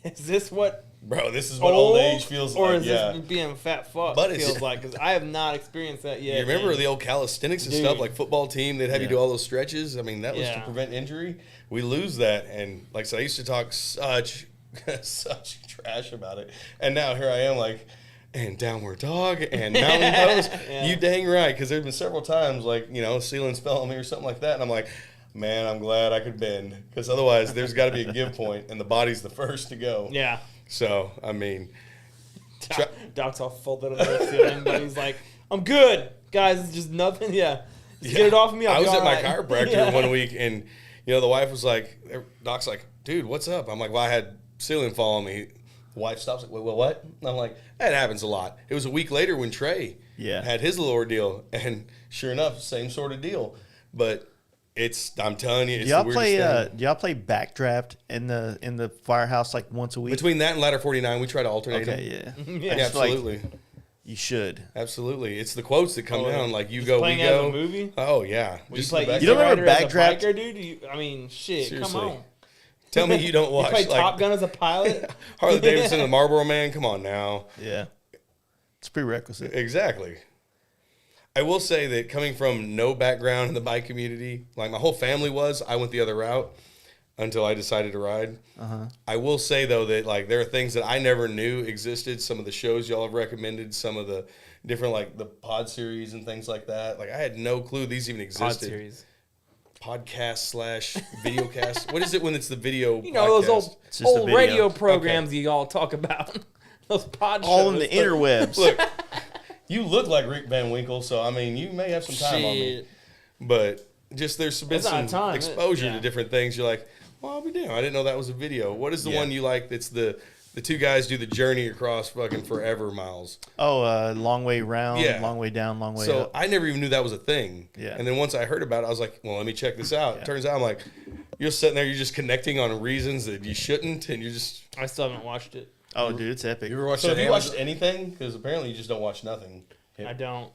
is this what Bro, this is what old age feels or like. is Yeah. this being fat fuck But it's- feels like? Because I have not experienced that yet. You remember and- the old calisthenics and Dude. stuff, like football team, they'd have you Yeah. do all those stretches? I mean, that was to Yeah. prevent injury. We lose that. And like I said, I used to talk such trash about it. And now here I am like, and downward dog and mountain pose. Yeah. You dang right. Because there's been several times like, ceilings fell on me or something like that. And I'm like, man, I'm glad I could bend. Because otherwise there's got to be a give point, and the body's the first to go. Yeah. So, I mean, Doc's all folded on the ceiling, but he's like, I'm good. Guys, it's just nothing. Yeah. Just get it off of me. I was at my right. chiropractor one week, and the wife was like, Doc's like, dude, what's up? I'm like, well, I had ceiling fall on me. The wife stops like, well, what? And I'm like, that happens a lot. It was a week later when Trey had his little ordeal, and sure enough, same sort of deal. But I'm telling you, it's the weirdest thing. Do y'all play backdraft in the firehouse like once a week? Between that and ladder 49, we try to alternate them. Yeah, Absolutely. You should. Absolutely. It's the quotes that come down. Like, you go, we playing go. as a movie? Oh, yeah. You play You don't remember Backdraft? Biker, dude? Shit, Seriously. come on. Tell me you don't watch. You play Top Gun as a pilot? Harley Davidson, the Marlboro Man. Come on now. Yeah. It's prerequisite. Exactly. I will say that coming from no background in the bike community, like my whole family was, I went the other route until I decided to ride. I will say, though, that like there are things that I never knew existed. Some of the shows y'all have recommended, some of the different, like the pod series and things like that. Like I had no clue these even existed. Pod series. Podcast / videocast. What is it when it's the video? Those podcast? old radio programs you all talk about. Those pod shows. All in the interwebs. Look, you look like Rick Van Winkle, so I mean, you may have some time on me. But just there's been some exposure to different things. You're like, well, I'll be damned. I didn't know that was a video. What is the one you like that's the two guys do the journey across fucking forever miles? Oh, long way round, long way down, long way up. So I never even knew that was a thing. Yeah. And then once I heard about it, I was like, well, let me check this out. Yeah. Turns out I'm like, you're sitting there, you're just connecting on reasons that you shouldn't, and you're just... I still haven't watched it. Oh, dude, it's epic. You ever watched? So have you watched anything? Because apparently you just don't watch nothing. I don't.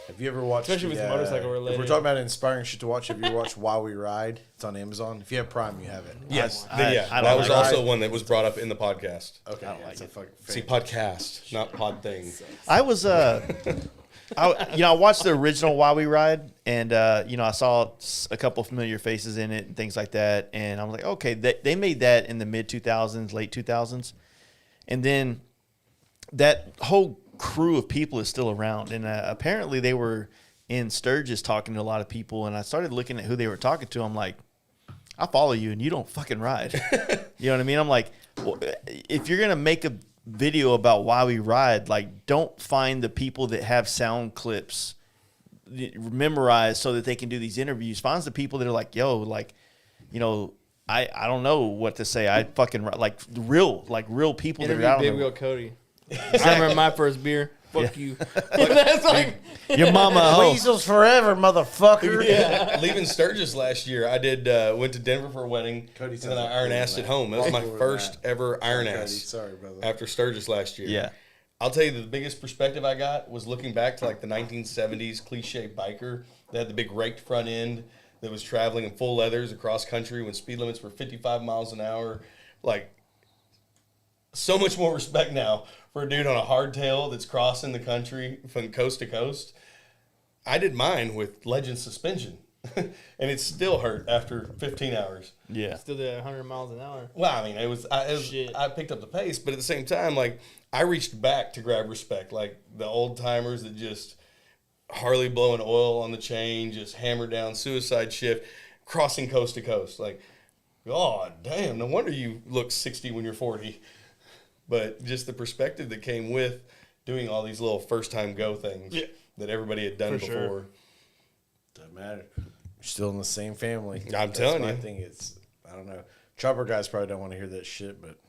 Have you ever watched? Especially with motorcycle related. If we're talking about inspiring shit to watch, have you ever watched While We Ride? It's on Amazon. If you have Prime, you have it. Yes. I don't that was like also it. one that was brought up in the podcast. Okay, I don't like it's a it. fucking See, fan. podcast, not pod thing. I was I watched the original While We Ride, and I saw a couple familiar faces in it and things like that, and I was like, okay, they made that in the mid 2000s, late 2000s, and then that whole crew of people is still around, and apparently they were in Sturgis talking to a lot of people, and I started looking at who they were talking to. I'm like, I follow you, and you don't fucking ride. You know what I mean? I'm like, well, if you're gonna make a video about why we ride, like, don't find the people that have sound clips memorized so that they can do these interviews. Find the people that are like, yo, like, I don't know what to say. I fucking like real people Interview that are out Big on Wheel Cody. I remember my first beer. Fuck you. That's like your mama a hoe. Weasels forever, motherfucker. Yeah. Leaving Sturgis last year, I did went to Denver for a wedding, Cody and then sounds I like iron Cody, assed man. at home. That was my Cooler than first that. ever iron Cody, ass sorry, brother. after Sturgis last year. Yeah. I'll tell you the biggest perspective I got was looking back to like the 1970s cliche biker that had the big raked front end that was traveling in full leathers across country when speed limits were 55 miles an hour. Like, so much more respect now for a dude on a hardtail that's crossing the country from coast to coast. I did mine with Legend suspension, and it still hurt after 15 hours. Yeah. Still did 100 miles an hour. Well, I mean, Shit. I picked up the pace, but at the same time, like, I reached back to grab respect, like the old timers that just Harley blowing oil on the chain, just hammered down suicide shift, crossing coast to coast. Like, God damn, no wonder you look 60 when you're 40. But just the perspective that came with doing all these little first time go things that everybody had done For before. sure. Doesn't matter. You're still in the same family. I'm telling you. I think I don't know. Chopper guys probably don't want to hear that shit, but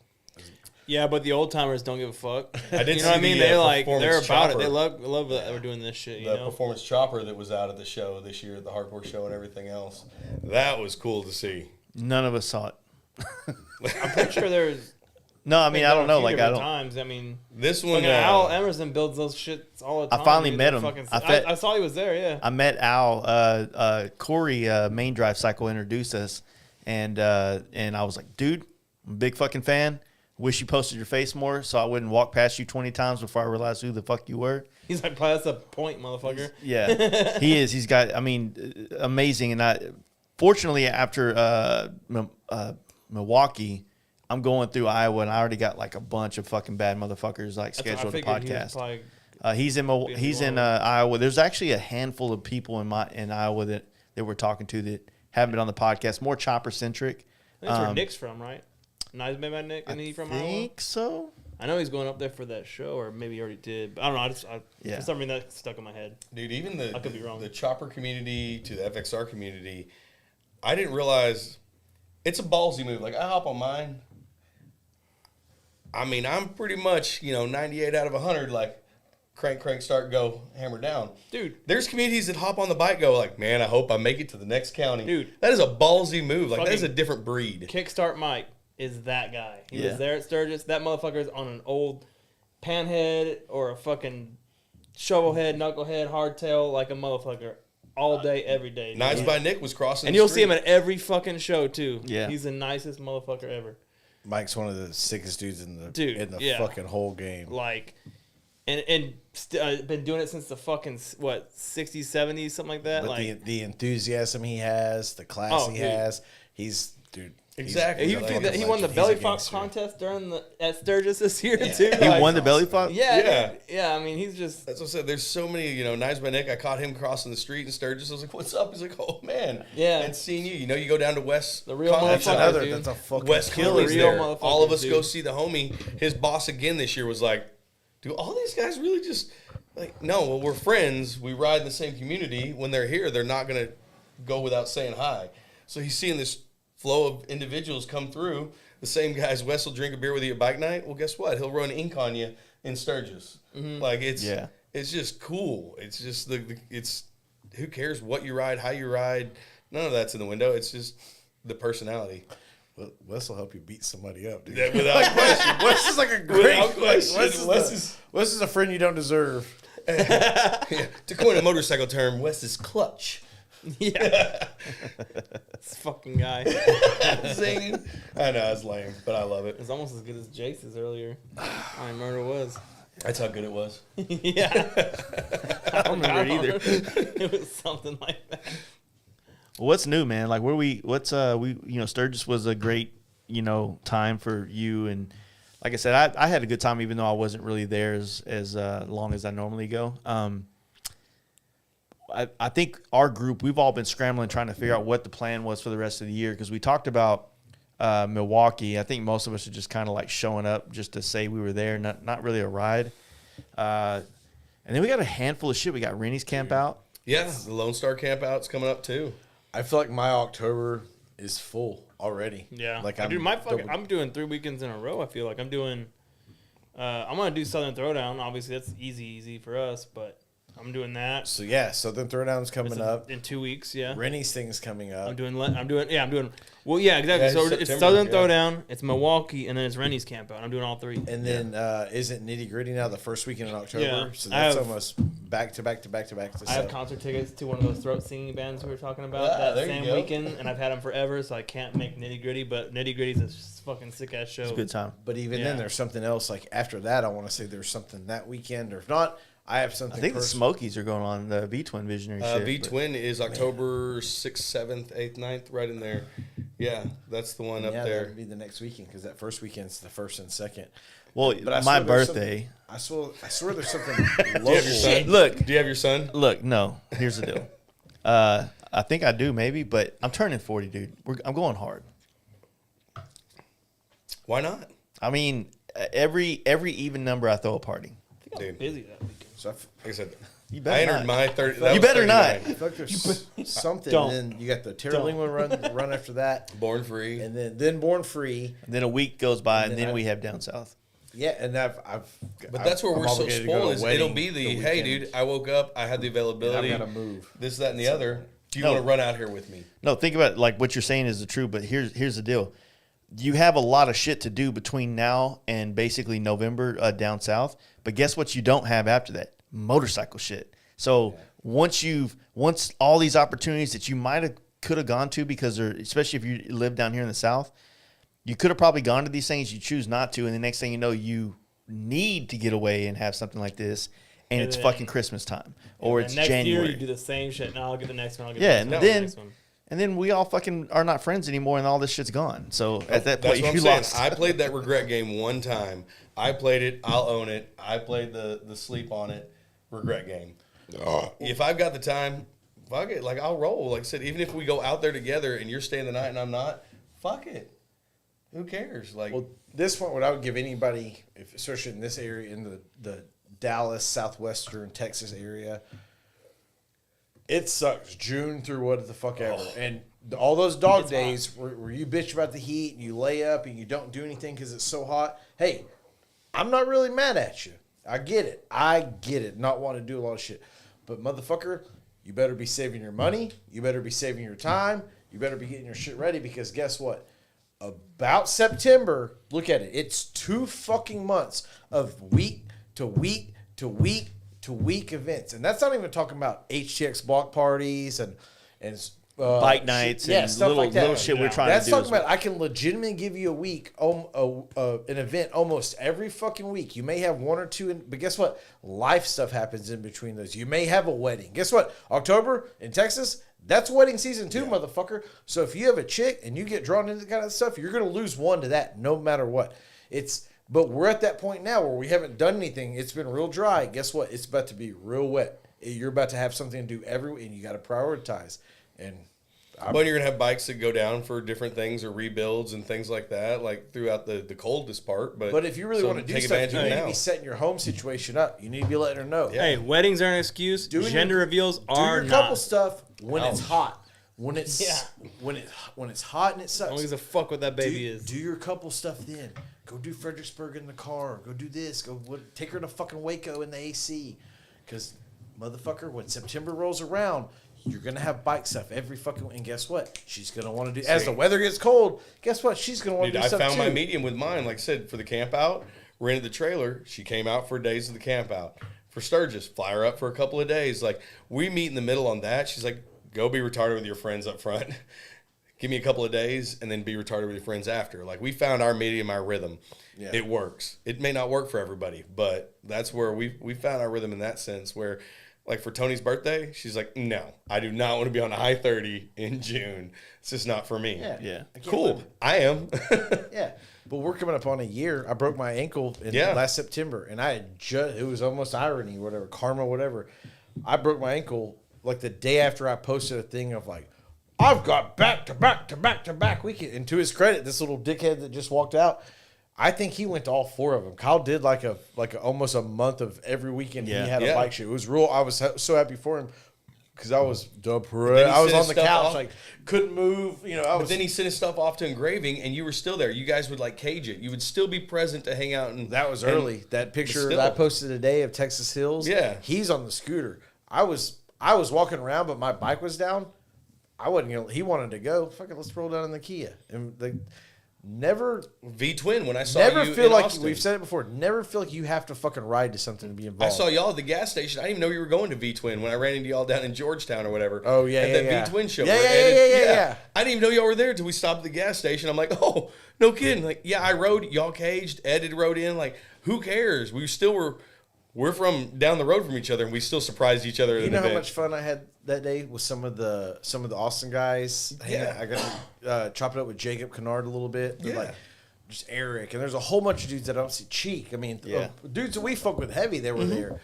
Yeah, but the old timers don't give a fuck. I did You see know what I mean? the, They're performance about it. chopper. They love that we're doing this shit. You The know. performance chopper that was out at the show this year, the hardcore show and everything else. That was cool to see. None of us saw it. I'm pretty sure there's. No, I mean, I don't know. Like, I don't. Times. I mean, This one, fucking Al Emerson builds those shits all the time. I finally dude. met They're him. fucking- I I saw he was there. Yeah. I met Al. Corey, Main Drive Cycle, introduced us, and I was like, dude, I'm a big fucking fan. Wish you posted your face more so I wouldn't walk past you 20 times before I realized who the fuck you were. He's like, that's a point, motherfucker. Yeah, he is. He's got, I mean, amazing. And fortunately, after Milwaukee, I'm going through Iowa, and I already got like a bunch of fucking bad motherfuckers like That's what I scheduled a figured he was podcast. probably- He's in Iowa. There's actually a handful of people in Iowa that we're talking to that haven't been on the podcast. More chopper centric. That's where Nick's from, right? Nice man by Nick, isn't he from I Iowa? think so. I know he's going up there for that show, or maybe he already did. But I don't know. Yeah. For some reason that stuck in my head. Dude, even I could be wrong. the chopper community to the FXR community, I didn't realize it's a ballsy move. Like, I hop on mine. I mean, I'm pretty much, 98 out of 100, like, crank, start, go, hammer down. Dude. There's communities that hop on the bike, go like, man, I hope I make it to the next county. Dude. That is a ballsy move. Like, that is a Fucking different breed. Kickstart Mike is that guy. He Yeah. was there at Sturgis. That motherfucker is on an old panhead or a fucking shovelhead, knucklehead, hardtail like a motherfucker all day, every day. Knives by Nick was crossing And the you'll street. see him at every fucking show, too. Yeah. He's the nicest motherfucker ever. Mike's one of the sickest dudes in the Dude, yeah. fucking whole game. Like, been doing it since the fucking, 60s, 70s, something like that. But Like, the enthusiasm he has, the class he dude. has, he's dude. Exactly. he, He's like a he won the legend. belly He's a fox gangster. contest at Sturgis this year, too. He Like, won the belly flop? Yeah. Yeah, I mean, he's just... That's what I said. There's so many, Knives by Nick. I caught him crossing the street in Sturgis. I was like, what's up? He's like, oh, man. Yeah. And seeing you. You go down to West. The real College, motherfucker, dude. That's a fucking West killer. Killer's real there. motherfuckers, All of us go dude. see the homie. His boss again this year was like, do all these guys really just like, no, well, we're friends. We ride in the same community. When they're here, they're not going to go without saying hi. So he's seeing this flow of individuals come through. The same guys, Wes will drink a beer with you at bike night. Well, guess what? He'll run ink on you in Sturgis. Like, it's just cool. It's just it's who cares what you ride, how you ride. None of that's in the window. It's just the personality. Well, Wes will help you beat somebody up, dude. Yeah, without question. Wes is like a great Without question. Wes is a friend you don't deserve. Yeah, to coin a motorcycle term, Wes is clutch. Yeah. This fucking guy. Singing. I know, it's lame, but I love it. It's almost as good as Jace's earlier. I remember it was. That's how good it was. Yeah. I don't remember it either. It was something like that. Well, what's new, man? Like, Sturgis was a great, time for you. And like I said, I had a good time, even though I wasn't really there as long as I normally go. I think our group, we've all been scrambling, trying to figure out what the plan was for the rest of the year. Because we talked about Milwaukee. I think most of us are just kind of like showing up just to say we were there, not really a ride. And then we got a handful of shit. We got Rennie's camp out. Yeah, the Lone Star camp out's coming up too. I feel like my October is full already. Yeah. Like I'm doing 3 weekends in a row. I feel like I'm doing. I'm gonna do Southern Throwdown. Obviously, that's easy for us, but I'm doing that. So yeah, Southern Throwdown's coming up. In 2 weeks. Yeah. Rennie's thing's coming up. I'm doing. Well, yeah, exactly. Yeah, so it's it's September, Southern yeah. Throwdown, it's Milwaukee, and then it's Rennie's camp out. I'm doing all 3. And then isn't Nitty Gritty now the first weekend in October? Yeah. So I that's have- almost back to back. I have concert tickets to one of those throat singing bands we were talking about Ah, that there you same go. weekend, and I've had them forever, so I can't make Nitty Gritty. But Nitty Gritty's a fucking sick ass show. It's a good time. But even Yeah. then, there's something else. Like after that, I want to say there's something that weekend, or if not, I have something. I think the personal. Smokies are going on the V-Twin Visionary shit. V-Twin is October 6th, 7th, 8th, 9th, right in there. Yeah, that's the one up Yeah, there. that'd be the next weekend because that first weekend's the first and second. Well, But I my swear there's birthday. I swear there's something Do you have local. your son? Look. Do you have your son? Look, no. Here's the deal. I think I do maybe, but I'm turning 40, dude. I'm going hard. Why not? I mean, every even number I throw a party. I think I'm Dude. busy that weekend. So Like I said, You I better entered not. my 30. You that was better not. 39. I feel like there's something. Don't. And then you got the Terrelling one run after that, Born free. and then Born Free. And then a week goes by, and And then then we have down south. Yeah, and But that's where I'm we're so obligated to go to spoiled. a Is wedding it'll be the hey, weekend. dude, I woke up, I had the And I've availability. got to move. This, that, and the other. Do you No. want to run out here with me? No, think about it, like what you're saying is the truth, but here's the deal. You have a lot of shit to do between now and basically November down south. But guess what you don't have after that? Motorcycle shit. So once all these opportunities that you could have gone to because especially if you live down here in the south, you could have probably gone to these things. You choose not to, and the next thing you know, you need to get away and have something like this, and it's then- fucking Christmas time or And it's next January. year you do the same shit. Now I'll get the next one. I'll get Yeah, the next one. and then- next one. And then we all fucking are not friends anymore, and all this shit's gone. So at that That's point, what I'm you saying. lost. I played that regret game one time. I played it. I'll own it. I played the sleep on it regret game. If I've got the time, fuck it. Like, I'll roll. Like I said, even if we go out there together and you're staying the night and I'm not, fuck it. Who cares? Like, Well, this one, what I would give anybody, if, especially in this area, in the Dallas, southwestern Texas area, it sucks. June through what the fuck ever. And all those dog days where you bitch about the heat and you lay up and you don't do anything because it's so hot. Hey, I'm not really mad at you. I get it. Not wanting to do a lot of shit. But motherfucker, you better be saving your money. You better be saving your time. You better be getting your shit ready because guess what? About September, look at it. It's 2 fucking months of week to week to week to week events. And that's not even talking about HTX block parties and Bike nights and stuff little, like that. little shit we're trying That's to do. talking about I can legitimately give you a week, an event almost every fucking week. You may have 1 or 2, but guess what? Life stuff happens in between those. You may have a wedding. Guess what? October in Texas, that's wedding season too, motherfucker. So if you have a chick and you get drawn into that kind of stuff, you're going to lose one to that no matter what. But we're at that point now where we haven't done anything. It's been real dry. Guess what? It's about to be real wet. You're about to have something to do every week, and you got to prioritize. And but you're gonna have bikes that go down for different things or rebuilds and things like that, like throughout the coldest part. But if you really want to do stuff, you need to be setting your home situation up. You need to be letting her know. Yeah. Hey, weddings aren't an excuse. Gender reveals are do your not. couple stuff when it's hot. When it's when it's hot and it sucks. I don't give a fuck what that baby is. Do your couple stuff then. Go do Fredericksburg in the car. Go do this. Take her to fucking Waco in the AC. Because motherfucker, when September rolls around, you're gonna have bike stuff every fucking. And guess what? She's gonna want to do. As the weather gets cold, guess what? She's gonna want to do stuff too. I found my medium with mine. Like I said, for the camp out, rented the trailer. She came out for days of the camp out. For Sturgis, fly her up for a couple of days. Like we meet in the middle on that. She's like, go be retarded with your friends up front. Give me a couple of days and then be retarded with your friends after. Like we found our medium, our rhythm. Yeah. It works. It may not work for everybody, but that's where we found our rhythm in that sense where. Like for Tony's birthday, she's like, no, I do not want to be on I-30 in June. It's just not for me. Yeah. Cool. I am. Yeah. But we're coming up on a year. I broke my ankle in last September, and I had it was almost irony, whatever, karma, whatever. I broke my ankle like the day after I posted a thing of like, I've got back to back to back to back weekend. And to his credit, this little dickhead that just walked out, I think he went to all 4 of them. Kyle did like almost a month of every weekend he had a bike shoot. It was real. I was so happy for him because I was depressed. I was on the couch, like couldn't move. But then he sent his stuff off to engraving, and you were still there. You guys would like cage it. You would still be present to hang out. And that was early. That picture that I posted today of Texas Hills. Yeah, he's on the scooter. I was walking around, but my bike was down. I wasn't. He wanted to go. Fucking let's roll down in the Kia and Never V-twin when I saw never you feel in like Austin. We've said it before. Never feel like you have to fucking ride to something to be involved. I saw y'all at the gas station. I didn't even know you were going to V-twin when I ran into y'all down in Georgetown or whatever. Oh yeah, at that V-twin show. Yeah. I didn't even know y'all were there until we stopped at the gas station. I'm like, oh, no kidding. Like, yeah, I rode. Y'all caged. Ed had rode in. Like, who cares? We're from down the road from each other, and we still surprised each other. You know how much fun I had that day with some of the Austin guys. Yeah, I got to chop it up with Jacob Kennard a little bit. Yeah. Like, just Eric, and there's a whole bunch of dudes that I don't see. Cheek, I mean, dudes that we fuck with heavy, they were there.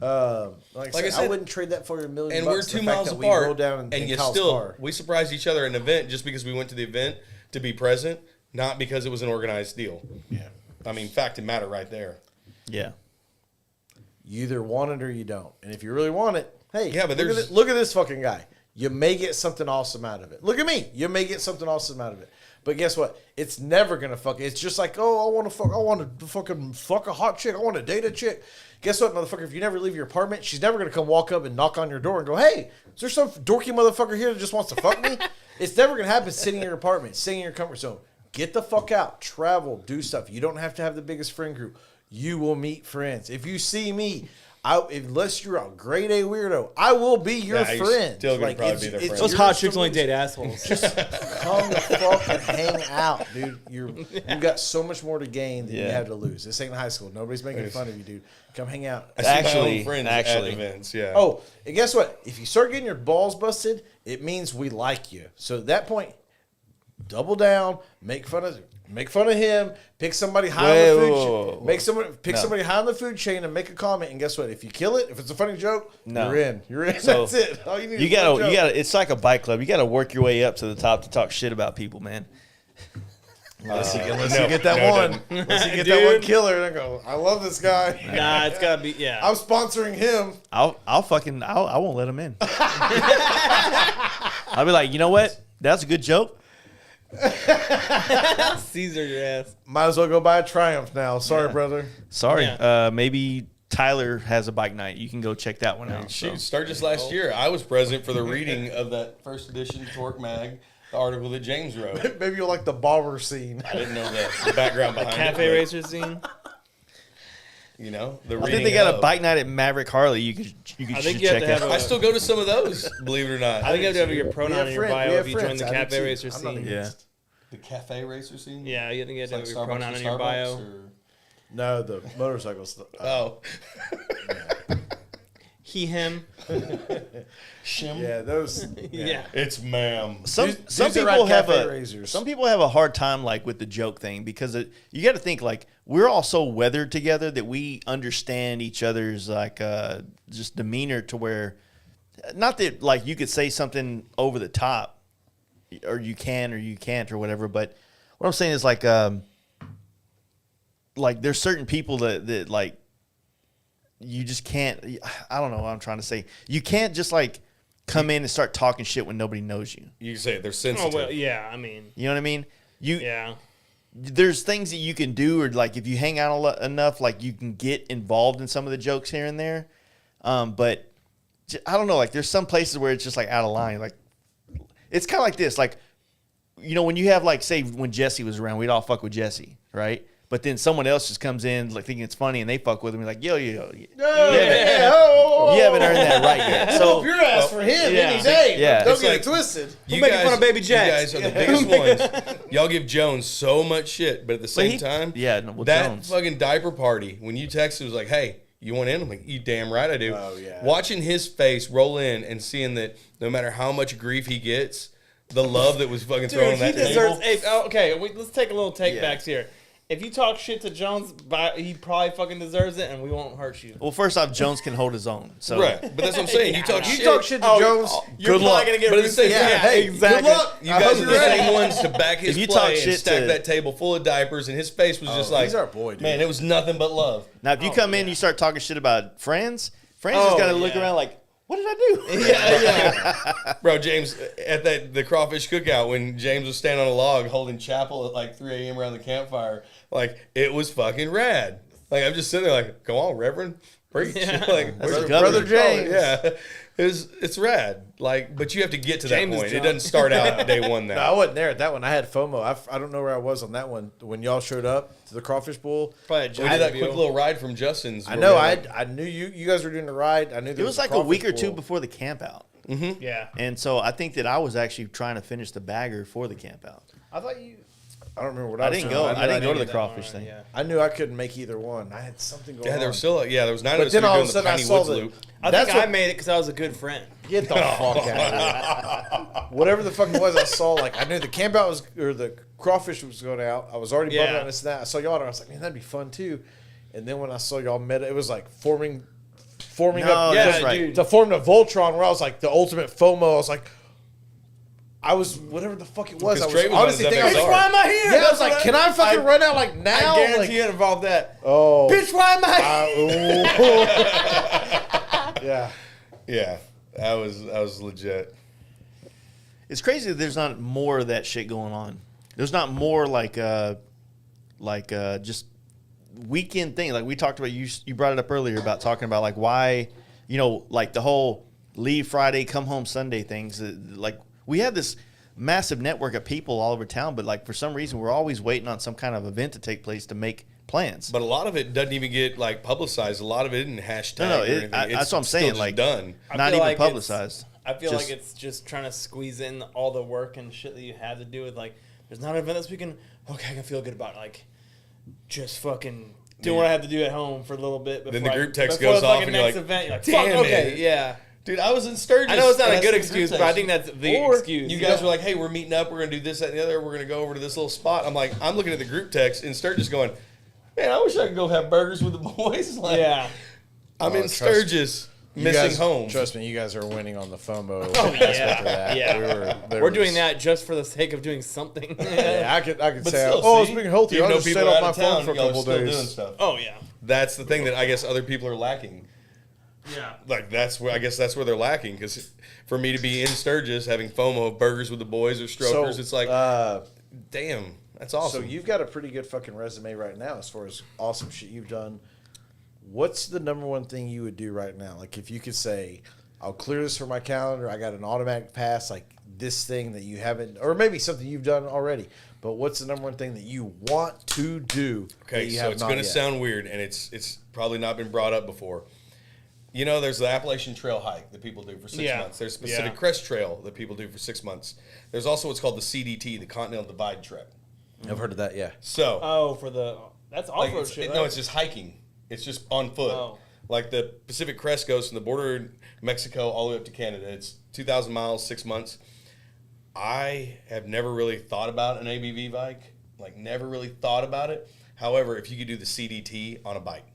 Like I said, I wouldn't trade that for $1 million. And we're 2 miles apart, down and yet still, we surprised each other at an event just because we went to the event to be present, not because it was an organized deal. Yeah, I mean, fact and matter right there. Yeah, you either want it or you don't, and if you really want it, hey, yeah, but look at this fucking guy. You may get something awesome out of it. Look at me. You may get something awesome out of it. But guess what? It's never gonna fuck. It's just like, oh, I want to fucking fuck a hot chick. I want to date a chick. Guess what, motherfucker? If you never leave your apartment, she's never gonna come walk up and knock on your door and go, hey, is there some dorky motherfucker here that just wants to fuck me? It's never gonna happen sitting in your apartment, sitting in your comfort zone. Get the fuck out. Travel. Do stuff. You don't have to have the biggest friend group. You will meet friends. If you see me, unless you're a grade A weirdo, I will be your friend. Still gonna probably be their friend. Those hot chicks only date assholes. Just come the fuck and hang out, dude. You've got so much more to gain than you have to lose. This ain't high school. Nobody's making fun of you, dude. Come hang out. I see my own friends at events. Yeah. Oh, and guess what? If you start getting your balls busted, it means we like you. So at that point, double down, make fun of him, pick somebody high on the food chain. Pick somebody high on the food chain and make a comment. And guess what? If you kill it, if it's a funny joke, you're in. You're in. So that's it. All you need. You gotta. It's like a bike club. You gotta work your way up to the top to talk shit about people, man. Unless you no, get that no, it one. doesn't. Unless you get that one killer, and I go, I love this guy. Nah, it's gotta be I'm sponsoring him. I won't let him in. I'll be like, you know what? That's a good joke. Caesar your ass. Might as well go buy a Triumph now. Sorry, brother. Sorry. Yeah. Maybe Tyler has a bike night. You can go check that one out. Shoot, Sturgis last year, I was present for the reading of that first edition Torque Mag, the article that James wrote. Maybe you'll like the barber scene. I didn't know the background behind Cafe it. racer scene. You know, the I reading think they got a of. bike night at Maverick Harley. You could I think should you have check to have out. a- I still go to some of those, believe it or not. I think you have to have your pronoun in your bio if you join the I do cafe too. racer I'm not scene. against. The cafe racer scene? Yeah, you think you have It's to like have your Starbucks pronoun to in your Starbucks, bio. or- No, the motorcycle stuff. Oh. He, him. Shim. Yeah, those. Yeah. It's ma'am. Some Dudes some that ride people have cafe a razors. some people have a hard time like with the joke thing because you got to think like we're all so weathered together that we understand each other's like just demeanor to where not that like you could say something over the top or you can or you can't or whatever, but what I'm saying is like there's certain people that like you just can't. I don't know what I'm trying to say. You can't just like come in and start talking shit when nobody knows you. You can say it, they're Oh, sensitive. well, yeah, I mean, You know what I mean? yeah. There's things that you can do, or like if you hang out enough, like you can get involved in some of the jokes here and there. But I don't know. Like there's some places where it's just like out of line. Like it's kind of like this. Like when you have like say when Jesse was around, we'd all fuck with Jesse, right? But then someone else just comes in like thinking it's funny and they fuck with him. You're like, yo, you haven't earned that right yet. So Your ass for him yeah. any day. Yeah. Don't It's get like- it twisted. You making fun of Baby Jax. You guys are the biggest ones. Y'all give Jones so much shit, but at the same time, that Jones. fucking diaper party, when you texted, was like, hey, you want in? I'm like, you damn right I do. Oh, yeah. Watching his face roll in and seeing that no matter how much grief he gets, the love that was fucking thrown on Dude, he that deserves. table. Okay, let's take a little take Yeah. backs here. If you talk shit to Jones, he probably fucking deserves it, and we won't hurt you. well, first off, Jones can hold his own. So Right, but that's what I'm saying. You talk You shit. talk shit to Jones. You're Good probably luck. gonna get But at the same roasted. time, hey, exactly. good luck. You I guys hope are you're the ready. same ones to back his If you play talk and shit stack to- that table full of diapers, and his face was just like, he's our boy, dude. man, it was nothing but love. now if you come in, and you start talking shit about friends just Oh, got to look yeah. around like, what did I do? Yeah. Bro, James, at the crawfish cookout, when James was standing on a log holding chapel at like 3 a.m. around the campfire, like, it was fucking rad. Like, I'm just sitting there like, go on, Reverend, preach. Yeah. Like, That's where's a your brother James. Yeah. It's rad. Like, but you have to get to James that is point. It drunk. doesn't start out day one No, I now. wasn't there at that one. I had FOMO. I don't know where I was on that one when y'all showed up to the crawfish bowl. Probably a We giant did that view. quick little ride from Justin's. I where know. we had, I knew you guys were doing the ride. I knew there It was like a crawfish week or two bowl. before the camp out. Yeah. And so I think that I was actually trying to finish the bagger for the camp out. I thought you. I don't remember what I was didn't doing. go. knew I didn't go to the that crawfish one, thing. Yeah. I knew I couldn't make either one. I had something going on. yeah, there was still, there was 9 of But us then who were all doing of a the sudden I Piney saw Woods the. loop. I That's think I what- made it because I was a good friend. Get the fuck out of here. Whatever the fuck it was, I saw, like, I knew the camp out was, or the crawfish was going out. I was already bumming Yeah. out this and that. I saw y'all, and I was like, man, that'd be fun too. And then when I saw y'all met, it was like forming No, up. Yeah, that's right. dude. To form the Voltron, where I was like, the ultimate FOMO. I was like, I was, whatever the fuck it was. I Because was Trey was on honestly his thinking, I was FXR. like, Why am I here? yeah, I was like, can I fucking run out like now? I guarantee Like, you it involved that. oh. Bitch, why am I? Yeah. Yeah, that was legit. It's crazy that there's not more of that shit going on. There's not more like just weekend thing. Like we talked about, you brought it up earlier about talking about like why, like the whole leave Friday, come home Sunday things. Like we have this massive network of people all over town, but like for some reason we're always waiting on some kind of event to take place to make plans. But a lot of it doesn't even get like publicized. A lot of it isn't hashtag. No, or anything. that's what I'm still saying. just like done. I not feel even like it's- publicized. I feel Just- like it's just trying to squeeze in all the work and shit that you have to do with like. There's not an event this weekend. Okay, I can feel good about it. Like, just fucking doing what I have to do at home for a little bit. Before Then the group text before goes the off fucking and you're next like, event, you're like, "Damn fuck, okay, it." yeah. Dude, I was in Sturgis. I know it's not and a I good sent excuse, group but I text. think that's the Or excuse. You guys were like, hey, we're meeting up. We're going to do this, that, and the other. We're going to go over to this little spot. I'm like, I'm looking at the group text and Sturgis going, man, I wish I could go have burgers with the boys. Like, yeah. I'm Oh, in trust- Sturgis. missing homes. Trust me, you guys are winning on the FOMO. Oh aspect of that. yeah. We're doing that just for the sake of doing something. Yeah, I could But say, still, oh, see, it's being healthy. even I'll though just people stay are off out my of phone town, for a y'all are couple still days. doing stuff. Oh yeah. That's the thing that I guess other people are lacking. Yeah. Like that's where they're lacking, because for me to be in Sturgis having FOMO of burgers with the boys or strokers, it's like, damn, that's awesome. So you've got a pretty good fucking resume right now as far as awesome shit you've done. What's the number one thing you would do right now? Like if you could say, I'll clear this from my calendar. I got an automatic pass, like this thing that you haven't, or maybe something you've done already. But what's the number one thing that you want to do? Okay, so it's going to sound weird, and it's probably not been brought up before. You know, there's the Appalachian Trail hike that people do for 6 months. There's Pacific Crest Trail that people do for 6 months. There's also what's called the CDT, the Continental Divide Trek. I've heard of that, yeah. So, that's like, off-road shit, right? No, it's just hiking. It's just on foot. Oh. Like the Pacific Crest goes from the border of Mexico all the way up to Canada. It's 2,000 miles, 6 months. I have never really thought about an ABV bike. Like, never really thought about it. However, if you could do the CDT on a bike,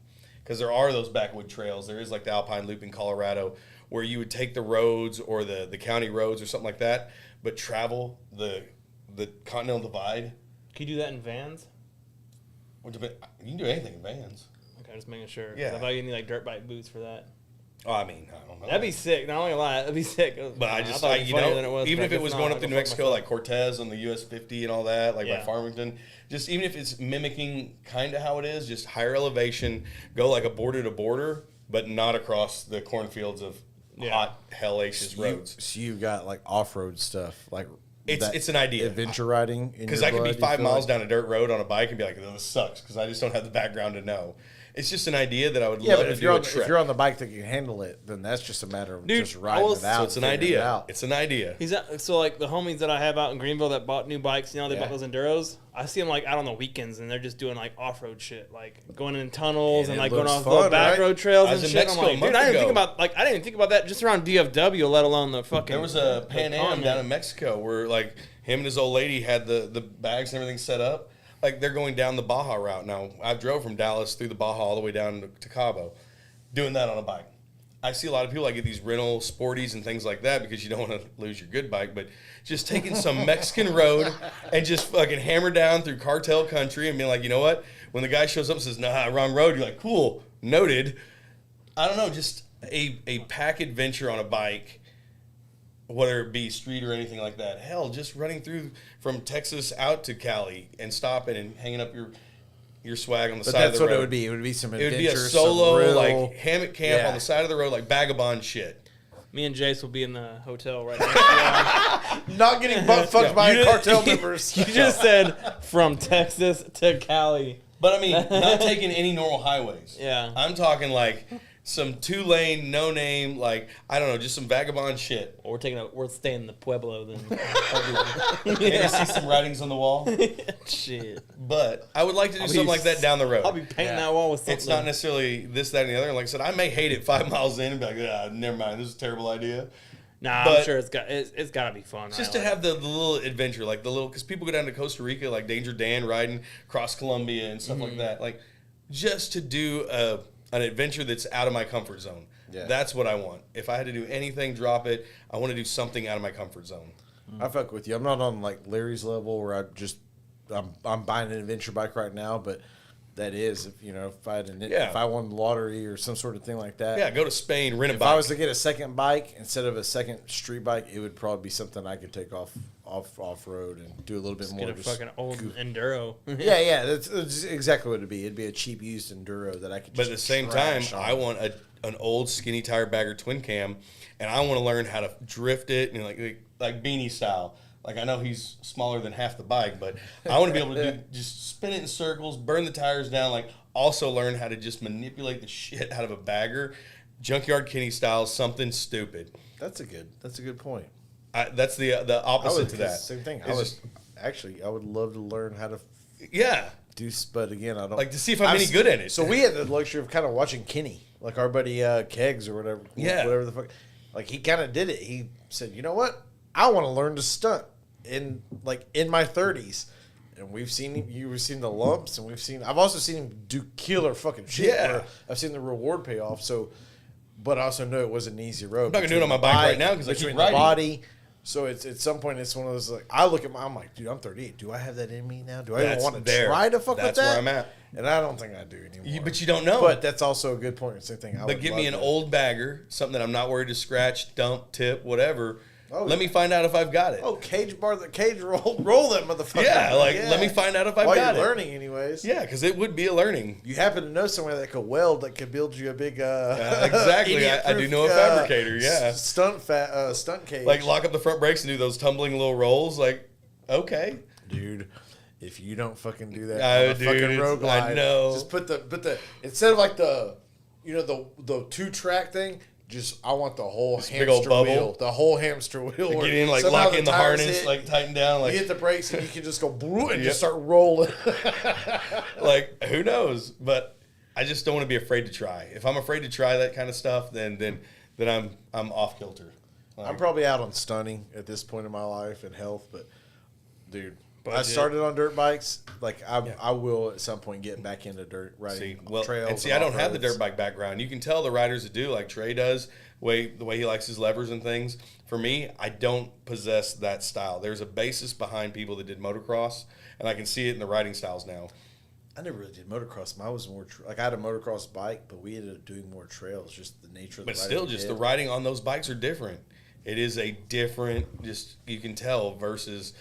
because there are those backwood trails. There is like the Alpine Loop in Colorado where you would take the roads or the county roads or something like that, but travel the Continental Divide. Can you do that in vans? You can do anything in vans. Okay, just making sure. Yeah. I thought you need like dirt bike boots for that. Oh, I mean, I don't know. That'd be sick. Not only lie, that'd be sick. But I just, thought it'd be funnier than it was, even but if it if was not, going up I'll to go New fuck Mexico, myself. like Cortez on the US 50 and all that, like by Yeah. Farmington, just even if it's mimicking kind of how it is, just higher elevation, go like a border to border, but not across the cornfields of hot, hellacious roads. So you've got like off-road stuff, like It's an idea. adventure riding. Because I could be 5 miles down a dirt road on a bike and be like, this sucks, because I just don't have the background to know. It's just an idea that I would Yeah, love but to if do you're a on, trek. if you're on the bike that can handle it, then that's just a matter of Dude, just riding it out. So it's an and figuring it idea. out. It's an idea. So like the homies that I have out in Greenville that bought new bikes, they Yeah. bought those Enduros. I see them like out on the weekends and they're just doing like off-road shit, like going in tunnels And and it like going looks off fun, little back right? road trails I was and in shit. Mexico I'm a like, month dude, I didn't ago. think about that just around DFW, let alone the fucking. There was a Pan Am continent. down in Mexico where like him and his old lady had the bags and everything set up. Like they're going down the Baja route. Now I drove from Dallas through the Baja all the way down to Cabo, doing that on a bike. I see a lot of people like get these rental sporties and things like that because you don't want to lose your good bike, but just taking some Mexican road and just fucking hammer down through cartel country and being like, you know what? When the guy shows up and says, nah, wrong road, you're like, cool, noted. I don't know, just a pack adventure on a bike, whether it be street or anything like that. Hell, just running through from Texas out to Cali and stopping and hanging up your swag on the But side of that's the what road. it would be. It would be some It would adventure, be a solo, some real, like hammock camp Yeah. on the side of the road, like vagabond shit. Me and Jace will be in the hotel right now. not getting butt fucked by You cartel did- members. You just said from Texas to Cali. But I mean, not taking any normal highways. Yeah. I'm talking like some 2-lane, no name, like I don't know, just some vagabond shit. Or we're staying in the Pueblo then. Maybe see some writings on the wall. Shit. But I would like to do something like that down the road. I'll be painting that wall with something. It's not necessarily this, that, and the other. And like I said, I may hate it 5 miles in and be like, ah, never mind, this is a terrible idea. Nah, but- I'm sure it's got to be fun. Just right? to have the little adventure, like the little, because people go down to Costa Rica, like Danger Dan riding across Colombia and stuff like that. Like, just to do an adventure that's out of my comfort zone. Yeah. That's what I want. If I had to do anything, drop it. I want to do something out of my comfort zone. I fuck with you. I'm not on like Larry's level where I'm buying an adventure bike right now, but that is if I had if I won the lottery or some sort of thing like that. Yeah, go to Spain, rent a If bike. I was to get a second bike instead of a second street bike, it would probably be something I could take off road and do a little bit Just more. get a just fucking old goof. Enduro. Yeah, that's exactly what it'd be. It'd be a cheap used Enduro that I could. But Just at the same time, trash on. I want an old skinny tire bagger twin cam, and I want to learn how to drift it and like Beanie style. Like I know he's smaller than half the bike, but I want to be able to just spin it in circles, burn the tires down. Like also learn how to just manipulate the shit out of a bagger, junkyard Kenny style, something stupid. That's a good point. That's the opposite to that. Same thing. It's I would love to learn how to yeah. but again, I don't Like to see if I'm any good at it. So we had the luxury of kind of watching Kenny, like our buddy Kegs or whatever. Yeah. Whatever the fuck. Like he kind of did it. He said, "You know what? I want to learn to stunt in my 30s." And we've seen the lumps, and I've also seen him do killer fucking shit. Yeah. Where I've seen the reward pay off. So but I also know it was an easy road. I'm not gonna do it on my bike right now 'cause I keep between riding. the body. So it's at some point it's one of those like I look at I'm like, dude, I'm 38. Do I have that in me now? Do I even That's want to there. try to fuck That's with that? where I'm at. And I don't think I do anymore. But you don't know. But that's also a good point. Same thing. But give me an old bagger, something that I'm not worried to scratch, dump, tip, whatever. Oh, Let me find out if I've got it. Oh, cage roll that motherfucker. Yeah, like, let me find out if I've While got you're it. learning, anyways. Yeah, because it would be a learning. You happen to know somewhere that could weld, that could build you a big exactly. I do know a fabricator. Yeah, stunt cage. like lock up the front brakes and do those tumbling little rolls. Like, okay, dude. If you don't fucking do that, Oh, on a dude, fucking road glide, I know. Just put the instead of like the 2-track thing. Just I want the whole This hamster big old bubble. wheel, the whole hamster wheel. get where in, like somehow lock in the tires harness, hit, like tighten down, like you hit the brakes and you can just go and Yep. just start rolling. like who knows? But I just don't want to be afraid to try. If I'm afraid to try that kind of stuff, then I'm off kilter. Like, I'm probably out on stunning at this point in my life and health, but dude, I Budget. started on dirt bikes. Like I will at some point get back into dirt riding trails. and see, I don't have the off-roads. dirt bike background. You can tell the riders that do, like Trey does, the way he likes his levers and things. For me, I don't possess that style. There's a basis behind people that did motocross, and I can see it in the riding styles now. I never really did motocross. Mine was more like I had a motocross bike, but we ended up doing more trails. Just the nature of the But riding still, we just did. the riding on those bikes are different. It is a different, just you can tell versus,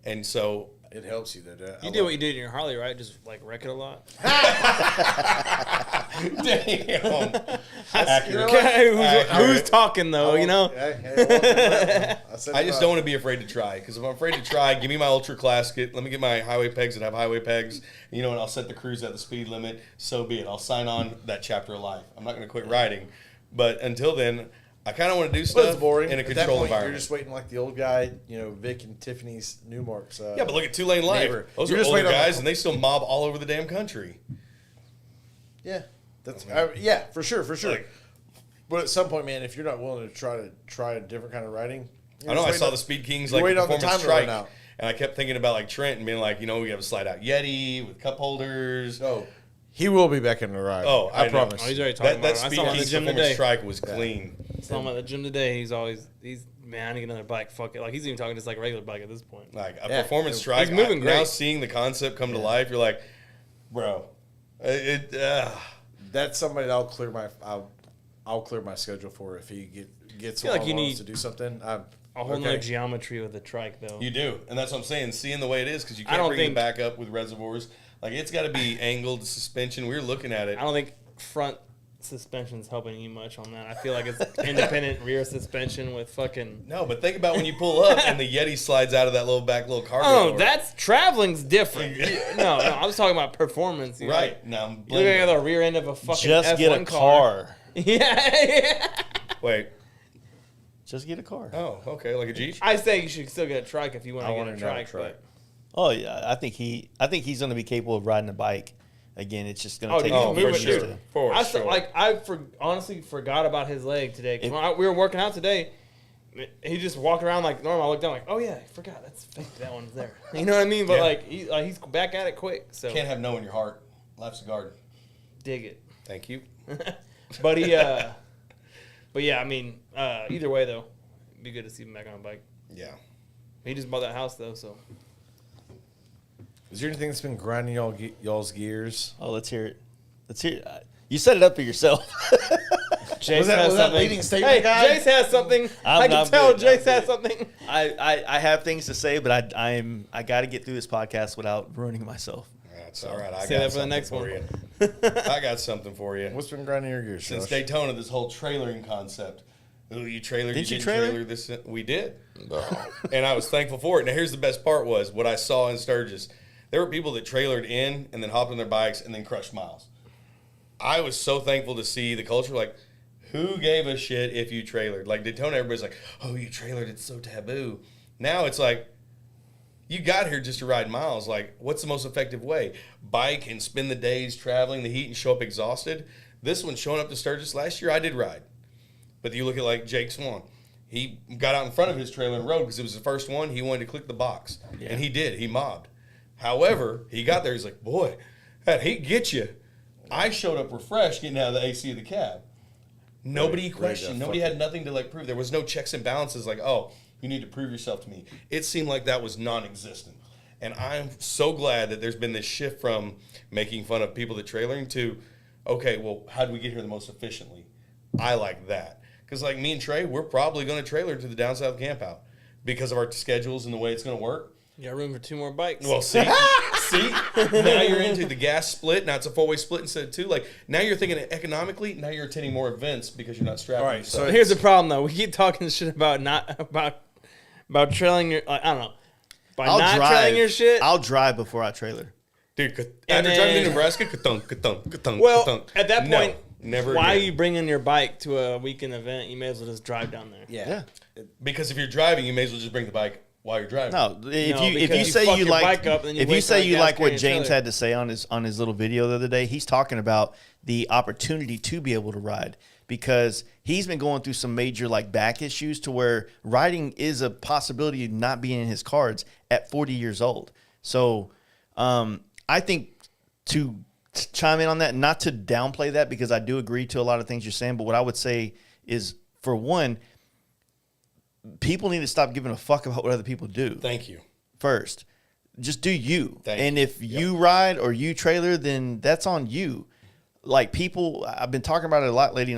and so It helps you though. You did what you did in your Harley, right? Just like wreck it a lot. damn. Accurate. Who's talking though? You know. I just don't want to be afraid to try, because if I'm afraid to try, give me my ultra classic. Let me get my highway pegs that have highway pegs. You know, and I'll set the cruise at the speed limit. So be it. I'll sign on that chapter of life. I'm not going to quit riding, but until then, I kind of want to do But stuff it's boring. in a At that controlled point, environment. You're just waiting like the old guy, Vic and Tiffany's Newmark's. Yeah, but look at 2-Lane Life. Neighbor. Those You're are just older waiting on guys, the- and they still mob all over the damn country. Yeah, that's yeah, for sure. Like- But at some point, man, if you're not willing to try a different kind of riding, I know I saw the Speed Kings you're like waiting on the performance time to run strike, out. and I kept thinking about like Trent and being like, we have a slide out Yeti with cup holders. Oh, he will be back in the ride. Oh, I know. promise. Oh, he's already talking That about it. I Speed saw him at the Kings gym performance today. strike was clean. Saw him at the gym today. He's man, I need another bike. Fuck it. Like he's even talking just like a regular bike at this point. Like a Yeah. performance He's strike. moving Now great. seeing the concept come to life, you're like, bro, That's somebody that I'll clear my schedule for if he gets feel like you wants need to do something. A whole nother geometry with the trike though. you do, and that's what I'm saying. Seeing the way it is, because you I can't don't bring it think- back up with reservoirs. Like it's got to be angled suspension. We were looking at it. I don't think front suspension's helping you much on that. I feel like it's independent rear suspension with fucking. No, but think about when you pull up and the Yeti slides out of that little cargo. Oh, door. that's traveling's different. No, I was talking about performance. You know, right. like, Now I'm you look at blending. the rear end of a fucking Just F1 get a car. Yeah. Wait. Just get a car. Oh, okay, like a Jeep. I say you should still get a trike if you want I to want get a to know trike. trike. But Oh yeah, I think he's going to be capable of riding a bike. Again, it's just going to Oh, take he's him moving, just dude. to- For I sure. honestly forgot about his leg today. 'Cause when we were working out today. He just walked around like normal. I looked down like, oh yeah, I forgot. That's fake. That one's there. You know what I mean? But Yeah. he's back at it quick. So Can't have no in your heart. Life's a garden. dig it. Thank you. But but yeah, I mean, either way though, it'd be good to see him back on a bike. Yeah. He just bought that house though, so Is there anything that's been grinding y'all's gears? Oh, let's hear it. Let's hear it. You set it up for yourself. Jace Was that has something. leading statement, Hey, guy? Jace has something. I can I'm tell good. Jace has something. I have things to say, but I got to get through this podcast without ruining myself. That's all right. I Say got that for the something next for one. you. I got something for you. What's been grinding your gears? Since Josh? Daytona, this whole trailering concept. Ooh, you trailer, Did you didn't trailer? this. We did. And I was thankful for it. Now, here's the best part was what I saw in Sturgis. There were people that trailered in and then hopped on their bikes and then crushed miles. I was so thankful to see the culture. Like, who gave a shit if you trailered? Like, Daytona, everybody's like, oh, you trailered. It's so taboo. Now it's like, you got here just to ride miles. Like, what's the most effective way? Bike and spend the days traveling the heat and show up exhausted. This one showing up to Sturgis last year, I did ride. But you look at like Jake Swan. He got out in front of his trailer and rode because it was the first one. He wanted to click the box. Yeah. And he did. He mobbed. However, he got there. He's like, boy, that heat gets you. I showed up refreshed getting out of the AC of the cab. Nobody Right, questioned. right, Nobody fuck had nothing to like prove. There was no checks and balances like, oh, you need to prove yourself to me. It seemed like that was non-existent. And I'm so glad that there's been this shift from making fun of people that trailering to, okay, well, how do we get here the most efficiently? I like that. Because like me and Trey, we're probably going to trailer to the down south camp out because of our schedules and the way it's going to work. You got room for 2 more bikes. Well, see, now you're into the gas split. Now it's a 4-way split instead of 2. Like now you're thinking economically. Now you're attending more events because you're not strapped. All right, So here's the problem, though. We keep talking shit about trailing your. I don't know. By not trailing your shit. I'll drive before I trailer. Dude, after driving to Nebraska, ka-thunk. Well, at that point, never. Why are again. you bringing your bike to a weekend event? You may as well just drive down there. Yeah. Because if you're driving, you may as well just bring the bike while you're driving. No, if No, you because say fuck you your like bike up and then you if you waste say all you that like gas what carrying James trailer. had to say on his little video the other day, he's talking about the opportunity to be able to ride because he's been going through some major like back issues to where riding is a possibility of not being in his cards at 40 years old. So I think to chime in on that, not to downplay that because I do agree to a lot of things you're saying, but what I would say is for one, people need to stop giving a fuck about what other people do. Thank you. First, just do you. Thank and you. if you ride or you trailer, then that's on you. Like people, I've been talking about it a lot lately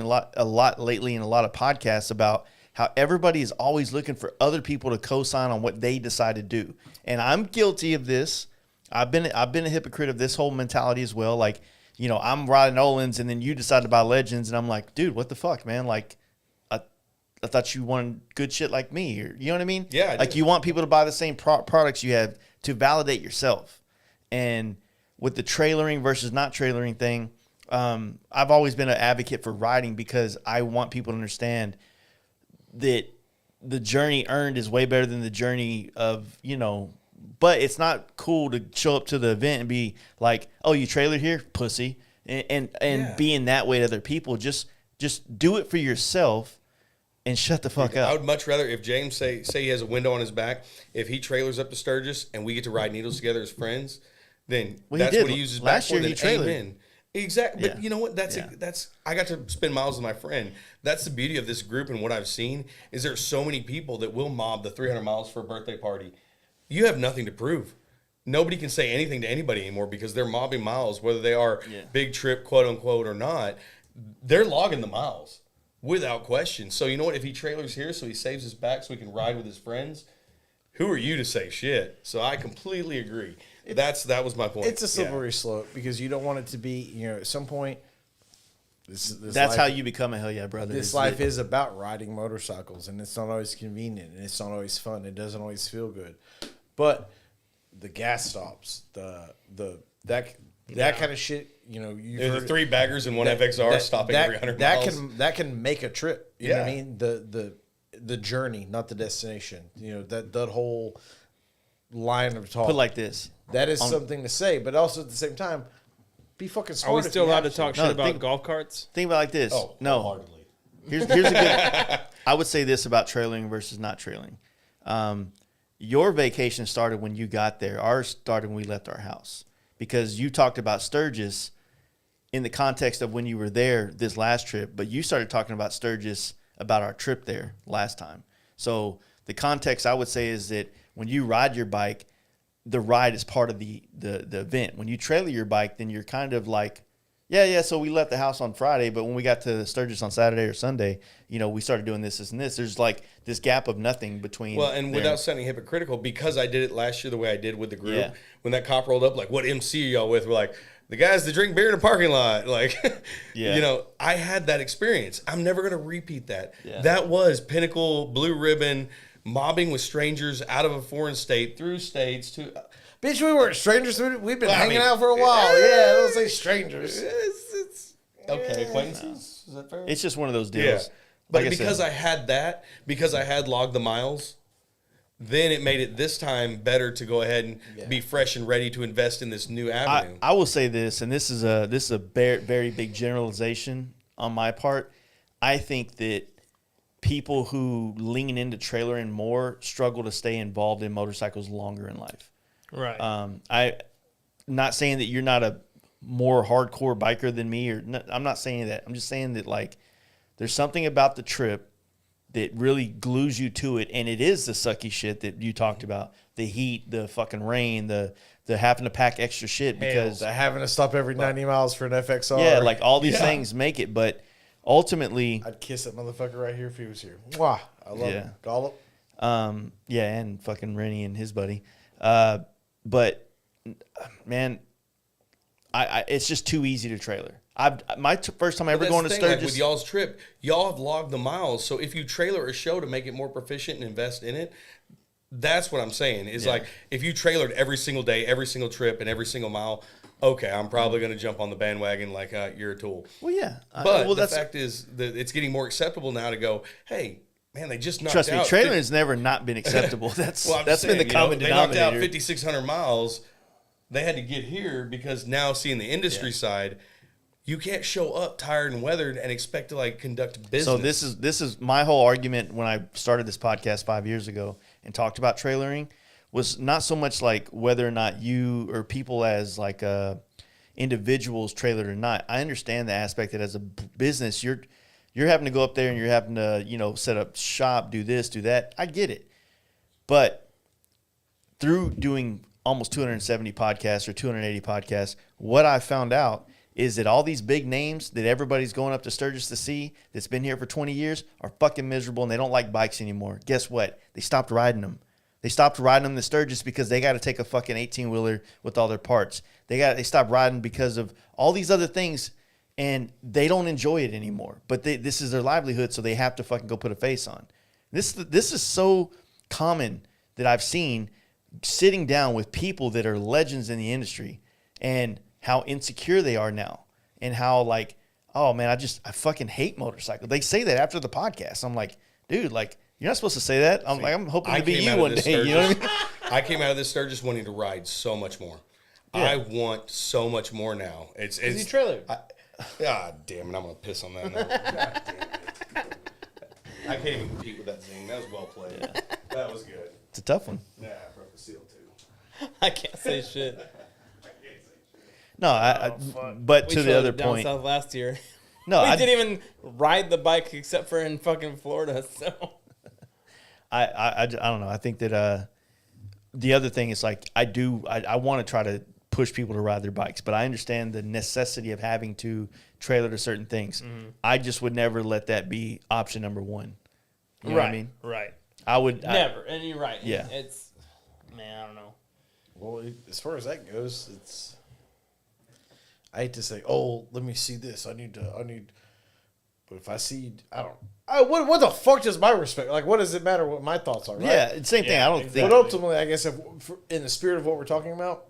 in a lot of podcasts about how everybody is always looking for other people to co-sign on what they decide to do. And I'm guilty of this. I've been a hypocrite of this whole mentality as well. Like, you know, I'm riding Olin's and then you decide to buy Legends and I'm like, dude, what the fuck, man? Like, I thought you wanted good shit like me. Or, you know what I mean? Yeah, I like do. you want people to buy the same products you have to validate yourself. And with the trailering versus not trailering thing, I've always been an advocate for riding because I want people to understand that the journey earned is way better than the journey of, you know, but it's not cool to show up to the event and be like, oh, you trailered here? Pussy. And being that way to other people, just do it for yourself and shut the fuck up. I would much rather if James say he has a window on his back, if he trailers up to Sturgis and we get to ride needles together as friends, then Well, he that's did. what he uses Last back for. year he Then trailered. amen. Exactly. But Yeah. you know what? That's Yeah. I got to spend miles with my friend. That's the beauty of this group and what I've seen is there's so many people that will mob the 300 miles for a birthday party. You have nothing to prove. Nobody can say anything to anybody anymore because they're mobbing miles, whether they are big trip, quote unquote, or not. They're logging the miles without question. So you know what? If he trailers here so he saves his back so he can ride with his friends, who are you to say shit? So I completely agree. That was my point. It's a slippery slope because you don't want it to be, you know, at some point. This That's life, how you become a hell yeah brother. This life is about riding motorcycles, and it's not always convenient, and it's not always fun. It doesn't always feel good, but the gas stops, that kind of shit. You know, you've There's heard the 3 baggers and 1 FXR stopping every 100 miles. That can make a trip. You know what I Yeah. mean? The journey, not the destination. You know, that whole line of talk. Put it like this. That is something to say, but also at the same time, be fucking smart. Are we if still you allowed have to talk No, shit about think- golf carts? Think about it like this. Oh, no. wholeheartedly. Here's a good. I would say this about trailing versus not trailing. Your vacation started when you got there. Ours started when we left our house because you talked about Sturgis in the context of when you were there this last trip, but you started talking about Sturgis about our trip there last time. So the context I would say is that when you ride your bike, the ride is part of the event. When you trailer your bike, then you're kind of like, yeah. So we left the house on Friday, but when we got to Sturgis on Saturday or Sunday, you know, we started doing this and this. There's like this gap of nothing between. Well, and there. without sounding hypocritical, because I did it last year the way I did with the group, Yeah. when that cop rolled up, like, what MC are y'all with? We're like, the guys that drink beer in the parking lot. Like, Yeah. you know, I had that experience. I'm never going to repeat that. Yeah. That was pinnacle, blue ribbon, mobbing with strangers out of a foreign state, through states, to... Bitch, we weren't strangers. We've been Well, I hanging mean- out for a while. Yeah, don't say strangers. Okay, acquaintances? Is that fair? It's just one of those Yeah. deals. But Like I because said. I had that, because I had logged the miles, then it made it this time better to go ahead and be fresh and ready to invest in this new avenue. I will say this, and this is a very big generalization on my part. I think that people who lean into trailering more struggle to stay involved in motorcycles longer in life. Right. I not saying that you're not a more hardcore biker than me, I'm not saying that. I'm just saying that like There's something about the trip that really glues you to it, and it is the sucky shit that you talked about. The heat, the fucking rain, the having to pack extra shit because having to stop every 90 miles for an FXR. yeah, like all these things make it, but ultimately, I'd kiss that motherfucker right here if he was here. Mwah. I love him. Gollop. yeah, and fucking Rennie and his buddy. But man, I it's just too easy to trailer. First time ever going to Sturgis. Like with y'all's trip, y'all have logged the miles. So if you trailer a show to make it more proficient and invest in it, that's what I'm saying. Is like if you trailered every single day, every single trip, and every single mile, okay, I'm probably going to jump on the bandwagon like you're a tool. Well, yeah, but the fact is that it's getting more acceptable now to go, hey, man, they just knocked trust out. me, trailer has never not been acceptable. That's well, that's been the common denominator. They knocked out 5,600 miles. They had to get here because now seeing the industry side, you can't show up tired and weathered and expect to like conduct business. So this is my whole argument when I started this podcast 5 years ago and talked about trailering was not so much like whether or not you or people as like individuals trailered or not. I understand the aspect that as a business you're having to go up there and you're having to set up shop, do this, do that. I get it, but through doing almost 270 podcasts or 280 podcasts, what I found out is that all these big names that everybody's going up to Sturgis to see that's been here for 20 years are fucking miserable and they don't like bikes anymore. Guess what? They stopped riding them. They stopped riding them to Sturgis because they got to take a fucking 18-wheeler with all their parts. They stopped riding because of all these other things, and they don't enjoy it anymore. But this is their livelihood, so they have to fucking go put a face on. This is so common that I've seen sitting down with people that are legends in the industry and how insecure they are now and how like, oh man, I fucking hate motorcycles. They say that after the podcast. I'm like, dude, like you're not supposed to say that. I'm hoping to be you one day. You know what I mean? I came out of this Sturgis wanting to ride so much more. Yeah. I want so much more now. It's you trailer. God damn it, I'm gonna piss on that note. God damn it. I can't even compete with that thing. That was well played. Yeah. That was good. It's a tough one. Yeah, I broke the seal too. I can't say shit. No, but to the other point, down south last year. No, we didn't even ride the bike except for in fucking Florida. So I don't know. I think that the other thing is like I want to try to push people to ride their bikes, but I understand the necessity of having to trailer to certain things. Mm-hmm. I just would never let that be option number one. You know what I mean? Right. I would never. And you're right. Yeah. It's man, I don't know. Well, as far as that goes, it's. I hate to say, oh, let me see this. I need. But if I see, what the fuck does my respect? Like, what does it matter what my thoughts are? Right? Yeah, same thing. I don't exactly. think. But ultimately, I guess in the spirit of what we're talking about,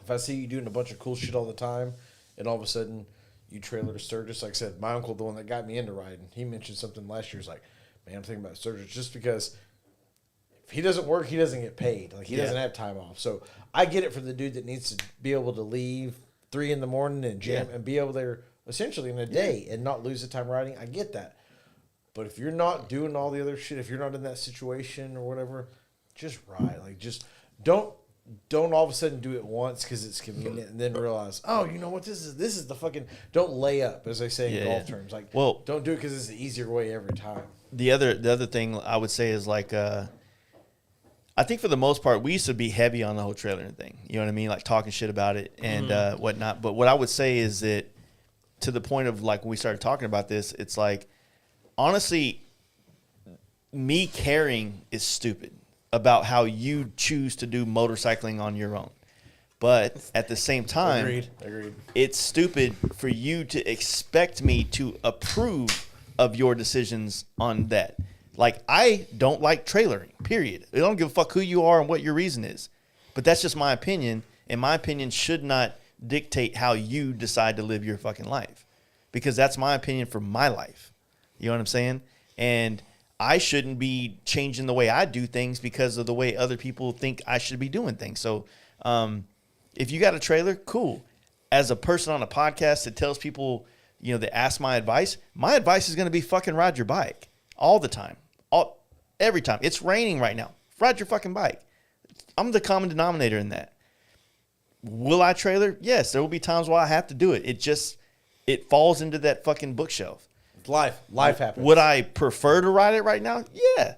if I see you doing a bunch of cool shit all the time, and all of a sudden you trailer to Sturgis, like I said, my uncle, the one that got me into riding, he mentioned something last year. He's like, man, I'm thinking about Sturgis just because if he doesn't work, he doesn't get paid. Like he doesn't have time off. So I get it for the dude that needs to be able to leave 3 a.m. and jam and be able there essentially in a day and not lose the time riding. I get that. But if you're not doing all the other shit, if you're not in that situation or whatever, just ride. Like just don't all of a sudden do it once because it's convenient and then realize, oh, you know what, this is the fucking, don't lay up, as they say in golf terms. Like, well, don't do it because it's the easier way every time. The other thing I would say is like, I think for the most part, we used to be heavy on the whole trailering thing. You know what I mean? Like talking shit about it and whatnot. But what I would say is that to the point of like when we started talking about this, it's like, honestly, me caring is stupid about how you choose to do motorcycling on your own. But at the same time, Agreed. It's stupid for you to expect me to approve of your decisions on that. Like, I don't like trailering, period. I don't give a fuck who you are and what your reason is. But that's just my opinion, and my opinion should not dictate how you decide to live your fucking life. Because that's my opinion for my life. You know what I'm saying? And I shouldn't be changing the way I do things because of the way other people think I should be doing things. So if you got a trailer, cool. As a person on a podcast that tells people, that ask my advice is going to be fucking ride your bike all the time. Every time. It's raining right now. Ride your fucking bike. I'm the common denominator in that. Will I trailer? Yes, there will be times where I have to do it. It falls into that fucking bookshelf. Life happens. Would I prefer to ride it right now? Yeah.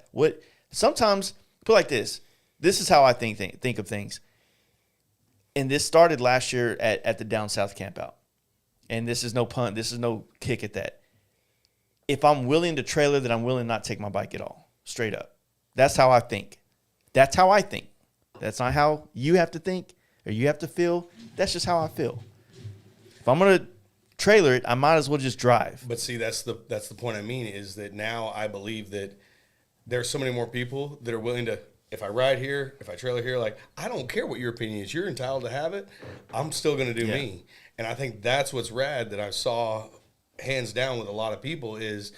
Sometimes put it like this. This is how I think of things. And this started last year at the Down South campout. And this is no punt. This is no kick at that. If I'm willing to trailer, then I'm willing to not take my bike at all. Straight up. That's how I think. That's how I think. That's not how you have to think or you have to feel. That's just how I feel. If I'm going to trailer it, I might as well just drive. But see, that's the point I mean, is that now I believe that there's so many more people that are willing to, if I ride here, if I trailer here, like, I don't care what your opinion is. You're entitled to have it. I'm still going to do me. And I think that's what's rad that I saw hands down with a lot of people is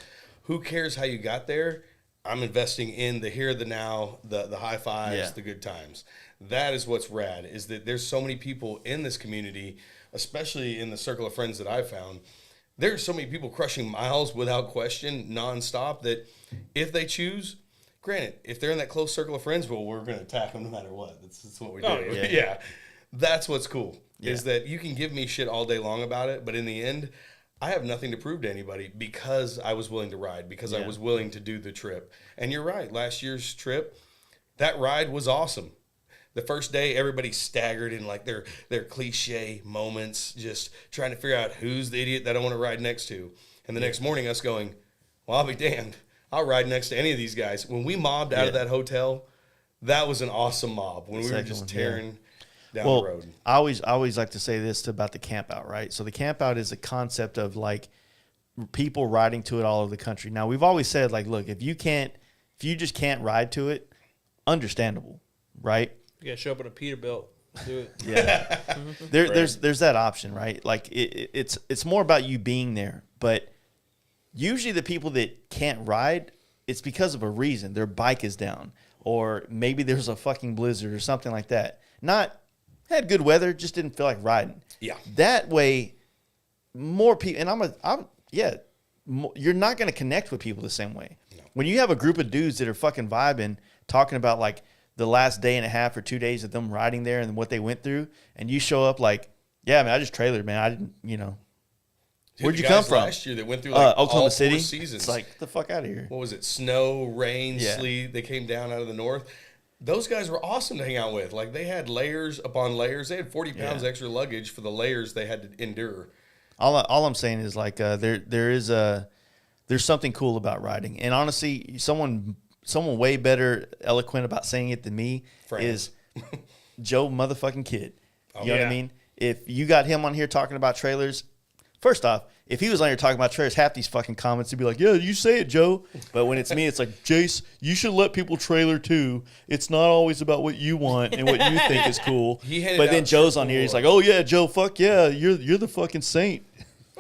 who cares how you got there? I'm investing in the here, the now, the high fives, the good times. That is what's rad, is that there's so many people in this community, especially in the circle of friends that I've found. There's so many people crushing miles without question, nonstop, that if they choose, granted, if they're in that close circle of friends, well, we're going to attack them no matter what. That's what we do. Yeah. That's what's cool, is that you can give me shit all day long about it, but in the end, I have nothing to prove to anybody because I was willing to ride, because I was willing to do the trip. And you're right, last year's trip, that ride was awesome. The first day, everybody staggered in like their cliche moments, just trying to figure out who's the idiot that I want to ride next to. And the next morning, us going, well, I'll be damned. I'll ride next to any of these guys. When we mobbed out of that hotel, that was an awesome mob. When we were just tearing down the road. I always like to say this about the camp out, right? So the camp out is a concept of like people riding to it all over the country. Now we've always said like, look, if you just can't ride to it, understandable, right? You gotta show up in a Peterbilt. Do it. Yeah. There's that option, right? Like it's more about you being there, but usually the people that can't ride, it's because of a reason. Their bike is down, or maybe there's a fucking blizzard or something like that. Not had good weather, just didn't feel like riding. Yeah. That way, more people, and you're not going to connect with people the same way. No. When you have a group of dudes that are fucking vibing, talking about like the last day and a half or 2 days of them riding there and what they went through, and you show up like, yeah, man, I just trailered, man. I didn't, Dude, where'd you come from? Last year that went through like Oklahoma all City. 4 seasons. It's like, get the fuck out of here. What was it? Snow, rain, sleet. They came down out of the north. Those guys were awesome to hang out with. Like, they had layers upon layers. They had 40 pounds extra luggage for the layers they had to endure. All I'm saying is like there's something cool about riding, and honestly, someone way better eloquent about saying it than me is Joe motherfucking Kidd. You know what I mean? If you got him on here talking about trailers, first off, if he was on here talking about trailers, half these fucking comments would be like, yeah, you say it, Joe. But when it's me, it's like, Jace, you should let people trailer too. It's not always about what you want and what you think is cool. But then Joe's on here, he's like, oh yeah, Joe, fuck yeah, you're the fucking saint.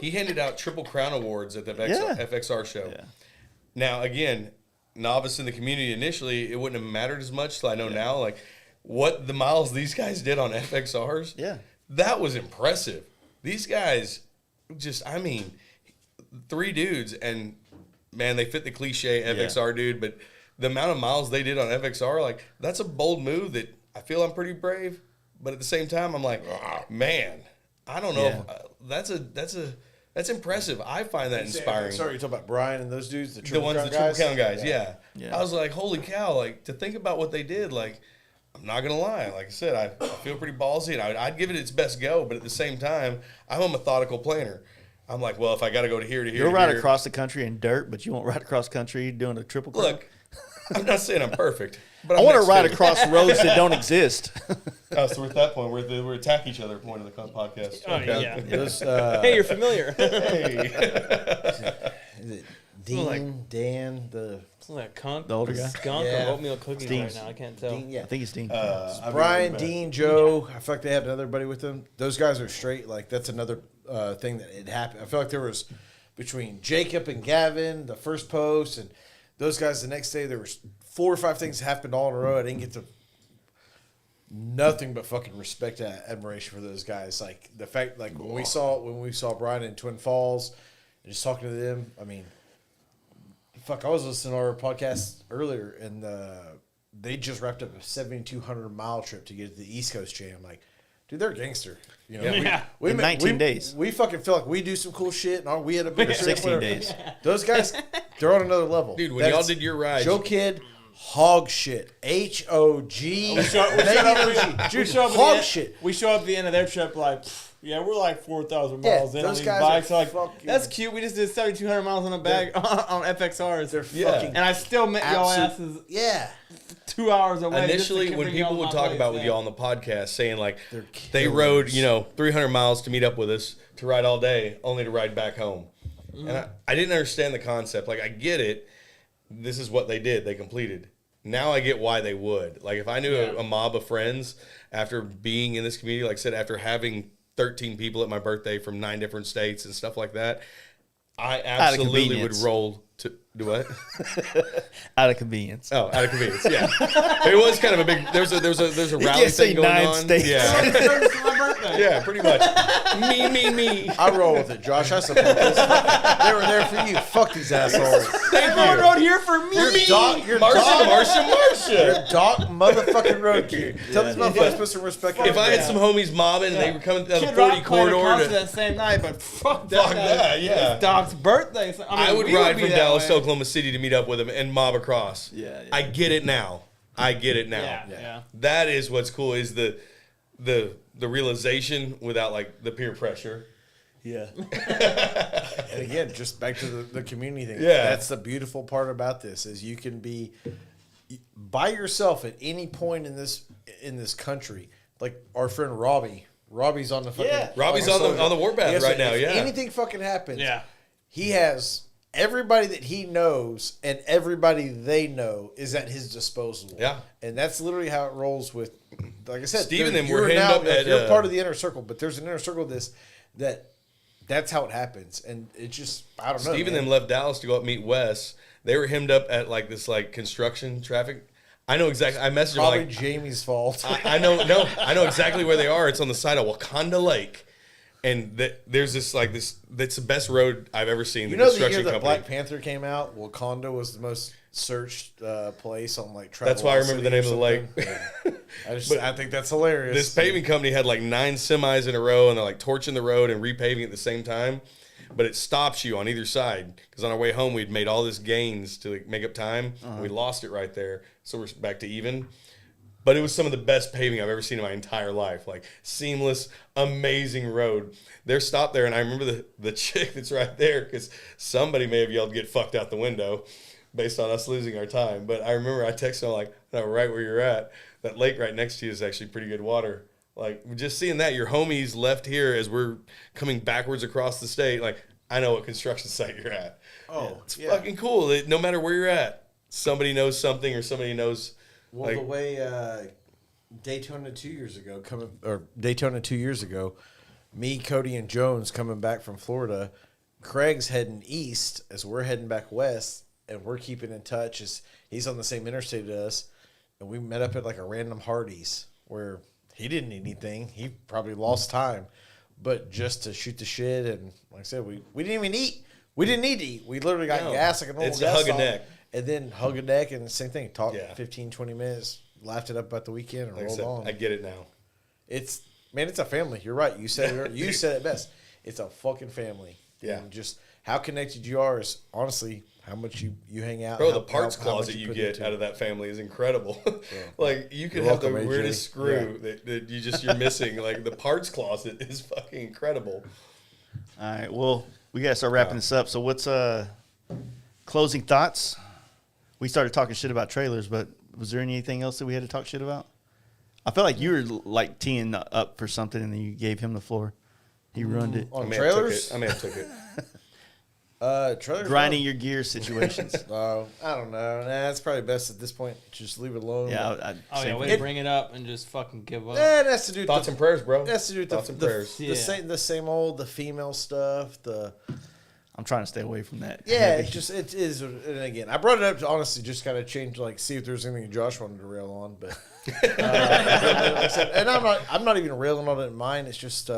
He handed out Triple Crown Awards at the FXR show. Yeah. Now, again, novice in the community initially, it wouldn't have mattered as much till I know now, like, what the miles these guys did on FXRs, that was impressive. These guys... I mean, 3 dudes, and man, they fit the cliche FXR dude, but the amount of miles they did on FXR, like, that's a bold move that I feel I'm pretty brave, but at the same time, I'm like, man, I don't know. If, that's impressive. I find that inspiring. Sorry, you're talking about Brian and those dudes, the Triple Crown guys. Yeah. I was like, holy cow, like, to think about what they did, like, I'm not going to lie. Like I said, I feel pretty ballsy, and I'd give it its best go, but at the same time, I'm a methodical planner. I'm like, well, if I got to go to here to here You'll ride across the country in dirt, but you won't ride across country doing a triple crown. Look, I'm not saying I'm perfect, but I want to ride across roads that don't exist. Oh, so we're at that point. We're attacking each other at the point of the podcast. Oh, yeah. Hey, you're familiar. Hey. Is it Dan, the older guy? Skunk or oatmeal cookies right now. I can't tell. I think it's Dean. Brian, Dean, Joe. I feel like they had another buddy with them. Those guys are straight. Like, that's another thing that had happened. I feel like there was between Jacob and Gavin, the first post, and those guys the next day, there was 4 or 5 things happened all in a row. I didn't get to nothing but fucking respect and admiration for those guys. Like, the fact, like, when we saw Brian in Twin Falls and just talking to them, I mean, fuck, I was listening to our podcast earlier, and they just wrapped up a 7,200-mile trip to get to the East Coast Jam. Like, dude, they're gangster. You know, Yeah. we In 19 days. We fucking feel like we do some cool shit, and we had a bigger 16 days. Those guys, they're on another level. Dude, when y'all did your ride, Joe Kid, hog shit. H-O-G. We show up hog shit. We show up at the end of their trip like, yeah, we're like 4,000 Yeah, miles in on those these guys bikes. are Like, fucking- that's cute. We just did 7,200 miles on a bag on FXRs. They're Yeah. fucking And I still met y'all absolute- asses Yeah. 2 hours away. just to initially, when bring y'all people to would my talk place, about with yeah. y'all on the podcast, saying like They're they killers. rode, 300 miles to meet up with us to ride all day, only to ride back home. And I didn't understand the concept. Like, I get it. This is what they did. They completed. Now I get why they would. Like, if I knew a mob of friends after being in this community, like I said, after having 13 people at my birthday from 9 different states and stuff like that, I absolutely would convenience. roll to do what? Out of convenience. Oh, out of convenience, yeah. It was kind of a big. There's a rally can't say thing going 9 on. states. Yeah, It's my birthday. yeah, pretty much. Me. I roll with it, Josh. I support this. They were there for you. Fuck these assholes. Everyone rode here for me. You're Marsha. dog motherfucking road kid. Tell these motherfuckers put some respect. If I had some homies mobbing and they were coming down the Kid 40 Rock played a concert corridor, that same night, but fuck that. Fuck that, yeah. It's Doc's birthday. So, I would we ride be from that Dallas way. to Oklahoma City to meet up with him and mob across. Yeah. I get it now. Yeah. That is what's cool is the realization without like the peer pressure. Yeah. And again, just back to the community thing. Yeah. That's the beautiful part about this is you can be by yourself at any point in this country. Like our friend Robbie. Robbie's on the fucking Robbie's on the warpath Yes, right now, if yeah. anything fucking happens, Yeah. he has everybody that he knows and everybody they know is at his disposal. Yeah. And that's literally how it rolls with, like I said, Steve and there- them were you're hemmed now- up at, you're part of the inner circle, but there's an inner circle of this that's how it happens. And it just, I don't know. Steve and man. them left Dallas to go up meet Wes. They were hemmed up at like this like construction traffic. I know exactly. I messaged him Probably like Jamie's fault. I know exactly where they are. It's on the side of Wakanda Lake, and there's this like this. That's the best road I've ever seen. You The know the year construction that company. Black Panther came out, Wakanda was the most searched place on like travel. That's why I remember the name of the lake. I think that's hilarious. This paving company had like 9 semis in a row, and they're like torching the road and repaving at the same time. But it stops you on either side because on our way home we'd made all this gains to like, make up time. And we lost it right there, so we're back to even. But it was some of the best paving I've ever seen in my entire life. Like seamless, amazing road. They're stopped there, and I remember the chick that's right there because somebody may have yelled "get fucked out the window" based on us losing our time. But I remember I texted her like, "No, right where you're at. That lake right next to you is actually pretty good water." Like, just seeing that, your homies left here as we're coming backwards across the state. Like, I know what construction site you're at. Oh, It's yeah. fucking cool. That no matter where you're at, somebody knows something or somebody knows. Well, like, the way Daytona 2 years ago, me, Cody, and Jones coming back from Florida, Craig's heading east as we're heading back west, and we're keeping in touch as he's on the same interstate as us, and we met up at like a random Hardee's where he didn't need anything. He probably lost time, but just to shoot the shit, and like I said, we didn't even eat. We didn't need to eat. We literally got No. gas like a normal It's a gas hug a stop, neck. and then hug a neck, and the same thing. Talk Yeah. 15, 20 minutes, laughed it up about the weekend, and like I rolled said, on. I get it now. It's a family. You're right. You said it best. It's a fucking family. Yeah. And just how connected you are is honestly how much you hang out. Bro, how- the parts how much closet you put get into out it. of that family is incredible. Like, you could You're have the welcome, AJ. weirdest screw that you're missing. Like, the parts closet is fucking incredible. All right. Well, we got to start wrapping this up. So what's closing thoughts? We started talking shit about trailers, but was there anything else that we had to talk shit about? I felt like you were like teeing up for something, and then you gave him the floor. He ruined it. On I may trailers? have took it. Trailers. Grinding your gears situations. I don't know. Nah, it's probably best at this point. Just leave it alone. Yeah. Oh yeah, way to bring it up and just fucking give up. It has to do with Thoughts the, and prayers, bro. it has to do with Thoughts and the prayers. Yeah. the same old the female stuff. I'm trying to stay away from that. Yeah, it's just it is. And again, I brought it up to honestly just kind of change, like, see if there's anything Josh wanted to rail on. But like I said, and I'm not even railing on it in mine. It's just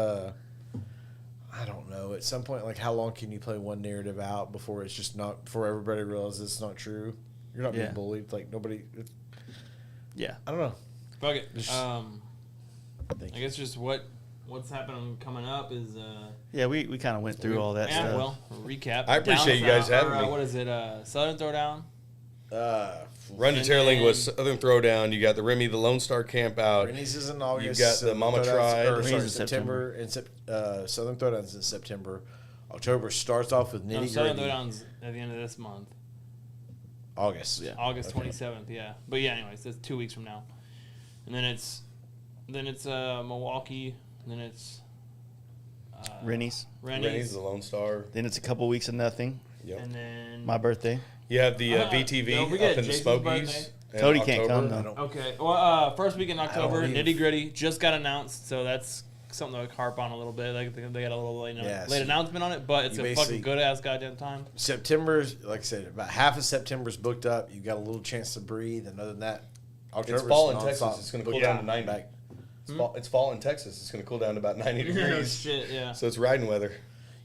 I don't know. At some point, like, how long can you play one narrative out before it's just not, before everybody realizes it's not true? You're not Yeah. being bullied. Like, nobody. Yeah. I don't know. Fuck it. Thank I you. guess just what's happening coming up is Yeah, we kind of went through all that yeah, stuff. well, recap. I appreciate you guys having me. What is it? Southern Throwdown. Run to And Terraling was then- Southern Throwdown. You got the Remy, the Lone Star Camp out. Rennie's is in August. You've got the Mama Throwdown's- Tribe. or, Rennie's sorry, in September. And Southern Throwdown's in September. October starts off with No, Nitty Southern Gritty. Throwdown's at the end of this month, August. Yeah. August 27th. Yeah, but yeah, anyways, that's 2 weeks from now, and then it's Milwaukee, and then it's Rennie's. Rennie's, the Lone Star. Then it's a couple weeks of nothing. Yep. and then My birthday. You have the don't VTV forget up in the Jason's Smokies. birthday. in Cody can't October. come, I though. don't- Okay. Well, first week in October, believe- Nitty Gritty just got announced, so that's something to harp on a little bit. Like they got a little late Yeah, announcement on it, but it's you a basically- fucking good ass goddamn time. September's, like I said, about half of September's booked up. You got a little chance to breathe, and other than that, October's It's fall in nonstop. Texas. It's going to cool Yeah. down to 90. Back. It's fall in Texas. It's going to cool down to about 90 degrees. Shit, yeah. So it's riding weather.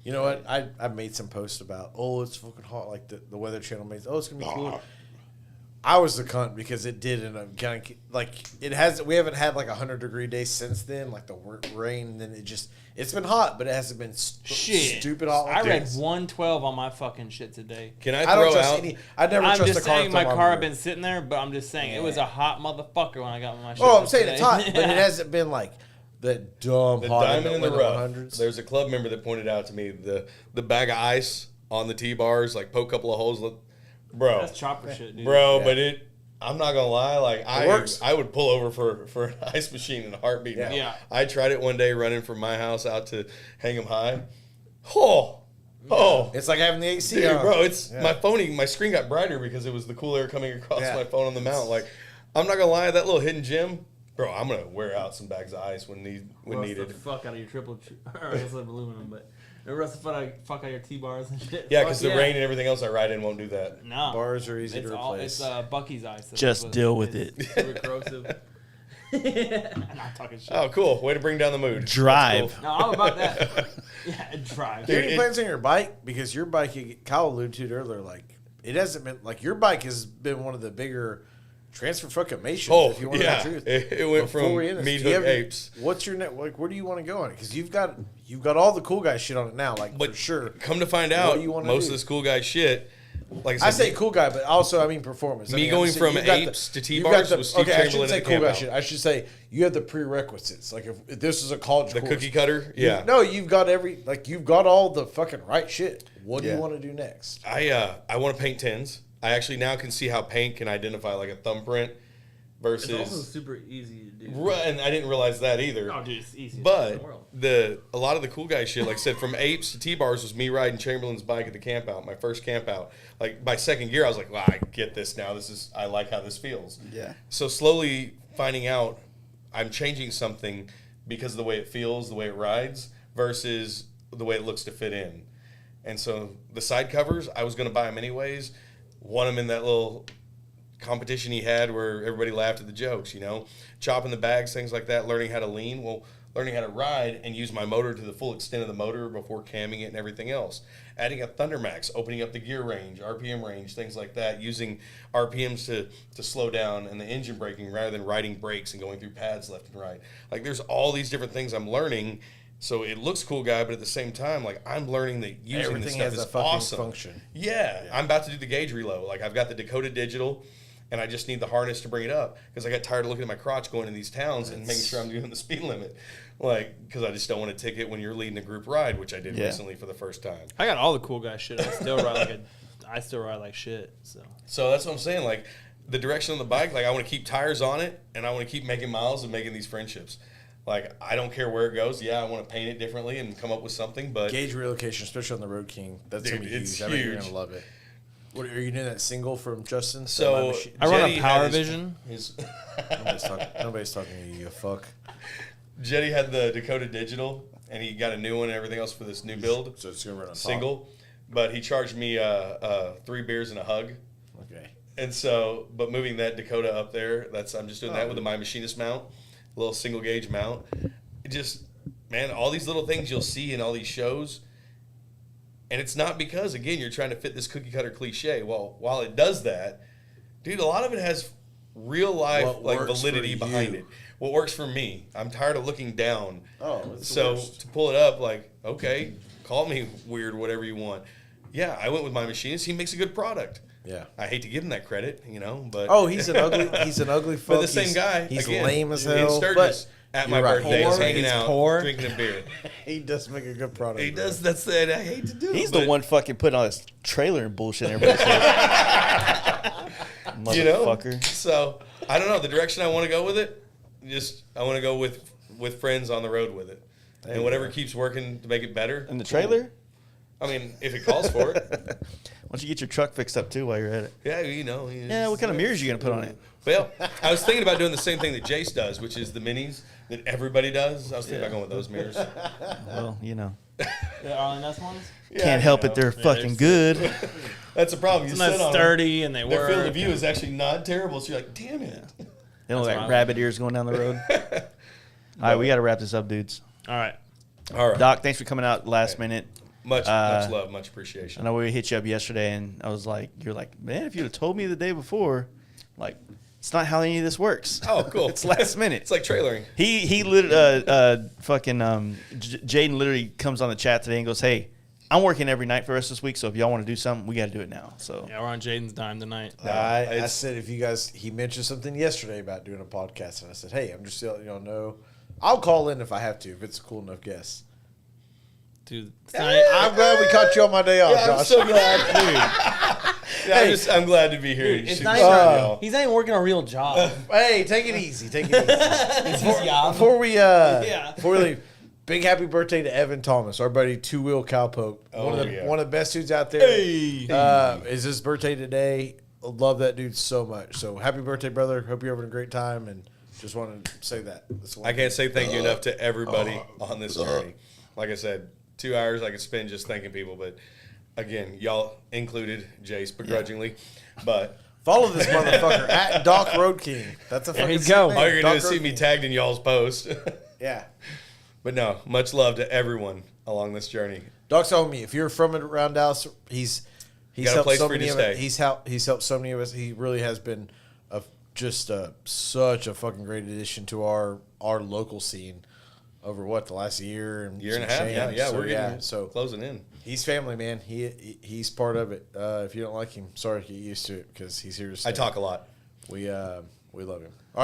You know what? I made some posts about, it's fucking hot. Like the Weather Channel made, it's gonna be cool. I was the cunt because it did end up kind of like it has. We haven't had like 100-degree days since then, like the rain. And then it's been hot, but it hasn't been Shit. stupid hot. Like I read this. 112 on my fucking shit today. Can I I don't throw trust out? any. I never I'm trust just a car. saying my car had thermometer. been sitting there, but I'm just saying it was a hot motherfucker when I got my shit. Oh, I'm saying it's today. hot, but it hasn't been like the dumb The hot diamond in the rough. 100s. There's a club member that pointed out to me the bag of ice on the T-bars, like poke a couple of holes. Bro, That's chopper shit, dude. bro, Yeah. but I'm not gonna lie, like works. I would pull over for an ice machine in a heartbeat. Yeah. now. Yeah. I tried it one day running from my house out to Hang 'em High. Oh, It's like having the AC dude, on. bro, it's Yeah. my screen got brighter because it was the cool air coming across Yeah. my phone on the mount. Like, I'm not gonna lie, that little hidden gem, bro, I'm gonna wear out some bags of ice when Rust needed. the fuck out of your or I guess like aluminum, but it rust the fuck out of your T-bars and shit. Yeah, Fuck because the rain and everything else I ride in won't do that. No. Bars are easy It's to replace. It's Bucky's ice. That's Just what deal with it's it. Super corrosive. I'm not talking shit. Oh, cool. Way to bring down the mood. Drive. That's No, I'm about that. Yeah, drive. Do you have any it- plans on your bike? Because your bike, Kyle alluded to it earlier, like it hasn't been like your bike has been one of the bigger transfer fucking mations. Oh, if you want yeah. to know the truth. It went Before from we end this, meat do you hook have- apes. What's your net? Like, where do you want to go on it? Because you've got all the cool guy shit on it now, like But for sure. Come to find What out, do you wanna most do? of this cool guy shit, like I I said, say cool guy, but also I mean performance. I Me mean, going I'm from saying you've got apes to you've got T-bars the- with Steve okay, I Chamberlain shouldn't say at the cool guy camp shit. out. I should say you have the prerequisites. Like if this is a college the course, cookie cutter. you- Yeah. No, you've got you've got all the fucking right shit. What do Yeah. you want to do next? I want to paint tins. I actually now can see how paint can identify like a thumbprint versus. It's also super easy to do. Right, and I didn't realize that either. Oh, dude, it's easy. in But the world. a lot of the cool guy shit, like I said, from apes to T-bars was me riding Chamberlain's bike at the camp out, my first camp out. Like by second gear, I was like, wow, I get this now. I like how this feels. Yeah. So slowly finding out I'm changing something because of the way it feels, the way it rides, versus the way it looks to fit in. And so the side covers, I was going to buy them anyways. Won them in that little competition he had where everybody laughed at the jokes, chopping the bags, things like that, learning how to lean. Well, learning how to ride and use my motor to the full extent of the motor before camming it and everything else. Adding a Thundermax, opening up the gear range, RPM range, things like that, using RPMs to slow down and the engine braking rather than riding brakes and going through pads left and right. Like there's all these different things I'm learning. So it looks cool, guy, but at the same time, like I'm learning that using this Everything stuff has is a fucking awesome. function. Yeah, I'm about to do the gauge reload. Like I've got the Dakota Digital, and I just need the harness to bring it up because I got tired of looking at my crotch going in these towns and making sure I'm doing the speed limit. Like because I just don't want to ticket when you're leading a group ride, which I did Yeah. recently for the first time. I got all the cool guy shit. I still ride like shit. So So that's what I'm saying. Like the direction of the bike, like I want to keep tires on it, and I want to keep making miles and making these friendships. Like I don't care where it goes. Yeah, I want to paint it differently and come up with something, but Gauge relocation, especially on the Road King. That's Dude, gonna be it's huge. I think you're huge. gonna love it. What are you doing that single from Justin? so I run a Jetty Power had Vision. His Nobody's talking to you, you fuck. Jetty had the Dakota Digital, and he got a new one and everything else for this new build. So it's gonna run on top. Single, but he charged me 3 beers and a hug. Okay. And so, but moving that Dakota up there, I'm just doing that Oh. with the My Machinist mount, a little single gauge mount. It just, man, all these little things you'll see in all these shows, and it's not because again you're trying to fit this cookie cutter cliche. Well, while it does that, dude, a lot of it has real life What like works validity for behind you. it. What works for me? I'm tired of looking down. Oh, it's the so worst. to pull it up, like, okay, call me weird, whatever you want. Yeah, I went with my machinist. He makes a good product. Yeah. I hate to give him that credit, but Oh, he's an ugly fuck. but the same guy. He's again, lame as in hell. Sturgis But at my you're right. birthday, Poor. hanging He's out, poor. drinking a beer. he does make a good product. He bro. does. That's it. I hate to do it. He's but, the one fucking putting all this trailer and bullshit in everybody's head. Motherfucker. So I don't know the direction I want to go with it. I want to go with friends on the road with it, and whatever keeps working to make it better. And the trailer? I mean, if it calls for it. Why don't you get your truck fixed up too while you're at it? Yeah, Yeah, what kind of mirrors you gonna put on it? Well, I was thinking about doing the same thing that Jace does, which is the minis that everybody does. I was thinking about going with those mirrors. Well, The Arlen Ness ones. can't help it. They're fucking good. That's a problem. You It's not sit on sturdy and they them. Their work. field of view is actually not terrible. So you're like, damn it. They don't look That's like what rabbit ears going down the road. All right, we got to wrap this up, dudes. All right. All right. Doc, thanks for coming out last minute. Much love, much I appreciation. know we hit you up yesterday, and I was like, "You're like, man, if you'd have told me the day before, like, it's not how any of this works. Oh, cool. It's last minute. It's like trailering. He fucking Jaden literally comes on the chat today and goes, "Hey, I'm working every night for the rest of this week, so if y'all want to do something, we got to do it now." So Yeah, we're on Jaden's dime tonight. I said if you guys, he mentioned something yesterday about doing a podcast, and I said, hey, I'm just letting y'all know. I'll call in if I have to, if it's a cool enough guess. Dude, I'm glad we caught you on my day off, I'm Josh. so glad. Dude, I'm glad to be here. Dude, it's Shoot not the even, shot, y'all. he's not even working a real job. Hey, take it easy. Take it easy. It's his job. Before we Yeah. before we leave, big happy birthday to Evan Thomas, our buddy Two Wheel Cowpoke. Oh, one of the best dudes out there. Is his birthday today. Love that dude so much. So happy birthday, brother. Hope you're having a great time, and just wanted to say that. That's I can't say thank you enough to everybody on this journey. Like I said, 2 hours I could spend just thanking people, but again, y'all included, Jace, begrudgingly. But follow this motherfucker at Doc Road King. That's a fucking you sick go. name. all you're gonna Doc do is see Road me King. tagged in y'all's post. Yeah. But no, much love to everyone along this journey. Doc's told me if you're from around Dallas, he's Got a helped place so for you many to of us. stay. He's helped so many of us. He really has been such a fucking great addition to our local scene over the last year and Year and a some half. change. Yeah, So, we're getting so closing in. he's family, man. He's part of it. If you don't like him, sorry, get used to it because he's here to stay. I talk a lot. We love him.